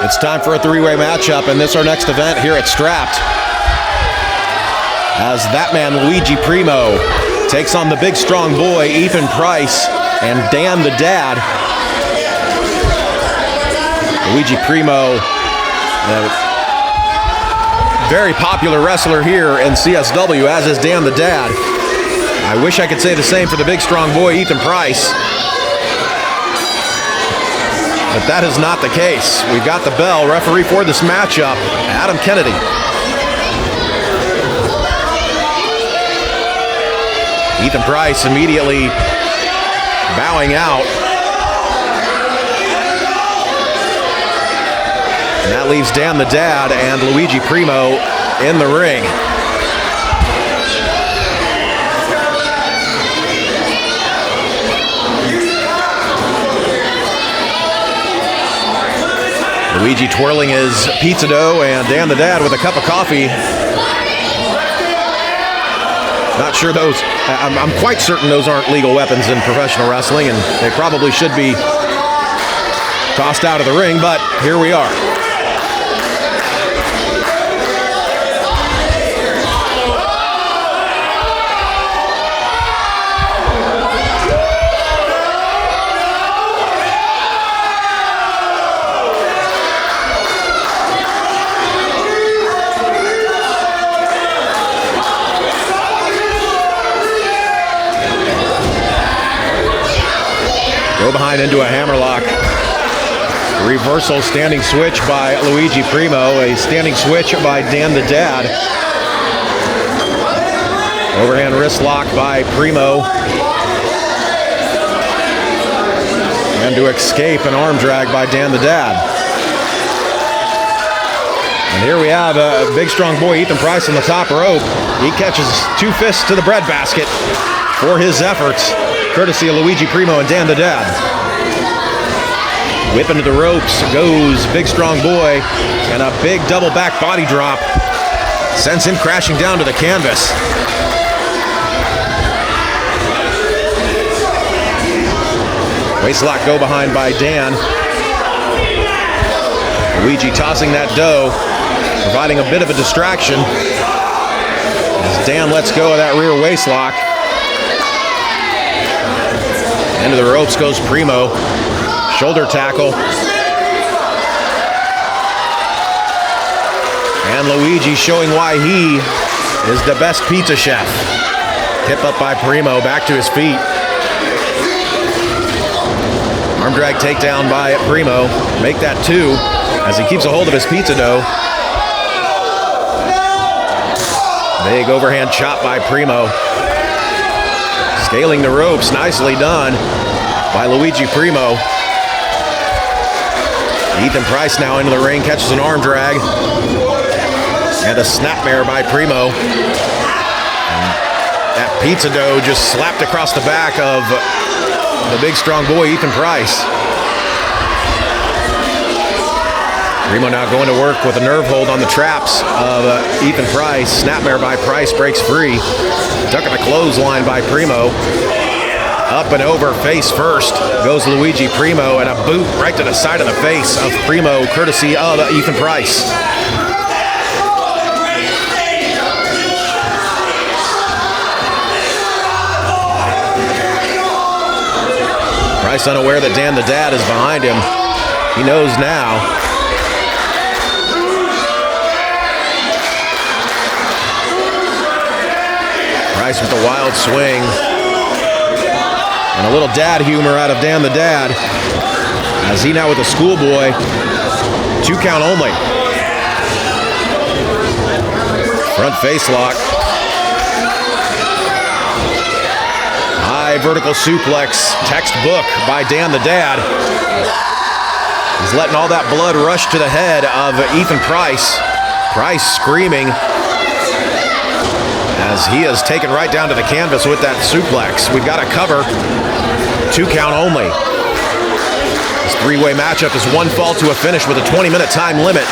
It's time for a three-way matchup, and this is our next event here at Strapped. As that man, Luigi Primo, takes on the big strong boy, Ethan Price, and Dan the Dad. Luigi Primo, very popular wrestler here in CSW, as is Dan the Dad. I wish I could say the same for the big strong boy, Ethan Price. But that is not the case. We've got the bell. Referee for this matchup, Adam Kennedy. Ethan Price immediately bowing out. And that leaves Dan the Dad and Luigi Primo in the ring. Luigi twirling his pizza dough and Dan the Dad with a cup of coffee. Not sure those, I'm quite certain those aren't legal weapons in professional wrestling, and they probably should be tossed out of the ring, but here we are. Go behind into a hammerlock. Reversal standing switch by Luigi Primo. A standing switch by Dan the Dad. Overhand wrist lock by Primo. And to escape, an arm drag by Dan the Dad. And here we have a big strong boy, Ethan Price, on the top rope. He catches two fists to the breadbasket for his efforts, courtesy of Luigi Primo and Dan the Dad. Whip into the ropes goes big strong boy, and a big double back body drop sends him crashing down to the canvas. Waistlock go behind by Dan. Luigi tossing that dough, providing a bit of a distraction as Dan lets go of that rear waistlock. Into the ropes goes Primo. Shoulder tackle. And Luigi showing why he is the best pizza chef. Hip up by Primo, back to his feet. Arm drag takedown by Primo. Make that two as he keeps a hold of his pizza dough. Big overhand chop by Primo. Scaling the ropes, nicely done by Luigi Primo. Ethan Price now into the ring, catches an arm drag. And a snapmare by Primo. And that pizza dough just slapped across the back of the big strong boy, Ethan Price. Primo now going to work with a nerve hold on the traps of Ethan Price. Snapmare by Price, breaks free. Duck at the clothesline by Primo. Up and over, face first, goes Luigi Primo, and a boot right to the side of the face of Primo, courtesy of Ethan Price. Price unaware that Dan the Dad is behind him. He knows now. Price with a wild swing. And a little dad humor out of Dan the Dad, as he now with a schoolboy. 2 count only. Front face lock. High vertical suplex, textbook by Dan the Dad. He's letting all that blood rush to the head of Ethan Price. Price screaming as he is taken right down to the canvas with that suplex. We've got a cover. 2 count only. This three-way matchup is one fall to a finish with a 20-minute time limit.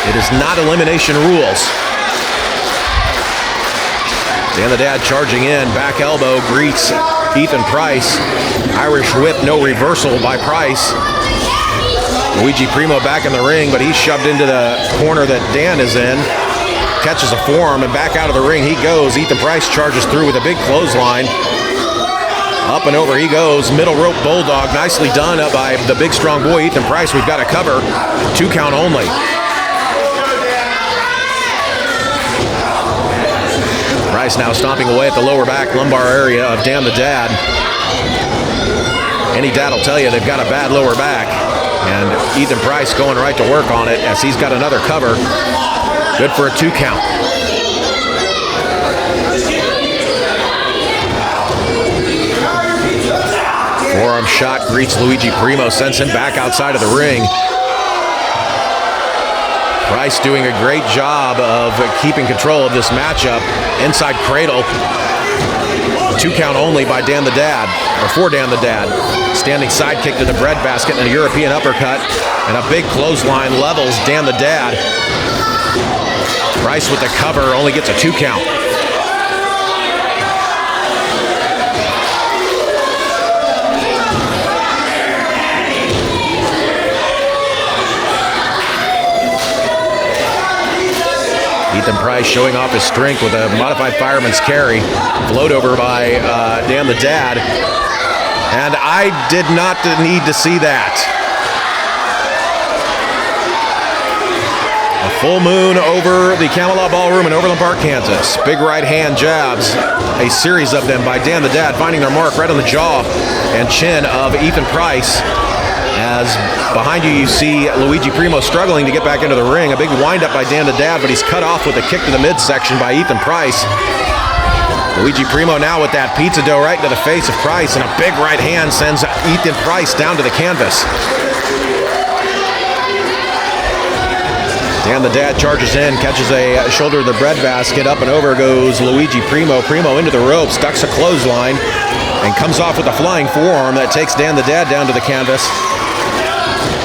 It is not elimination rules. Dan the Dad charging in, back elbow, greets Ethan Price. Irish whip, no reversal by Price. Luigi Primo back in the ring, but he's shoved into the corner that Dan is in. Catches a forearm and back out of the ring he goes. Ethan Price charges through with a big clothesline. Up and over he goes. Middle rope bulldog. Nicely done up by the big strong boy Ethan Price. We've got a cover. 2 count only. Price now stomping away at the lower back lumbar area of Dan the Dad. Any dad will tell you they've got a bad lower back. And Ethan Price going right to work on it as he's got another cover. Good for a 2 count. Forearm shot greets Luigi Primo, sends him back outside of the ring. Price doing a great job of keeping control of this matchup. Inside cradle. 2 count only by Dan the Dad, or for Dan the Dad. Standing sidekick to the breadbasket and a European uppercut. And a big clothesline levels Dan the Dad. Price with the cover only gets a 2 count. Ethan Price showing off his strength with a modified fireman's carry. Float over by Dan the Dad. And I did not need to see that. A full moon over the Camelot Ballroom in Overland Park, Kansas. Big right hand jabs. A series of them by Dan the Dad, finding their mark right on the jaw and chin of Ethan Price. As behind you see Luigi Primo struggling to get back into the ring. A big windup by Dan the Dad, but he's cut off with a kick to the midsection by Ethan Price. Luigi Primo now with that pizza dough right into the face of Price, and a big right hand sends Ethan Price down to the canvas. Dan the Dad charges in, catches a shoulder of the breadbasket. Up and over goes Luigi Primo. Primo into the ropes, ducks a clothesline, and comes off with a flying forearm that takes Dan the Dad down to the canvas.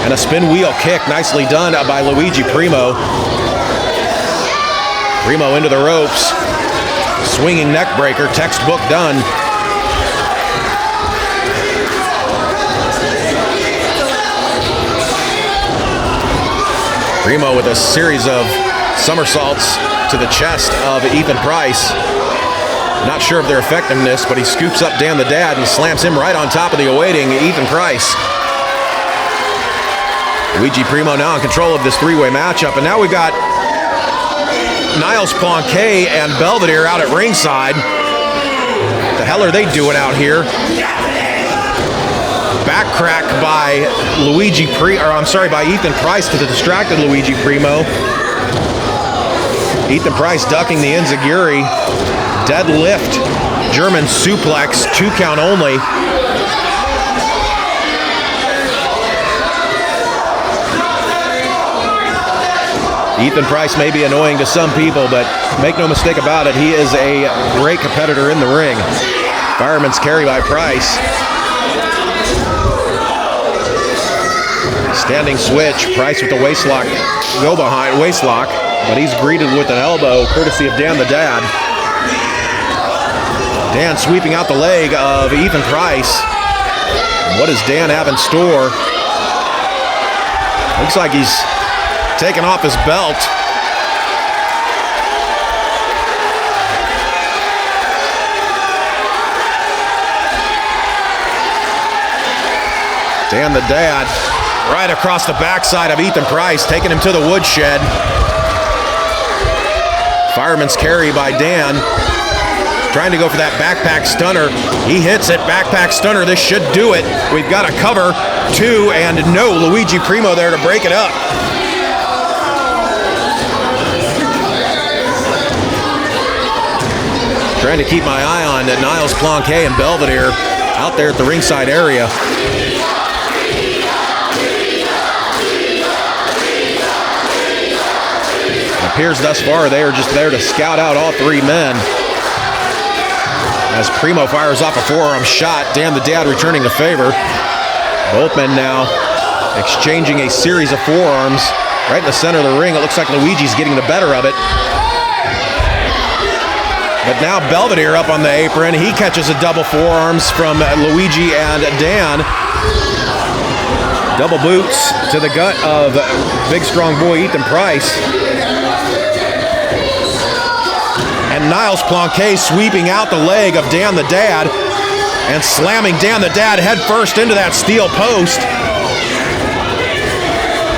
And a spin wheel kick, nicely done by Luigi Primo. Primo into the ropes. Swinging neck breaker, textbook done. Primo with a series of somersaults to the chest of Ethan Price. Not sure of their effectiveness, but he scoops up Dan the Dad and slams him right on top of the awaiting Ethan Price. Luigi Primo now in control of this three-way matchup, and now we've got Niles Planquet and Belvedere out at ringside. What the hell are they doing out here? Back crack by by Ethan Price to the distracted Luigi Primo. Ethan Price ducking the enziguri. Deadlift, German suplex, 2 count only. Ethan Price may be annoying to some people, but make no mistake about it, he is a great competitor in the ring. Fireman's carry by Price. Standing switch, Price with the waistlock, go behind waistlock, but he's greeted with an elbow courtesy of Dan the Dad. Dan sweeping out the leg of Ethan Price. What does Dan have in store? Looks like he's taking off his belt. Dan the Dad right across the backside of Ethan Price, taking him to the woodshed. Fireman's carry by Dan. Trying to go for that backpack stunner. He hits it, backpack stunner. This should do it. We've got a cover, 2, and no Luigi Primo there to break it up. Trying to keep my eye on Niles Planquet and Belvedere out there at the ringside area. It appears thus far they are just there to scout out all 3 men. As Primo fires off a forearm shot, Dan the Dad returning the favor. Both men now exchanging a series of forearms right in the center of the ring. It looks like Luigi's getting the better of it. But now Belvedere up on the apron. He catches a double forearms from Luigi and Dan. Double boots to the gut of big strong boy Ethan Price. And Niles Planquet sweeping out the leg of Dan the Dad and slamming Dan the Dad head first into that steel post.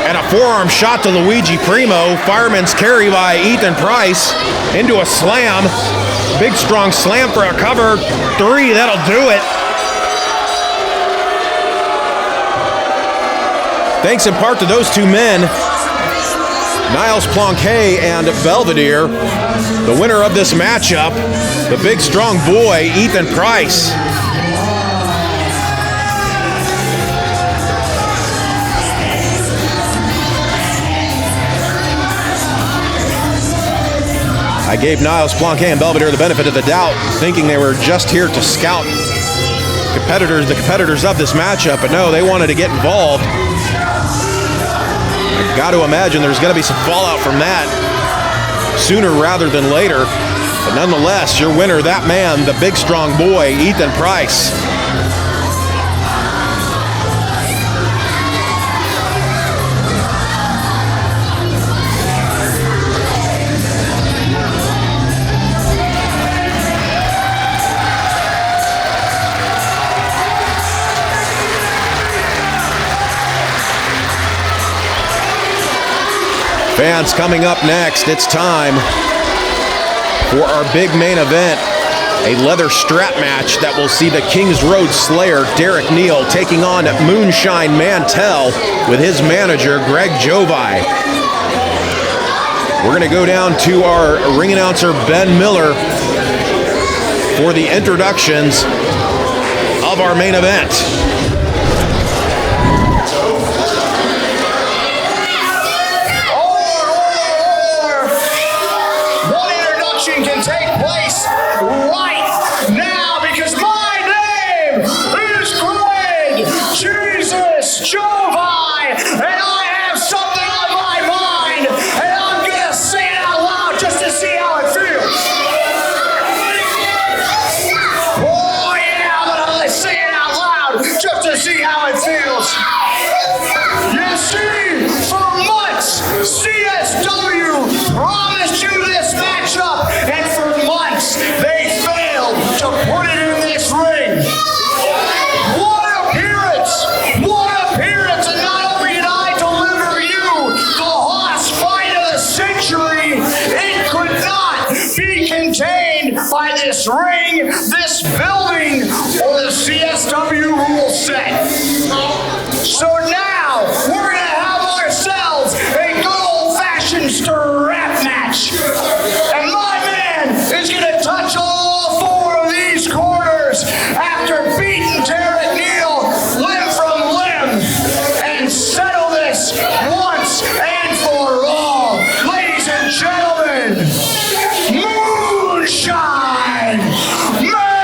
And a forearm shot to Luigi Primo. Fireman's carry by Ethan Price into a slam. Big strong slam for a cover. 3, that'll do it. Thanks in part to those two men, Niles Planquet and Belvedere. The winner of this matchup, the big strong boy, Ethan Price. I gave Niles Planquet and Belvedere the benefit of the doubt, thinking they were just here to scout the competitors of this matchup, but no, they wanted to get involved. I've got to imagine there's going to be some fallout from that sooner rather than later. But nonetheless, your winner, that man, the big strong boy, Ethan Price. Fans, coming up next, it's time for our big main event, a leather strap match that will see the Kings Road Slayer, Derek Neal, taking on Moonshine Mantell with his manager, Greg Jovi. We're going to go down to our ring announcer, Ben Miller, for the introductions of our main event. Can take place right now because my name is Greg Jesus Jovi, and I have something on my mind, and I'm gonna say it out loud just to see how it feels. Oh yeah, I'm gonna say it out loud just to see how it feels. You see, for months, CSW promised you this matchup, and for months they failed to put it in this ring. What appearance! What appearance! And not only did I deliver you the hottest fight of the century, it could not be contained by this ring, this building, or the CSW rule set. So now we're gonna have ourselves a good old-fashioned strap match. And my man is gonna touch all 4 of these corners after beating Derek Neal limb from limb and settle this once and for all. Ladies and gentlemen, Moonshine Mantell.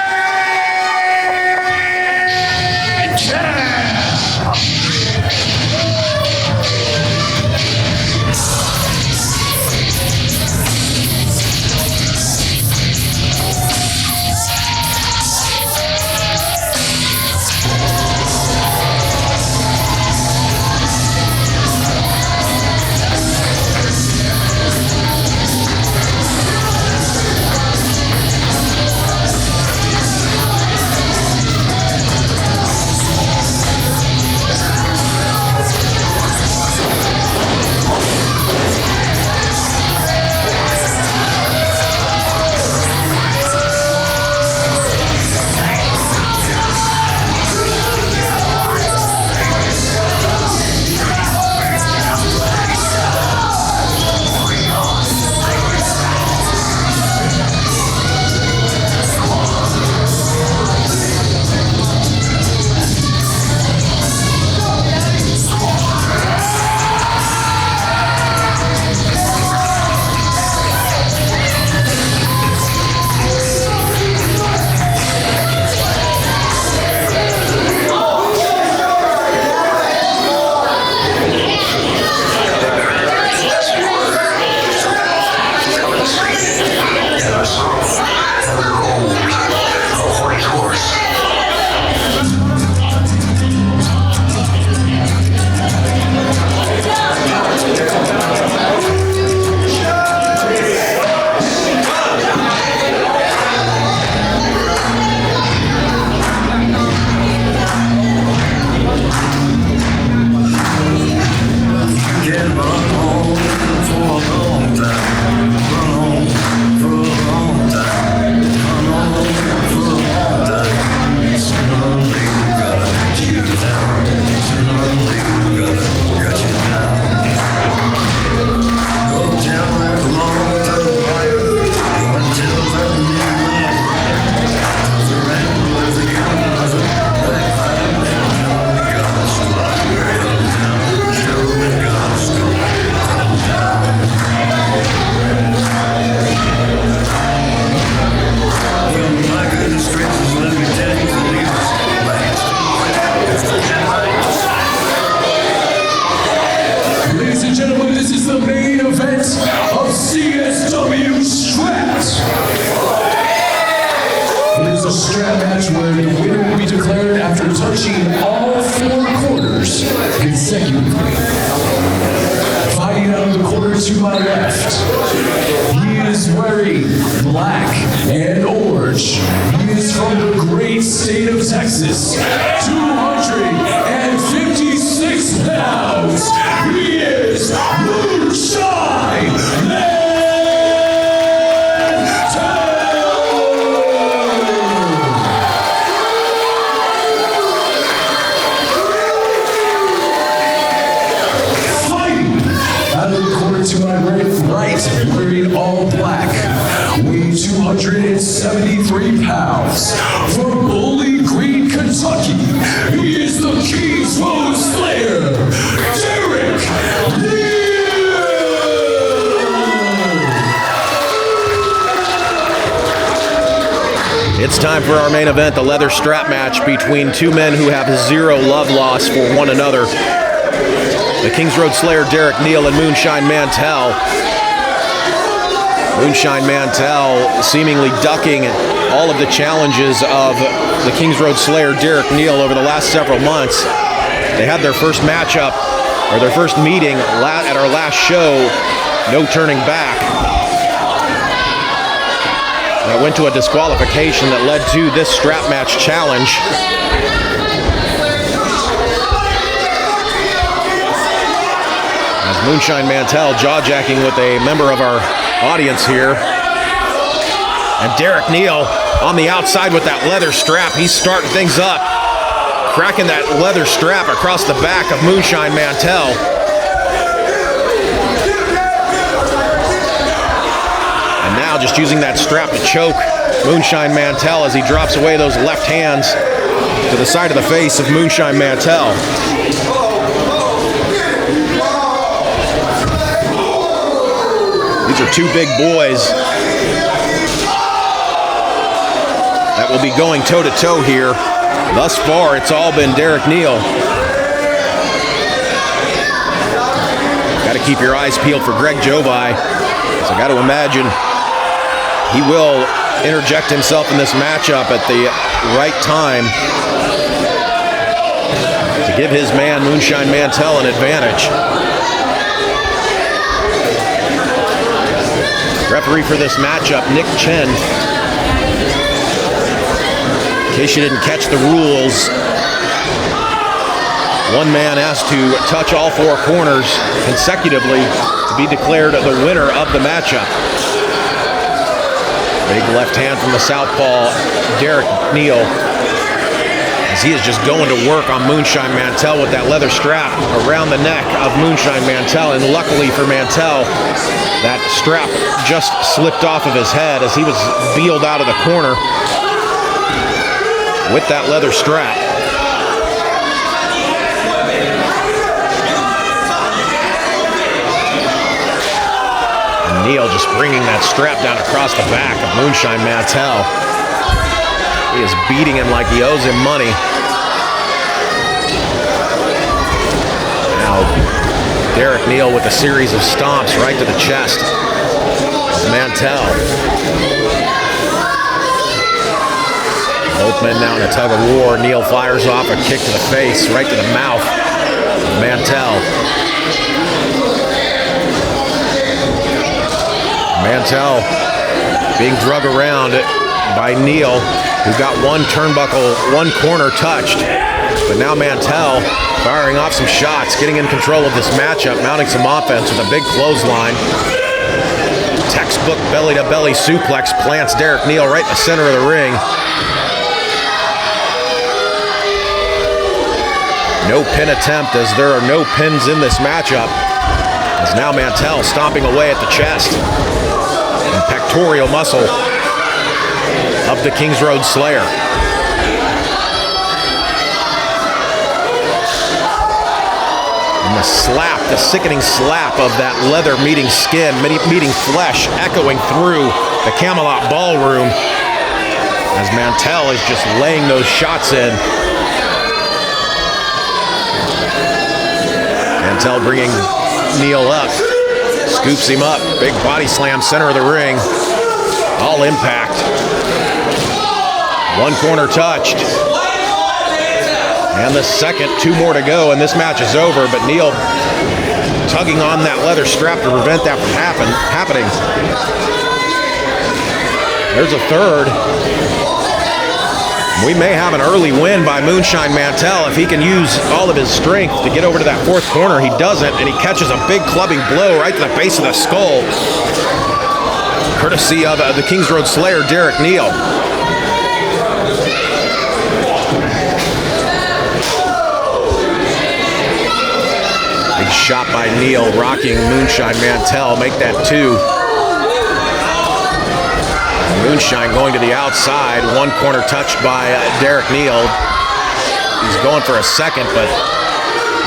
Fighting out of the corner to my left, he is wearing black and orange. He is from the great state of Texas, 256 pounds. He is Moonshine Mantell. To my right, wearing all black, weighing 273 pounds. From Bowling Green, Kentucky, he is the King's Road Slayer, Derek Neal! It's time for our main event, the leather strap match between two men who have zero love lost for one another. The Kings Road Slayer, Derek Neal, and Moonshine Mantell. Moonshine Mantell seemingly ducking all of the challenges of the Kings Road Slayer, Derek Neal, over the last several months. They had their first matchup, or their first meeting at our last show, no turning back. That went to a disqualification that led to this strap match challenge. Moonshine Mantell jaw-jacking with a member of our audience here. And Derek Neal on the outside with that leather strap. He's starting things up. Cracking that leather strap across the back of Moonshine Mantell. And now just using that strap to choke Moonshine Mantell as he drops away those left hands to the side of the face of Moonshine Mantell. These are two big boys that will be going toe-to-toe here. Thus far, it's all been Derek Neal. Got to keep your eyes peeled for Greg Jovi. So I got to imagine he will interject himself in this matchup at the right time to give his man, Moonshine Mantell, an advantage. Referee for this matchup, Nick Chen. In case you didn't catch the rules, one man has to touch all four corners consecutively to be declared the winner of the matchup. Big left hand from the southpaw, Derek Neal, as he is just going to work on Moonshine Mantell with that leather strap around the neck of Moonshine Mantell. And luckily for Mantell, that strap just slipped off of his head as he was beeled out of the corner with that leather strap. And Neal just bringing that strap down across the back of Moonshine Mantell. He is beating him like he owes him money. Now, Derek Neal with a series of stomps right to the chest of Mantell. Both men now in a tug of war. Neal fires off a kick to the face, right to the mouth of Mantell. Mantell being drug around by Neal, who got one turnbuckle, one corner touched. But now Mantell firing off some shots, getting in control of this matchup, mounting some offense with a big clothesline. Textbook belly-to-belly suplex plants Derek Neal right in the center of the ring. No pin attempt, as there are no pins in this matchup. As now Mantell stomping away at the chest and pectoral muscle of the Kings Road Slayer. And the slap, the sickening slap of that leather meeting skin, meeting flesh, echoing through the Camelot Ballroom as Mantell is just laying those shots in. Mantell bringing Neal up, scoops him up, big body slam, center of the ring, all impact. One corner touched. And the second, 2 more to go, and this match is over, but Neal tugging on that leather strap to prevent that from happening. There's a third. We may have an early win by Moonshine Mantell if he can use all of his strength to get over to that 4th corner. He doesn't, and he catches a big clubbing blow right to the base of the skull, courtesy of the Kings Road Slayer, Derek Neal. Big shot by Neal, rocking Moonshine Mantell, make that 2. Moonshine going to the outside, 1 corner touched by Derek Neal. He's going for a second, but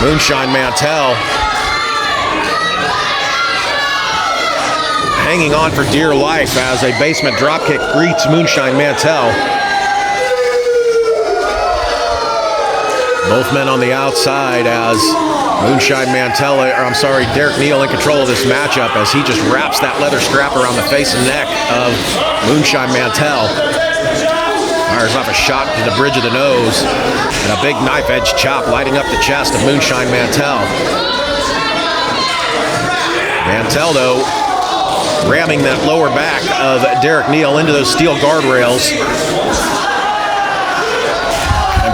Moonshine Mantell hanging on for dear life as a basement dropkick greets Moonshine Mantell. Both men on the outside as Moonshine Mantell, Derek Neal in control of this matchup as he just wraps that leather strap around the face and neck of Moonshine Mantell. Fires off a shot to the bridge of the nose and a big knife edge chop lighting up the chest of Moonshine Mantell. Mantell, though, ramming that lower back of Derek Neal into those steel guardrails.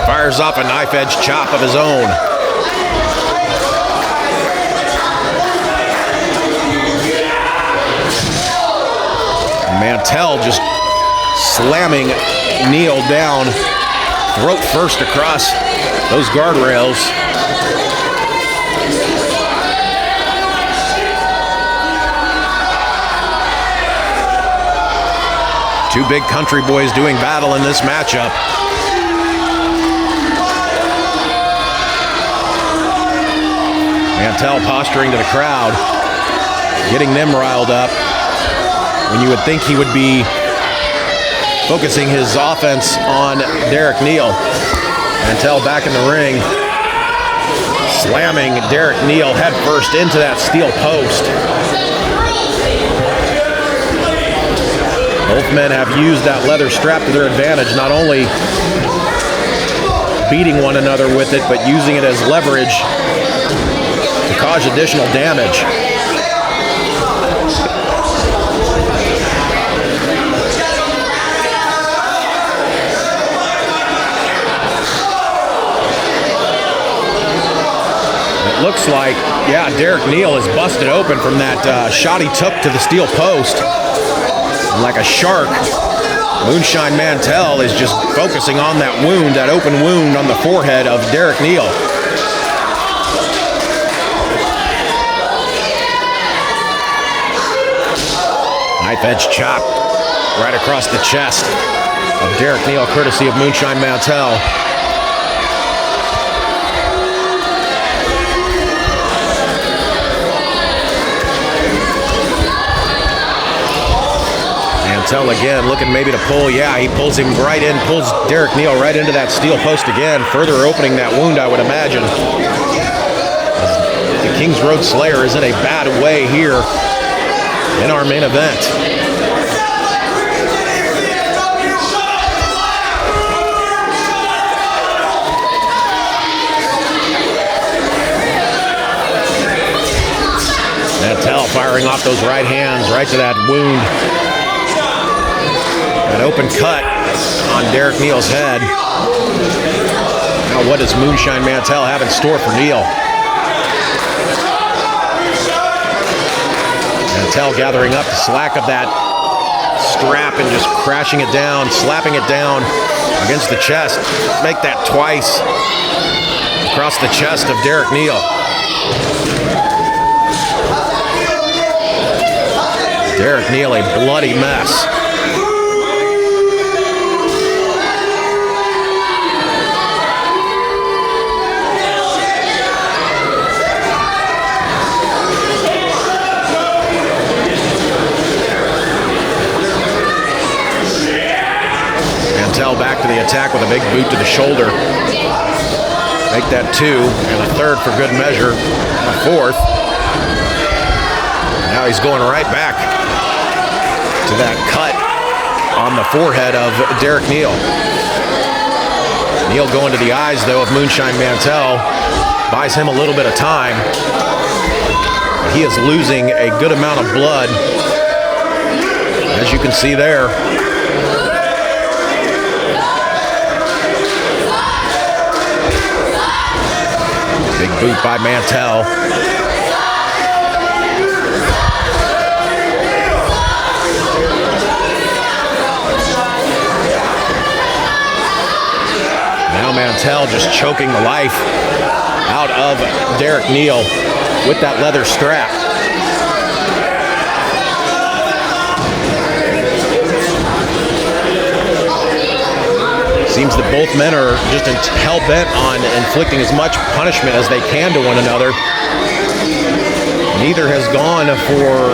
Fires off a knife edge chop of his own. Mantell just slamming Neal down, throat first across those guardrails. Two big country boys doing battle in this matchup. Mantell posturing to the crowd, getting them riled up. When you would think he would be focusing his offense on Derek Neal. Mantell back in the ring, slamming Derek Neal headfirst into that steel post. Both men have used that leather strap to their advantage, not only beating one another with it, but using it as leverage to cause additional damage. It looks like, Derek Neal is busted open from that shot he took to the steel post. Like a shark, Moonshine Mantell is just focusing on that wound, that open wound on the forehead of Derek Neal. Knife edge chop right across the chest of Derek Neal, courtesy of Moonshine Mantell. Mantell again looking maybe to pull. He pulls him right in, pulls Derek Neal right into that steel post again, further opening that wound, I would imagine. The Kings Road Slayer is in a bad way here in our main event. Mantell firing off those right hands right to that wound. An open cut on Derek Neal's head. Now what does Moonshine Mantell have in store for Neal? Mantell gathering up the slack of that strap and just crashing it down, slapping it down against the chest. Make that twice across the chest of Derek Neal. Derek Neal, a bloody mess. Mantell back to the attack with a big boot to the shoulder. Make that 2, and a third for good measure, and a fourth. Now he's going right back to that cut on the forehead of Derek Neal. Neal going to the eyes, though, of Moonshine Mantell. Buys him a little bit of time. He is losing a good amount of blood, as you can see there. Big boot by Mantell. Now Mantell just choking the life out of Derek Neal with that leather strap. Seems that both men are just hell-bent on inflicting as much punishment as they can to one another. Neither has gone for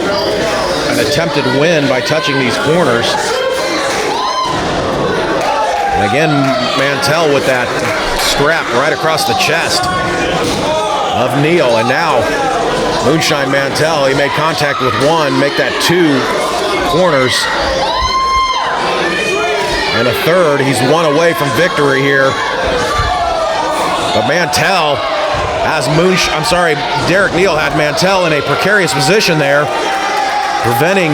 an attempted win by touching these corners. And again, Mantell with that strap right across the chest of Neal. And now, Moonshine Mantell, he made contact with one, make that two corners. And a third, he's one away from victory here. But Mantell has Derek Neal had Mantell in a precarious position there, preventing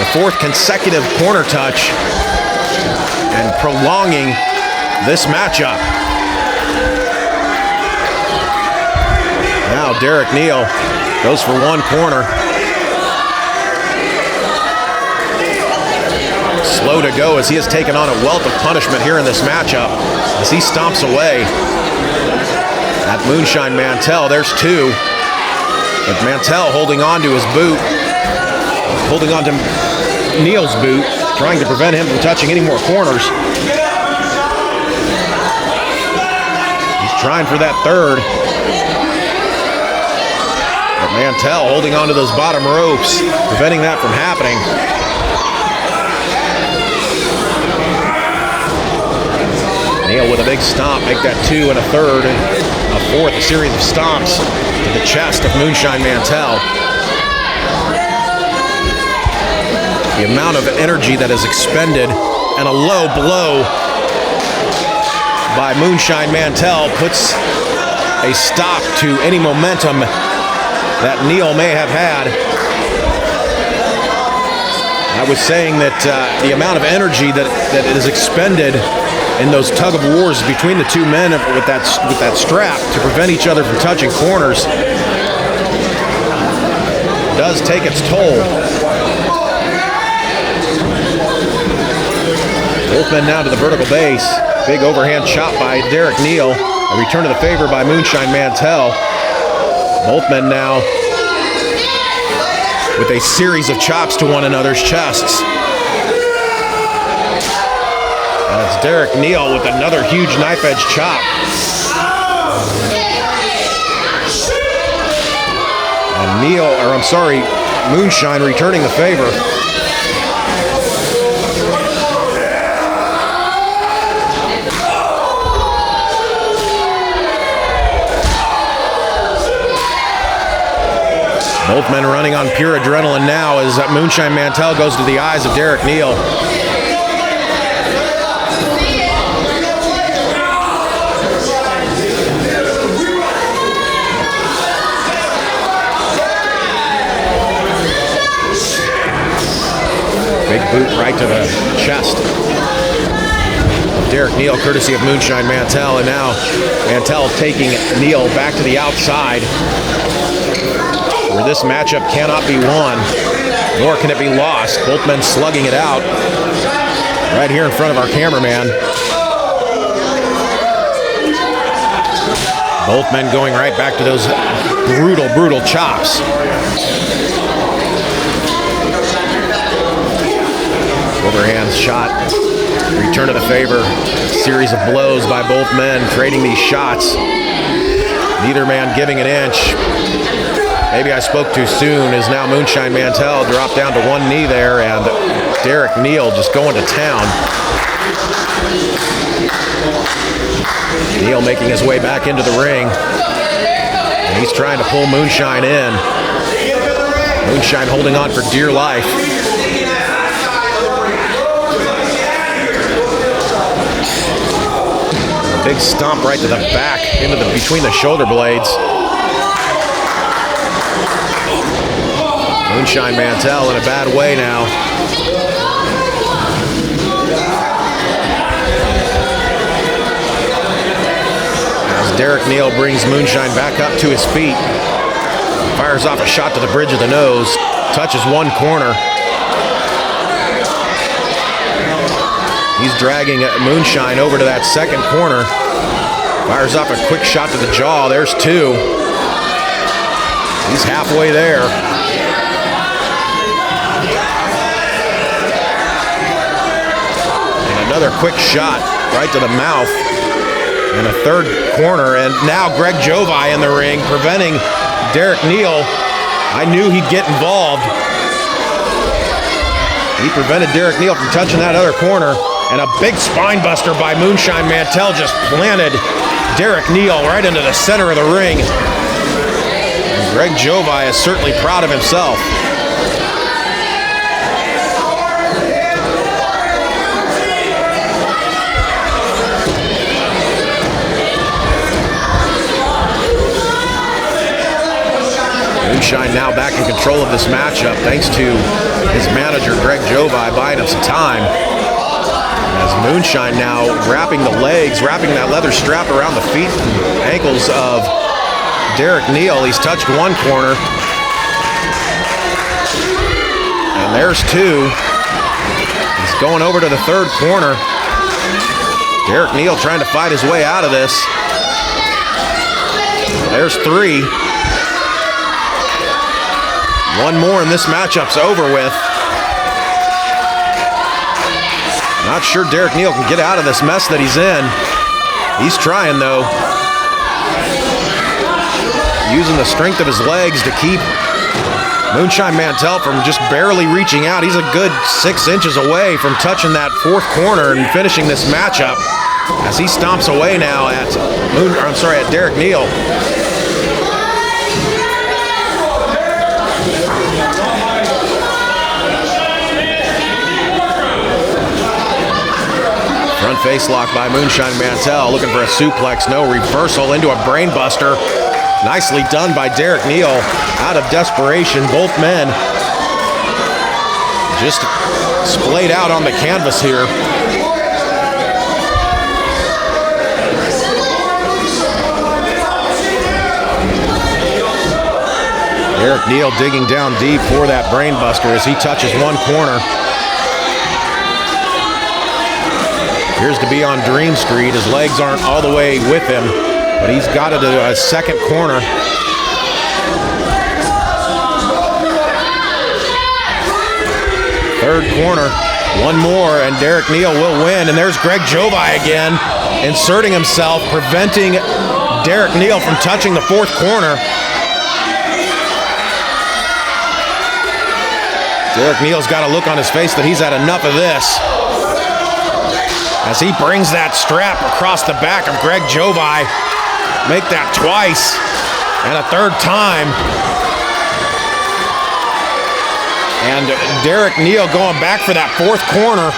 the fourth consecutive corner touch and prolonging this matchup. Now Derek Neal goes for one corner. Slow to go as he has taken on a wealth of punishment here in this matchup as he stomps away at Moonshine Mantell. There's two. But Mantell holding on to his boot, holding on to Neal's boot, trying to prevent him from touching any more corners. He's trying for that third. But Mantell holding on to those bottom ropes, preventing that from happening. Neal with a big stomp, make that two and a third, a fourth, a series of stomps to the chest of Moonshine Mantell. The amount of energy that is expended and a low blow by Moonshine Mantell puts a stop to any momentum that Neal may have had. I was saying that the amount of energy that is expended in those tug of wars between the two men with that strap to prevent each other from touching corners does take its toll. Both men now to the vertical base. Big overhand chop by Derek Neal. A return to the favor by Moonshine Mantell. Both men now with a series of chops to one another's chests. And it's Derek Neal with another huge knife edge chop. And Moonshine returning the favor. Both men running on pure adrenaline now as Moonshine Mantell goes to the eyes of Derek Neal. Big boot right to the chest of Derek Neal, courtesy of Moonshine Mantell. And now Mantell taking Neal back to the outside, where this matchup cannot be won, nor can it be lost. Both men slugging it out right here in front of our cameraman. Both men going right back to those brutal, brutal chops. Overhand shot, return to the favor. Series of blows by both men, trading these shots. Neither man giving an inch. Maybe I spoke too soon, as now Moonshine Mantell dropped down to one knee there, and Derek Neal just going to town. Neal making his way back into the ring. And he's trying to pull Moonshine in. Moonshine holding on for dear life. Big stomp right to the back, between the shoulder blades. Moonshine Mantell in a bad way now. As Derek Neal brings Moonshine back up to his feet. Fires off a shot to the bridge of the nose. Touches one corner. He's dragging Moonshine over to that second corner. Fires off a quick shot to the jaw. There's two. He's halfway there. And another quick shot right to the mouth. And a third corner. And now Greg Jovi in the ring, preventing Derek Neal. I knew he'd get involved. He prevented Derek Neal from touching that other corner. And a big spine buster by Moonshine Mantell just planted Derek Neal right into the center of the ring. And Greg Jovi is certainly proud of himself. Moonshine now back in control of this matchup thanks to his manager Greg Jovi buying him some time. As Moonshine now wrapping the legs, wrapping that leather strap around the feet and ankles of Derek Neal. He's touched one corner. And there's two. He's going over to the third corner. Derek Neal trying to fight his way out of this. There's three. One more and this matchup's over with. Not sure Derek Neal can get out of this mess that he's in. He's trying though. Using the strength of his legs to keep Moonshine Mantell from just barely reaching out. He's a good 6 inches away from touching that fourth corner and finishing this matchup as he stomps away now at Derek Neal. Front face lock by Moonshine Mantell, looking for a suplex, no reversal into a brainbuster. Nicely done by Derek Neal. Out of desperation, both men just splayed out on the canvas here. Derek Neal digging down deep for that brainbuster as he touches one corner. Appears to be on Dream Street. His legs aren't all the way with him, but he's got it to a second corner. Third corner, one more, and Derek Neal will win. And there's Greg Jovi again, inserting himself, preventing Derek Neal from touching the fourth corner. Derek Neal's got a look on his face that he's had enough of this, as he brings that strap across the back of Greg Jovi. Make that twice, and a third time. And Derek Neal going back for that fourth corner.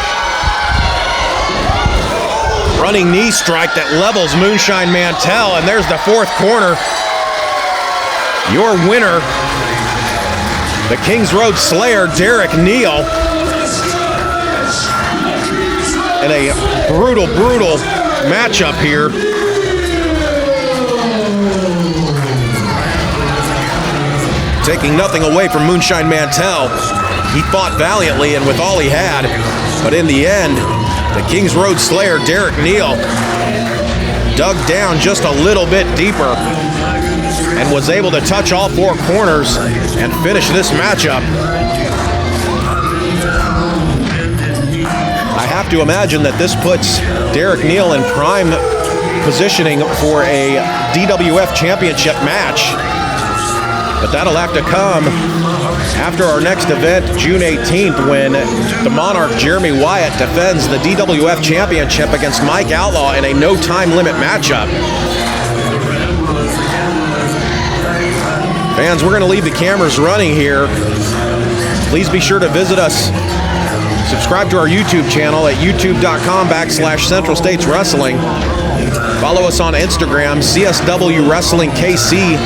Running knee strike that levels Moonshine Mantell, and there's the fourth corner. Your winner, the Kings Road Slayer, Derek Neal. In a brutal matchup here. Taking nothing away from Moonshine Mantell. He fought valiantly and with all he had, but in the end, the Kings Road Slayer, Derek Neal, dug down just a little bit deeper and was able to touch all four corners and finish this matchup. I have to imagine that this puts Derek Neal in prime positioning for a DWF Championship match. But that'll have to come after our next event, June 18th, when the Monarch Jeremy Wyatt defends the DWF Championship against Mike Outlaw in a no time limit matchup. Fans, we're going to leave the cameras running here. Please be sure to visit us. Subscribe to our YouTube channel at youtube.com/Central States Wrestling. Follow us on Instagram, CSW Wrestling KC.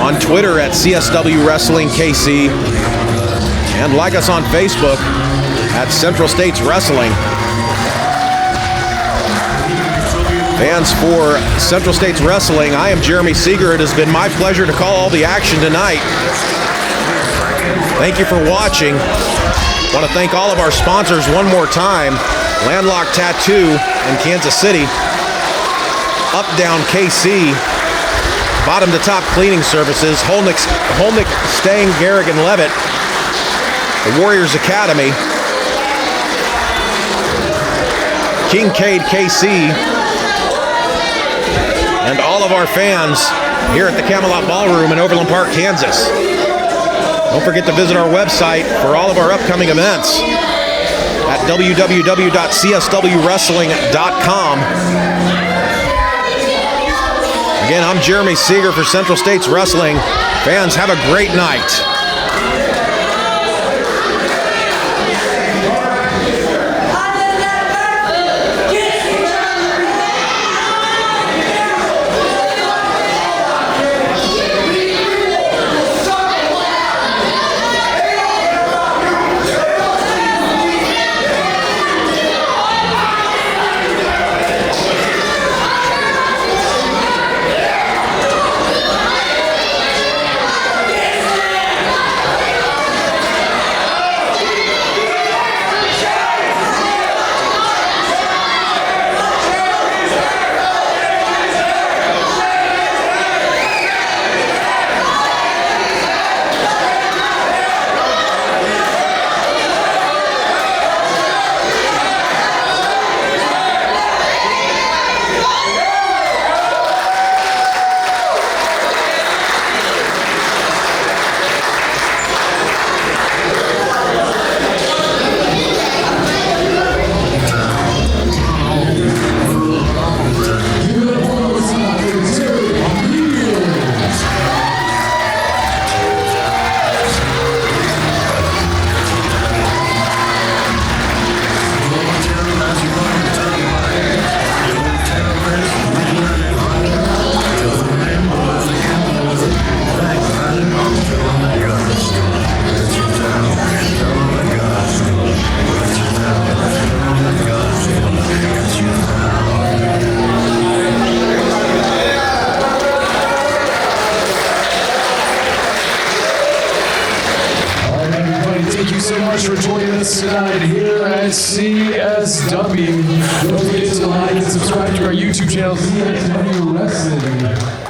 On Twitter at CSW Wrestling KC. And like us on Facebook at Central States Wrestling. Fans for Central States Wrestling, I am Jeremy Seeger. It has been my pleasure to call all the action tonight. Thank you for watching. I want to thank all of our sponsors one more time. Landlocked Tattoo in Kansas City. Up Down KC. Bottom to Top Cleaning Services. Holnick, Stang, Garrigan, Levitt. The Warriors Academy. Kincaid KC. And all of our fans here at the Camelot Ballroom in Overland Park, Kansas. Don't forget to visit our website for all of our upcoming events at www.cswwrestling.com. Again, I'm Jeremy Seeger for Central States Wrestling. Fans, have a great night. For joining us tonight here at CSW. Don't forget to like and subscribe to our YouTube channel, CSW Wrestling.